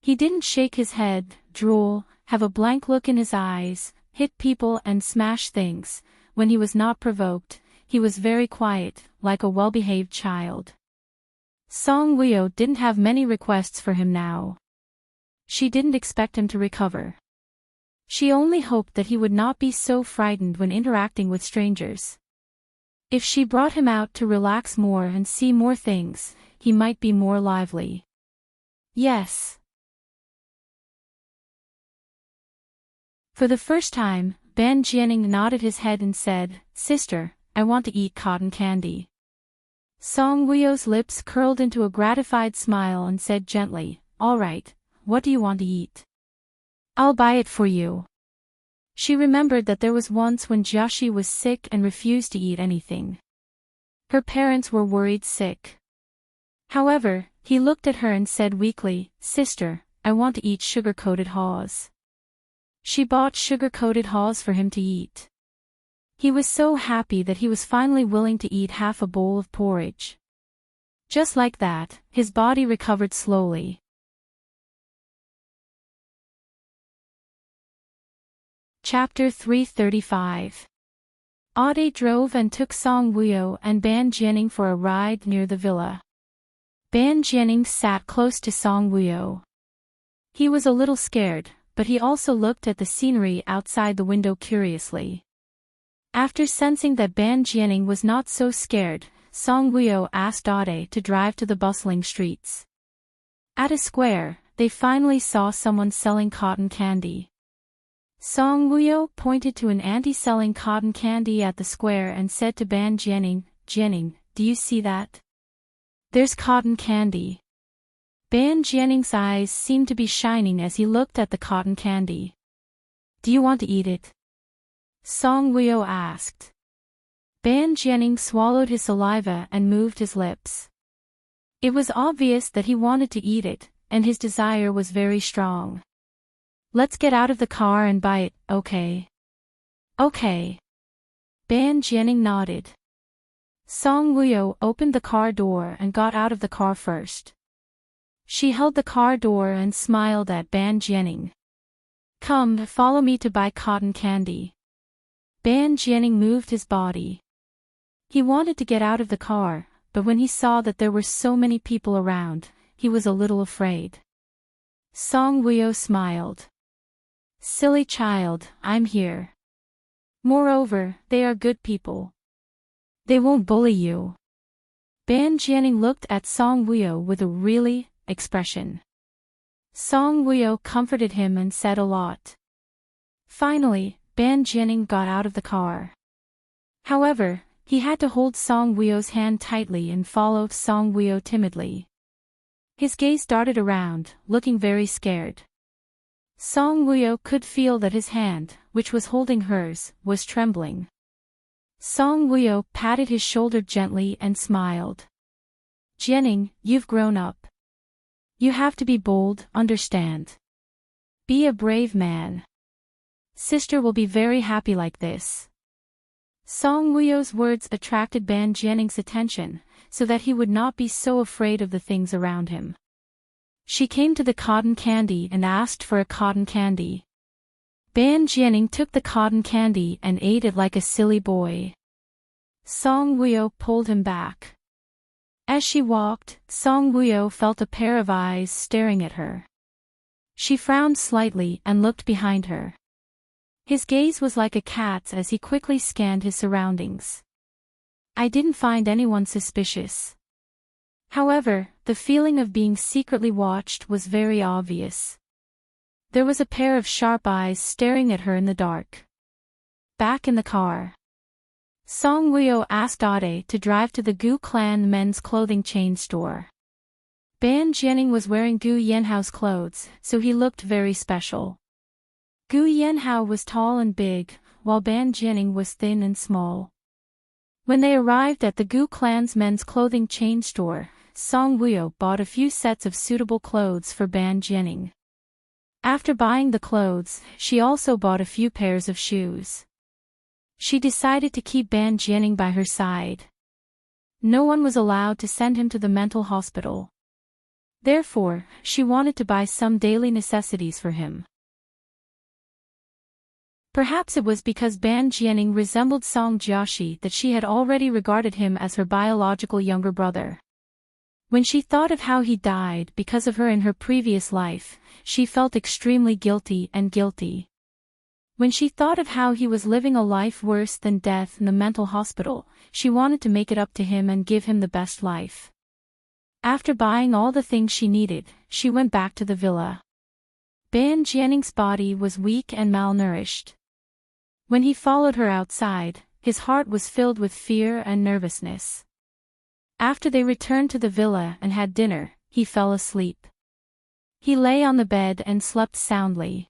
He didn't shake his head, drool, have a blank look in his eyes, hit people and smash things. When he was not provoked, he was very quiet, like a well-behaved child. Song Wuyo didn't have many requests for him now. She didn't expect him to recover. She only hoped that he would not be so frightened when interacting with strangers. If she brought him out to relax more and see more things, he might be more lively. Yes. For the first time, Ban Jianing nodded his head and said, "Sister, I want to eat cotton candy." Song Wuyo's lips curled into a gratified smile and said gently, "All right, what do you want to eat? I'll buy it for you." She remembered that there was once when Jiaxi was sick and refused to eat anything. Her parents were worried sick. However, he looked at her and said weakly, "Sister, I want to eat sugar-coated haws." She bought sugar-coated haws for him to eat. He was so happy that he was finally willing to eat half a bowl of porridge. Just like that, his body recovered slowly. Chapter 335. Ade drove and took Song Wuyo and Ban Jianing for a ride near the villa. Ban Jianing sat close to Song Wuyo. He was a little scared, but he also looked at the scenery outside the window curiously. After sensing that Ban Jianing was not so scared, Song Wuyo asked Ade to drive to the bustling streets. At a square, they finally saw someone selling cotton candy. Song Wuyo pointed to an auntie selling cotton candy at the square and said to Ban Jianing, "Jianing, do you see that? There's cotton candy." Ban Jianing's eyes seemed to be shining as he looked at the cotton candy. "Do you want to eat it?" Song Wuyo asked. Ban Jianing swallowed his saliva and moved his lips. It was obvious that he wanted to eat it, and his desire was very strong. "Let's get out of the car and buy it, okay?" "Okay." Ban Jianing nodded. Song Wuyo opened the car door and got out of the car first. She held the car door and smiled at Ban Jianing. "Come, follow me to buy cotton candy." Ban Jianing moved his body. He wanted to get out of the car, but when he saw that there were so many people around, he was a little afraid. Song Wuyo smiled. "Silly child, I'm here. Moreover, they are good people. They won't bully you." Ban Jianing looked at Song Wuyo with a really expression. Song Wuyo comforted him and said a lot. Finally, Ban Jianing got out of the car. However, he had to hold Song Wuyo's hand tightly and follow Song Wuyo timidly. His gaze darted around, looking very scared. Song Wuyo could feel that his hand, which was holding hers, was trembling. Song Wuyo patted his shoulder gently and smiled. "Jianing, you've grown up. You have to be bold, understand? Be a brave man. Sister will be very happy like this." Song Wuyo's words attracted Ban Jianing's attention, so that he would not be so afraid of the things around him. She came to the cotton candy and asked for a cotton candy. Ban Jianing took the cotton candy and ate it like a silly boy. Song Wuyo pulled him back. As she walked, Song Wuyo felt a pair of eyes staring at her. She frowned slightly and looked behind her. His gaze was like a cat's as he quickly scanned his surroundings. "I didn't find anyone suspicious." However, the feeling of being secretly watched was very obvious. There was a pair of sharp eyes staring at her in the dark. Back in the car, Song Wuyo asked Ade to drive to the Gu clan men's clothing chain store. Ban Jianing was wearing Gu Yanhao's clothes, so he looked very special. Gu Yanhao was tall and big, while Ban Jianing was thin and small. When they arrived at the Gu clan's men's clothing chain store, Song Wuyo bought a few sets of suitable clothes for Ban Jianing. After buying the clothes, she also bought a few pairs of shoes. She decided to keep Ban Jianing by her side. No one was allowed to send him to the mental hospital. Therefore, she wanted to buy some daily necessities for him. Perhaps it was because Ban Jianing resembled Song Jiaxi that she had already regarded him as her biological younger brother. When she thought of how he died because of her in her previous life, she felt extremely guilty. When she thought of how he was living a life worse than death in the mental hospital, she wanted to make it up to him and give him the best life. After buying all the things she needed, she went back to the villa. Ban Jianing's body was weak and malnourished. When he followed her outside, his heart was filled with fear and nervousness. After they returned to the villa and had dinner, he fell asleep. He lay on the bed and slept soundly.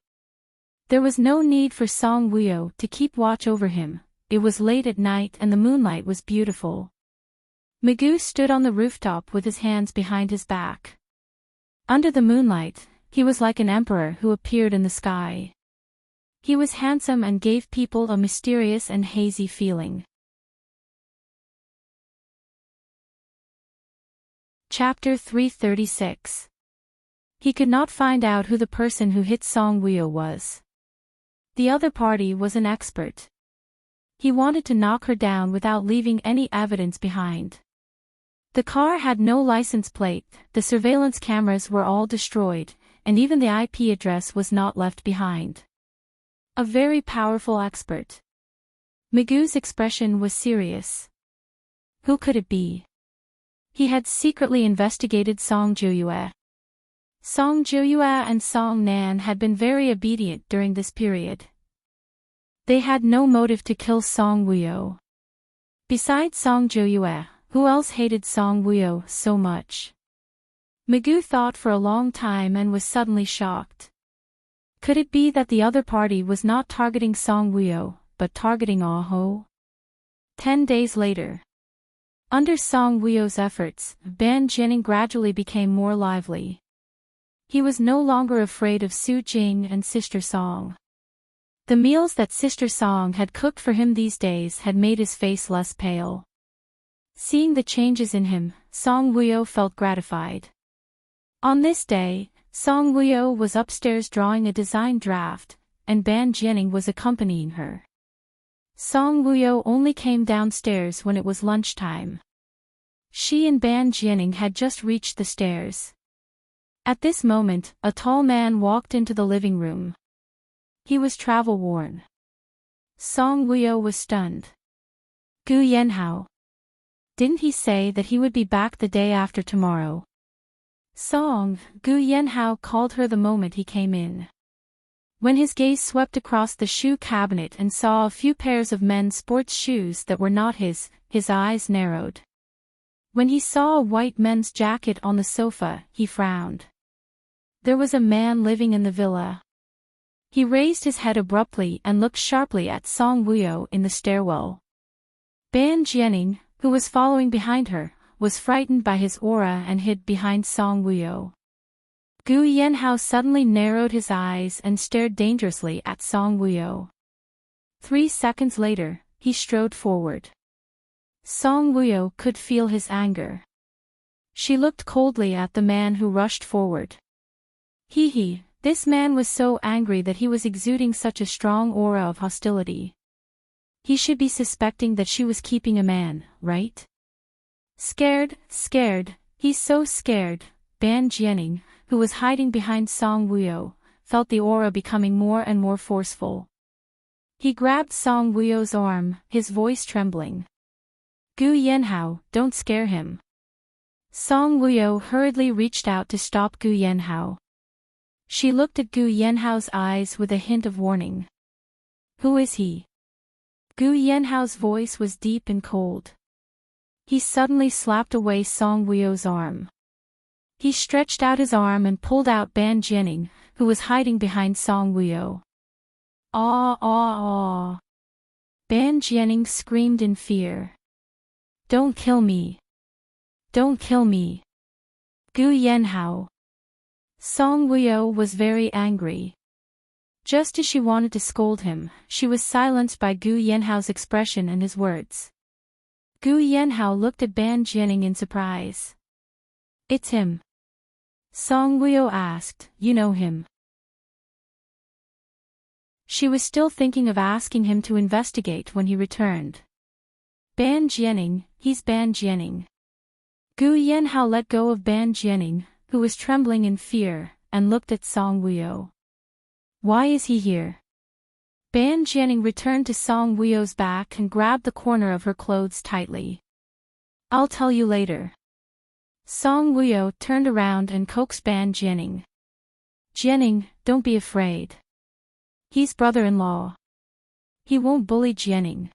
There was no need for Song Wuyo to keep watch over him. It was late at night and the moonlight was beautiful. Migu stood on the rooftop with his hands behind his back. Under the moonlight, he was like an emperor who appeared in the sky. He was handsome and gave people a mysterious and hazy feeling. Chapter 336. He could not find out who the person who hit Song Wuyo was. The other party was an expert. He wanted to knock her down without leaving any evidence behind. The car had no license plate, the surveillance cameras were all destroyed, and even the IP address was not left behind. A very powerful expert. Migu's expression was serious. Who could it be? He had secretly investigated Song Jiuyue. Song Jiuyue and Song Nan had been very obedient during this period, They had no motive to kill Song Wuyo. Besides Song Joyue, who else hated Song Wuyo so much? Magoo thought for a long time and was suddenly shocked. Could it be that the other party was not targeting Song Wuyo, but targeting Ah Ho? 10 days later. Under Song Wuyo's efforts, Ban Jianing gradually became more lively. He was no longer afraid of Su Jing and Sister Song. The meals that Sister Song had cooked for him these days had made his face less pale. Seeing the changes in him, Song Wuyo felt gratified. On this day, Song Wuyo was upstairs drawing a design draft, and Ban Jianing was accompanying her. Song Wuyo only came downstairs when it was lunchtime. She and Ban Jianing had just reached the stairs. At this moment, a tall man walked into the living room. He was travel-worn. Song Wuyo was stunned. Gu Yanhao. Didn't he say that he would be back the day after tomorrow? Song, Gu Yanhao called her the moment he came in. When his gaze swept across the shoe cabinet and saw a few pairs of men's sports shoes that were not his eyes narrowed. When he saw a white men's jacket on the sofa, he frowned. There was a man living in the villa. He raised his head abruptly and looked sharply at Song Wuyo in the stairwell. Ban Jianing, who was following behind her, was frightened by his aura and hid behind Song Wuyo. Gu Yanhao suddenly narrowed his eyes and stared dangerously at Song Wuyo. 3 seconds later, he strode forward. Song Wuyo could feel his anger. She looked coldly at the man who rushed forward. This man was so angry that he was exuding such a strong aura of hostility. He should be suspecting that she was keeping a man, right? Scared, he's so scared. Ban Jianing, who was hiding behind Song Wuyo, felt the aura becoming more and more forceful. He grabbed Song Wuyo's arm, his voice trembling. Gu Yanhao, don't scare him. Song Wuyo hurriedly reached out to stop Gu Yanhao. She looked at Gu Yanhao's eyes with a hint of warning. Who is he? Gu Yanhao's voice was deep and cold. He suddenly slapped away Song Wuyo's arm. He stretched out his arm and pulled out Ban Jianing, who was hiding behind Song Wuyo. Ah! Ban Jianing screamed in fear. Don't kill me. Don't kill me. Gu Yanhao. Song Wuyo was very angry. Just as she wanted to scold him, she was silenced by Gu Yanhao's expression and his words. Gu Yanhao looked at Ban Jianing in surprise. It's him. Song Wuyo asked, you know him? She was still thinking of asking him to investigate when he returned. Ban Jianing, he's Ban Jianing. Gu Yanhao let go of Ban Jianing, who was trembling in fear, and looked at Song Wuyo. Why is he here? Ban Jianing returned to Song Wuyo's back and grabbed the corner of her clothes tightly. I'll tell you later. Song Wuyo turned around and coaxed Ban Jianing. Jianing, don't be afraid. He's brother-in-law. He won't bully Jianing.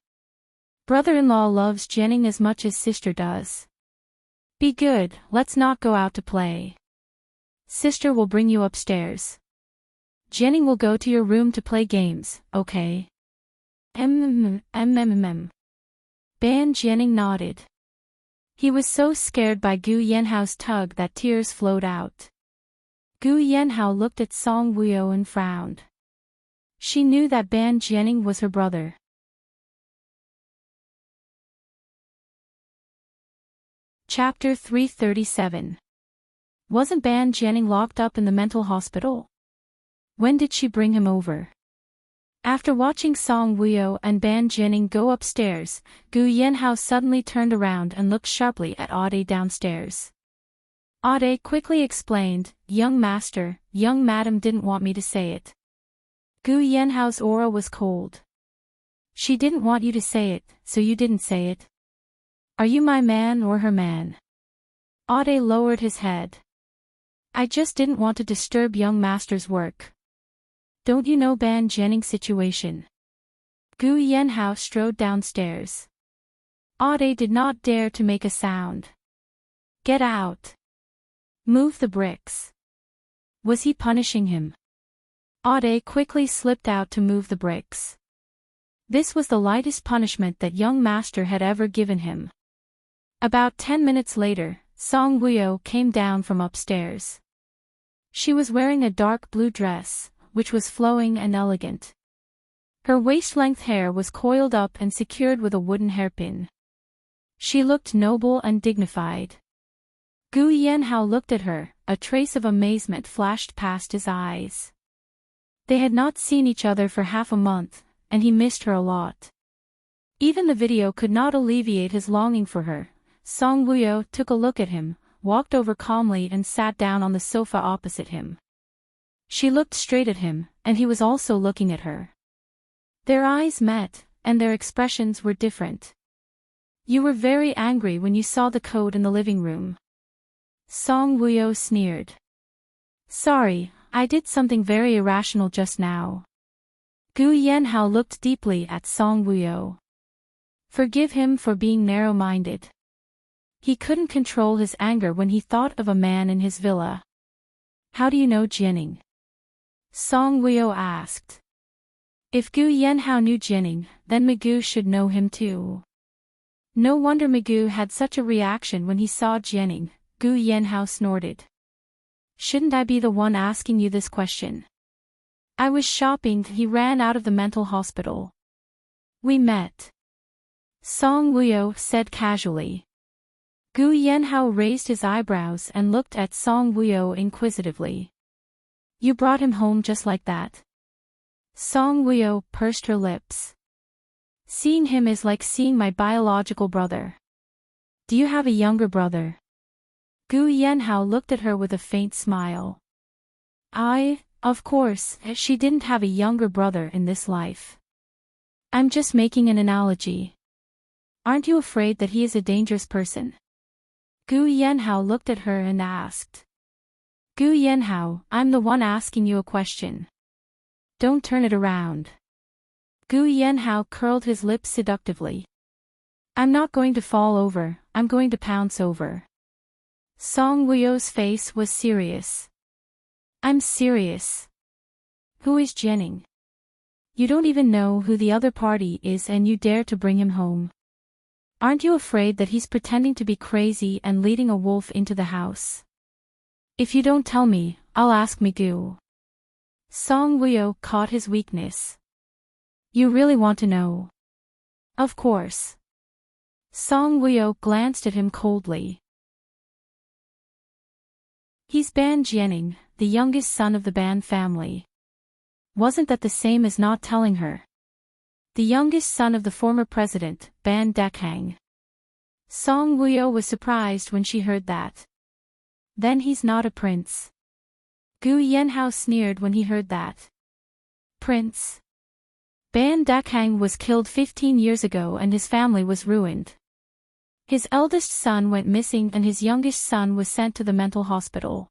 Brother-in-law loves Jianing as much as sister does. Be good, let's not go out to play. Sister will bring you upstairs. Jianing will go to your room to play games, okay? Ban Jianing nodded. He was so scared by Gu Yanhao's tug that tears flowed out. Gu Yanhao looked at Song Wuyo and frowned. She knew that Ban Jianing was her brother. Chapter 337. Wasn't Ban Jianing locked up in the mental hospital? When did she bring him over? After watching Song Wuyo and Ban Jianing go upstairs, Gu Yanhao suddenly turned around and looked sharply at Ade downstairs. Ade quickly explained, young master, young madam didn't want me to say it. Gu Yanhao's aura was cold. She didn't want you to say it, so you didn't say it. Are you my man or her man? Ade lowered his head. I just didn't want to disturb young master's work. Don't you know Ban Jianing's situation? Gu Yanhao strode downstairs. Ade did not dare to make a sound. Get out. Move the bricks. Was he punishing him? Ade quickly slipped out to move the bricks. This was the lightest punishment that young master had ever given him. About 10 minutes later, Song Wuyo came down from upstairs. She was wearing a dark blue dress, which was flowing and elegant. Her waist-length hair was coiled up and secured with a wooden hairpin. She looked noble and dignified. Gu Yanhao looked at her, a trace of amazement flashed past his eyes. They had not seen each other for half a month, and he missed her a lot. Even the video could not alleviate his longing for her. Song Wuyo took a look at him, walked over calmly and sat down on the sofa opposite him. She looked straight at him, and he was also looking at her. Their eyes met, and their expressions were different. You were very angry when you saw the code in the living room. Song Wuyo sneered. Sorry, I did something very irrational just now. Gu Yanhao looked deeply at Song Wuyo. Forgive him for being narrow-minded. He couldn't control his anger when he thought of a man in his villa. How do you know Jianing? Song Wuyo asked. If Gu Yanhao knew Jianing, then Migu should know him too. No wonder Migu had such a reaction when he saw Jianing. Gu Yanhao snorted. Shouldn't I be the one asking you this question? I was shopping. He ran out of the mental hospital. We met. Song Wuyo said casually. Gu Yanhao raised his eyebrows and looked at Song Wuyo inquisitively. You brought him home just like that? Song Wuyo pursed her lips. Seeing him is like seeing my biological brother. Do you have a younger brother? Gu Yanhao looked at her with a faint smile. Of course, she didn't have a younger brother in this life. I'm just making an analogy. Aren't you afraid that he is a dangerous person? Gu Yanhao looked at her and asked. Gu Yanhao, I'm the one asking you a question. Don't turn it around. Gu Yanhao curled his lips seductively. I'm not going to fall over, I'm going to pounce over. Song Wuyo's face was serious. I'm serious. Who is Jianing? You don't even know who the other party is and you dare to bring him home. Aren't you afraid that he's pretending to be crazy and leading a wolf into the house? If you don't tell me, I'll ask Migu. Song Wuyo caught his weakness. You really want to know? Of course. Song Wuyo glanced at him coldly. He's Ban Jianing, the youngest son of the Ban family. Wasn't that the same as not telling her? The youngest son of the former president, Ban Dekang. Song Wuyo was surprised when she heard that. Then he's not a prince. Gu Yanhao sneered when he heard that. Prince. Ban Dekang was killed 15 years ago and his family was ruined. His eldest son went missing and his youngest son was sent to the mental hospital.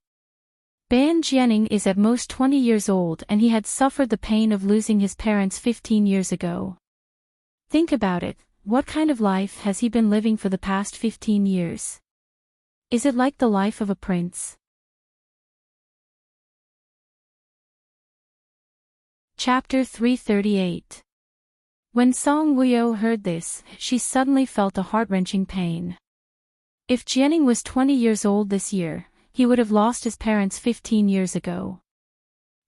Ban Jianing is at most 20 years old and he had suffered the pain of losing his parents 15 years ago. Think about it, what kind of life has he been living for the past 15 years? Is it like the life of a prince? Chapter 338. When Song Wuyo heard this, she suddenly felt a heart-wrenching pain. If Jianing was 20 years old this year, he would have lost his parents 15 years ago.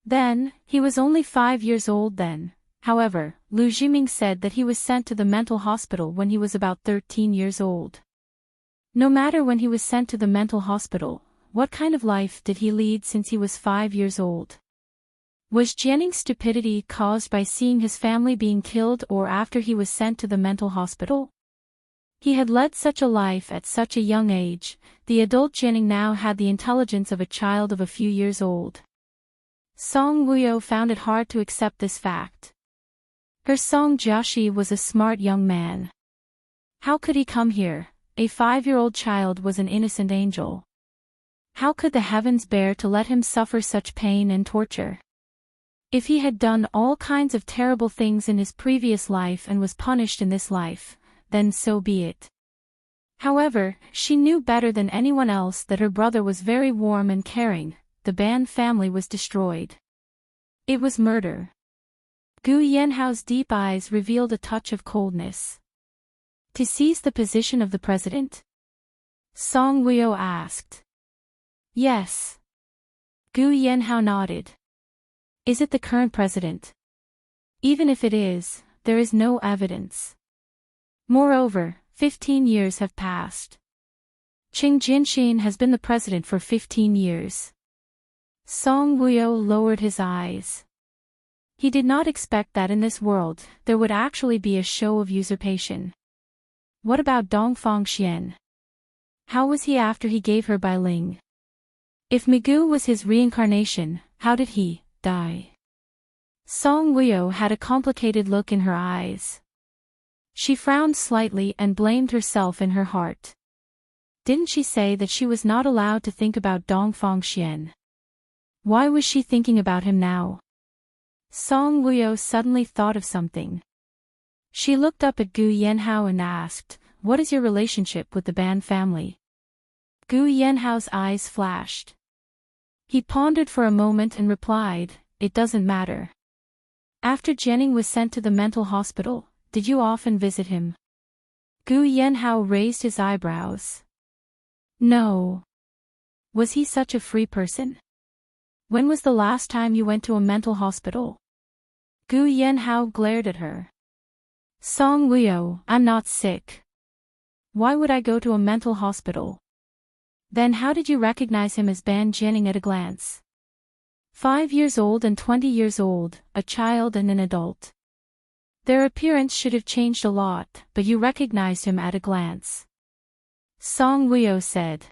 Then, he was only 5 years old then. However, Lu Jiming said that he was sent to the mental hospital when he was about 13 years old. No matter when he was sent to the mental hospital, what kind of life did he lead since he was 5 years old? Was Jianing's stupidity caused by seeing his family being killed or after he was sent to the mental hospital? He had led such a life at such a young age. The adult Jianing now had the intelligence of a child of a few years old. Song Wuyo found it hard to accept this fact. Her Song Jiaxi was a smart young man. How could he come here? A 5-year-old child was an innocent angel. How could the heavens bear to let him suffer such pain and torture? If he had done all kinds of terrible things in his previous life and was punished in this life, then so be it. However, she knew better than anyone else that her brother was very warm and caring. The Ban family was destroyed. It was murder. Gu Yanhao's deep eyes revealed a touch of coldness. To seize the position of the president? Song Wuyo asked. Yes. Gu Yanhao nodded. Is it the current president? Even if it is, there is no evidence. Moreover, 15 years have passed. Qing Jianxin has been the president for 15 years. Song Wuyo lowered his eyes. He did not expect that in this world there would actually be a show of usurpation. What about Dong Fangxian? How was he after he gave her Bai Ling? If Migu was his reincarnation, how did he die? Song Wuyo had a complicated look in her eyes. She frowned slightly and blamed herself in her heart. Didn't she say that she was not allowed to think about Dong Fangxian? Why was she thinking about him now? Song Wuyo suddenly thought of something. She looked up at Gu Yanhao and asked, "What is your relationship with the Ban family?" Gu Yanhao's eyes flashed. He pondered for a moment and replied, "It doesn't matter." After Jianing was sent to the mental hospital, did you often visit him? Gu Yanhao raised his eyebrows. No. Was he such a free person? When was the last time you went to a mental hospital? Gu Yanhao glared at her. Song Wuyo, I'm not sick. Why would I go to a mental hospital? Then how did you recognize him as Ban Jianing at a glance? 5 years old and 20 years old, a child and an adult. Their appearance should have changed a lot, but you recognized him at a glance. Song Wuyo said.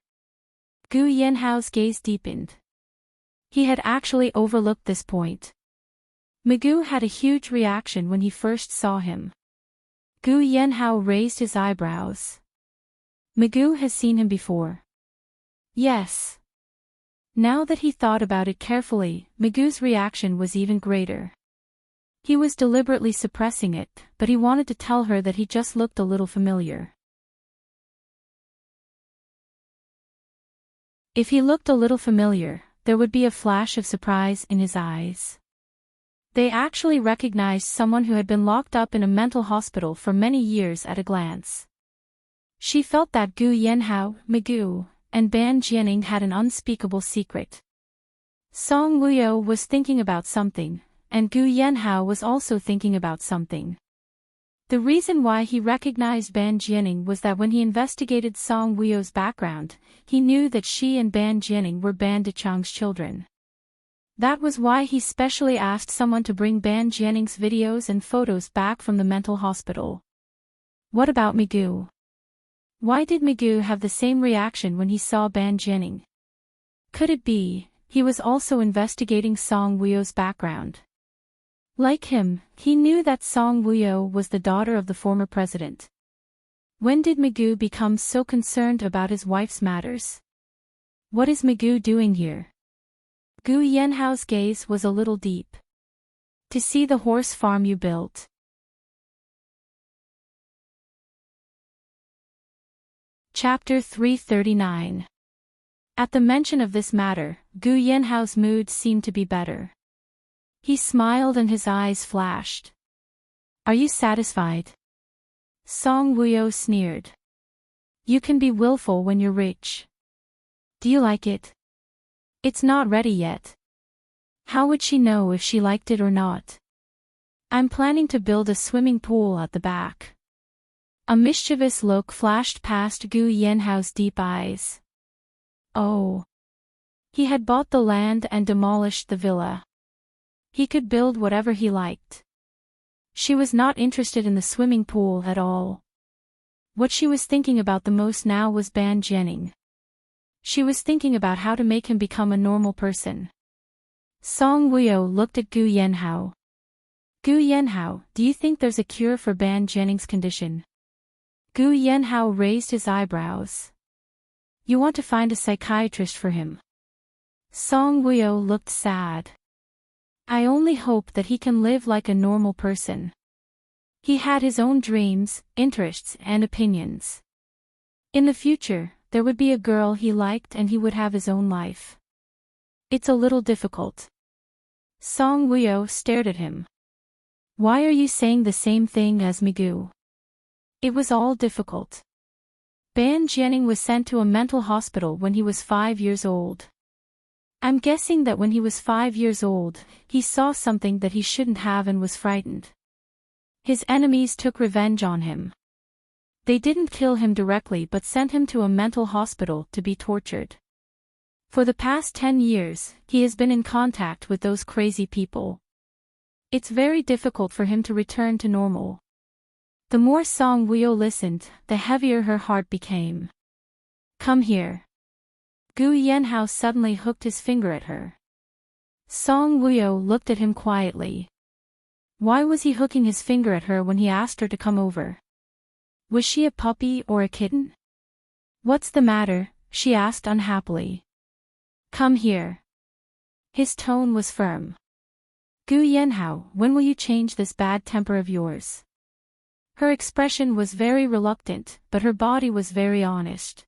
Gu Yanhao's gaze deepened. He had actually overlooked this point. Migu had a huge reaction when he first saw him. Gu Yanhao raised his eyebrows. Migu has seen him before. Yes. Now that he thought about it carefully, Migu's reaction was even greater. He was deliberately suppressing it, but he wanted to tell her that he just looked a little familiar. If he looked a little familiar, there would be a flash of surprise in his eyes. They actually recognized someone who had been locked up in a mental hospital for many years at a glance. She felt that Gu Yanhao, Migu, and Ban Jianing had an unspeakable secret. Song Wuyo was thinking about something, and Gu Yanhao was also thinking about something. The reason why he recognized Ban Jianing was that when he investigated Song Wuyo's background, he knew that she and Ban Jianing were Ban Dechang's children. That was why he specially asked someone to bring Ban Jianing's videos and photos back from the mental hospital. What about Migu? Why did Migu have the same reaction when he saw Ban Jianing? Could it be, he was also investigating Song Wuyo's background? Like him, he knew that Song Wuyo was the daughter of the former president. When did Migu become so concerned about his wife's matters? What is Migu doing here? Gu Yanhao's gaze was a little deep. To see the horse farm you built. Chapter 339. At the mention of this matter, Gu Yanhao's mood seemed to be better. He smiled and his eyes flashed. Are you satisfied? Song Wuyo sneered. You can be willful when you're rich. Do you like it? It's not ready yet. How would she know if she liked it or not? I'm planning to build a swimming pool at the back. A mischievous look flashed past Gu Yanhao's deep eyes. Oh. He had bought the land and demolished the villa. He could build whatever he liked. She was not interested in the swimming pool at all. What she was thinking about the most now was Ban Jianing. She was thinking about how to make him become a normal person. Song Wuyo looked at Gu Yanhao. Gu Yanhao, do you think there's a cure for Ban Jianing's condition? Gu Yanhao raised his eyebrows. You want to find a psychiatrist for him? Song Wuyo looked sad. I only hope that he can live like a normal person. He had his own dreams, interests, and opinions. In the future, there would be a girl he liked and he would have his own life. It's a little difficult. Song Woo-yo stared at him. Why are you saying the same thing as Migu? It was all difficult. Ban Jianing was sent to a mental hospital when he was 5 years old. I'm guessing that when he was 5 years old, he saw something that he shouldn't have and was frightened. His enemies took revenge on him. They didn't kill him directly but sent him to a mental hospital to be tortured. For the past 10 years, he has been in contact with those crazy people. It's very difficult for him to return to normal. The more Song Woo-yo listened, the heavier her heart became. Come here. Gu Yanhao suddenly hooked his finger at her. Song Woo-yo looked at him quietly. Why was he hooking his finger at her when he asked her to come over? Was she a puppy or a kitten? What's the matter? She asked unhappily. Come here. His tone was firm. Gu Yanhao, when will you change this bad temper of yours? Her expression was very reluctant, but her body was very honest.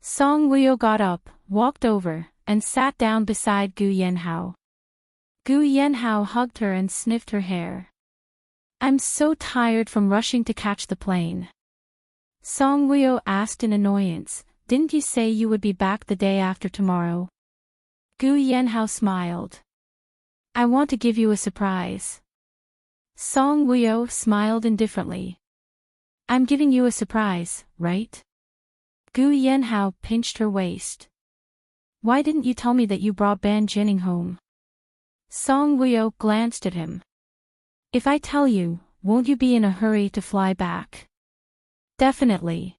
Song Woo-yo got up, walked over, and sat down beside Gu Yanhao. Gu Yanhao hugged her and sniffed her hair. I'm so tired from rushing to catch the plane. Song Woo-yo asked in annoyance, didn't you say you would be back the day after tomorrow? Gu Yanhao smiled. I want to give you a surprise. Song Woo-yo smiled indifferently. I'm giving you a surprise, right? Gu Yanhao pinched her waist. Why didn't you tell me that you brought Ban Jianing home? Song Woo-yo glanced at him. If I tell you, won't you be in a hurry to fly back? Definitely.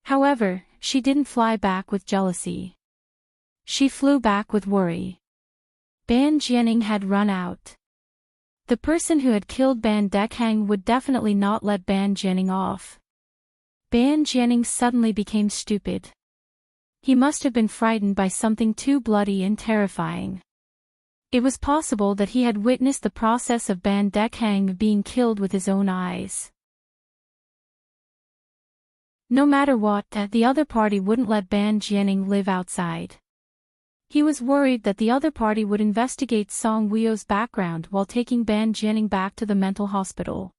However, she didn't fly back with jealousy. She flew back with worry. Ban Jianing had run out. The person who had killed Ban Dekhang would definitely not let Ban Jianing off. Ban Jianing suddenly became stupid. He must have been frightened by something too bloody and terrifying. It was possible that he had witnessed the process of Ban Dekhang being killed with his own eyes. No matter what, the other party wouldn't let Ban Jianing live outside. He was worried that the other party would investigate Song Woo-yo's background while taking Ban Jianing back to the mental hospital.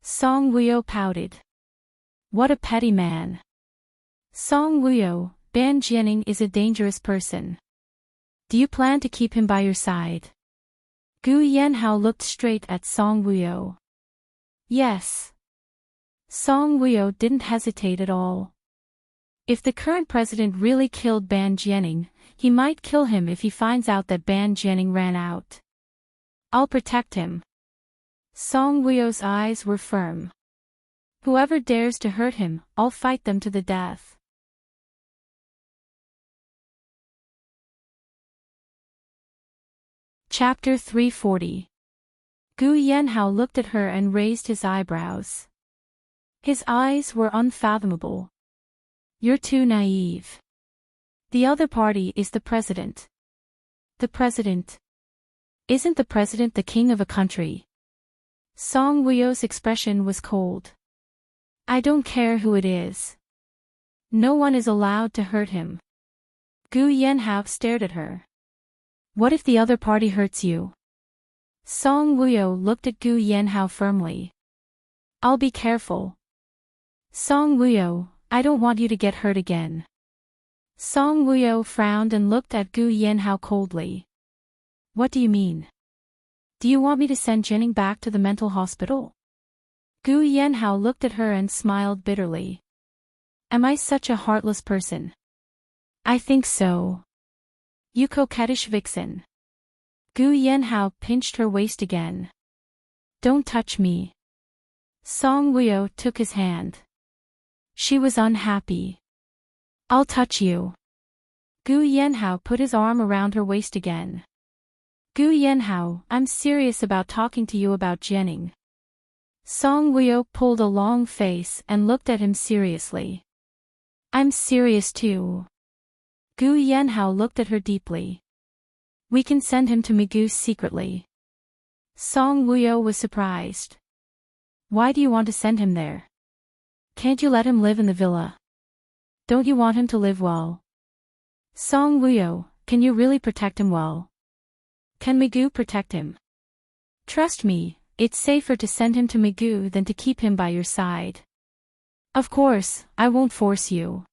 Song Woo-yo pouted. What a petty man. Song Woo-yo, Ban Jianing is a dangerous person. Do you plan to keep him by your side? Gu Yanhao looked straight at Song Woo-yo. Yes. Song Woo-yo didn't hesitate at all. If the current president really killed Ban Jianing, he might kill him if he finds out that Ban Jianing ran out. I'll protect him. Song Woo-yo's eyes were firm. Whoever dares to hurt him, I'll fight them to the death. Chapter 340. Gu Yanhao looked at her and raised his eyebrows. His eyes were unfathomable. You're too naive. The other party is the president. The president? Isn't the president the king of a country? Song Woo-yo's expression was cold. I don't care who it is. No one is allowed to hurt him. Gu Yanhao stared at her. What if the other party hurts you? Song Woo-yo looked at Gu Yanhao firmly. I'll be careful. Song Woo-yo, I don't want you to get hurt again. Song Woo-yo frowned and looked at Gu Yanhao coldly. What do you mean? Do you want me to send Jianing back to the mental hospital? Gu Yanhao looked at her and smiled bitterly. Am I such a heartless person? I think so. You coquettish vixen. Gu Yanhao pinched her waist again. Don't touch me. Song Woo-yo took his hand. She was unhappy. I'll touch you. Gu Yanhao put his arm around her waist again. Gu Yanhao, I'm serious about talking to you about Jianing. Song Woo-yo pulled a long face and looked at him seriously. I'm serious too. Gu Yanhao looked at her deeply. We can send him to Migu secretly. Song Wuyo was surprised. Why do you want to send him there? Can't you let him live in the villa? Don't you want him to live well? Song Wuyo, can you really protect him well? Can Migu protect him? Trust me, it's safer to send him to Migu than to keep him by your side. Of course, I won't force you.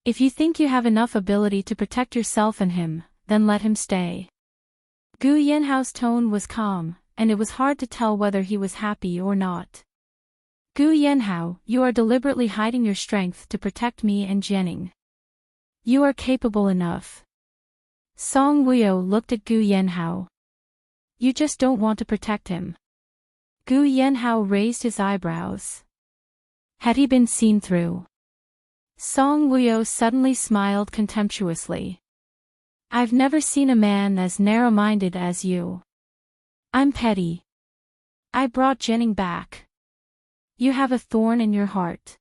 If you think you have enough ability to protect yourself and him, then let him stay. Gu Yanhao's tone was calm, and it was hard to tell whether he was happy or not. Gu Yanhao, you are deliberately hiding your strength to protect me and Jianing. You are capable enough. Song Wuyo looked at Gu Yanhao. You just don't want to protect him. Gu Yanhao raised his eyebrows. Had he been seen through? Song Wuyo suddenly smiled contemptuously. I've never seen a man as narrow-minded as you. I'm petty. I brought Jianing back. You have a thorn in your heart.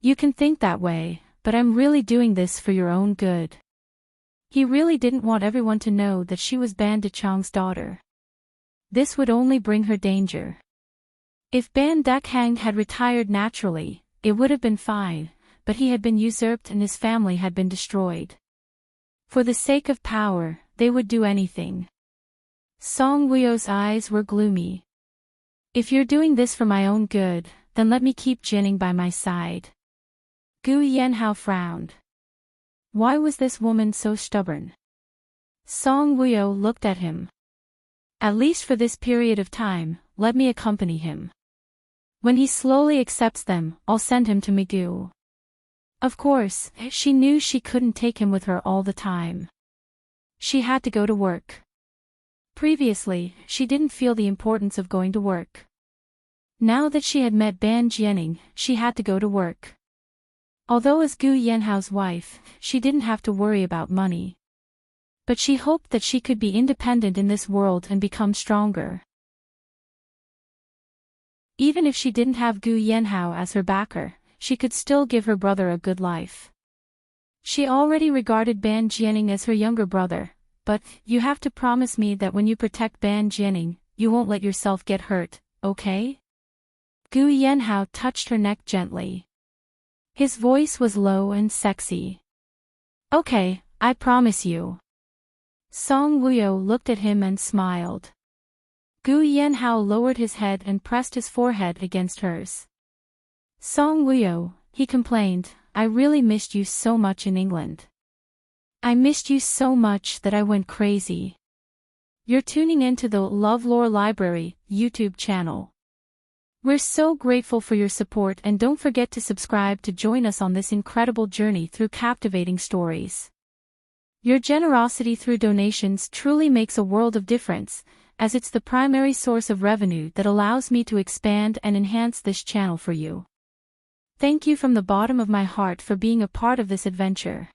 You can think that way, but I'm really doing this for your own good. He really didn't want everyone to know that she was Ban Dechang's daughter. This would only bring her danger. If Ban Dekang had retired naturally, it would have been fine, but he had been usurped and his family had been destroyed. For the sake of power, they would do anything. Song Wuyo's eyes were gloomy. If you're doing this for my own good, then let me keep Jianing by my side. Gu Yanhao frowned. Why was this woman so stubborn? Song Wuyo looked at him. At least for this period of time, let me accompany him. When he slowly accepts them, I'll send him to Migu. Of course, she knew she couldn't take him with her all the time. She had to go to work. Previously, she didn't feel the importance of going to work. Now that she had met Ban Jianing, she had to go to work. Although as Gu Yanhao's wife, she didn't have to worry about money. But she hoped that she could be independent in this world and become stronger. Even if she didn't have Gu Yanhao as her backer, she could still give her brother a good life. She already regarded Ban Jianing as her younger brother, but you have to promise me that when you protect Ban Jianing, you won't let yourself get hurt, okay? Gu Yanhao touched her neck gently. His voice was low and sexy. Okay, I promise you. Song Wuyo looked at him and smiled. Gu Yanhao lowered his head and pressed his forehead against hers. Song Wuyo, he complained, I really missed you so much in England. I missed you so much that I went crazy. You're tuning into the LoveLore Library YouTube channel. We're so grateful for your support and don't forget to subscribe to join us on this incredible journey through captivating stories. Your generosity through donations truly makes a world of difference, as it's the primary source of revenue that allows me to expand and enhance this channel for you. Thank you from the bottom of my heart for being a part of this adventure.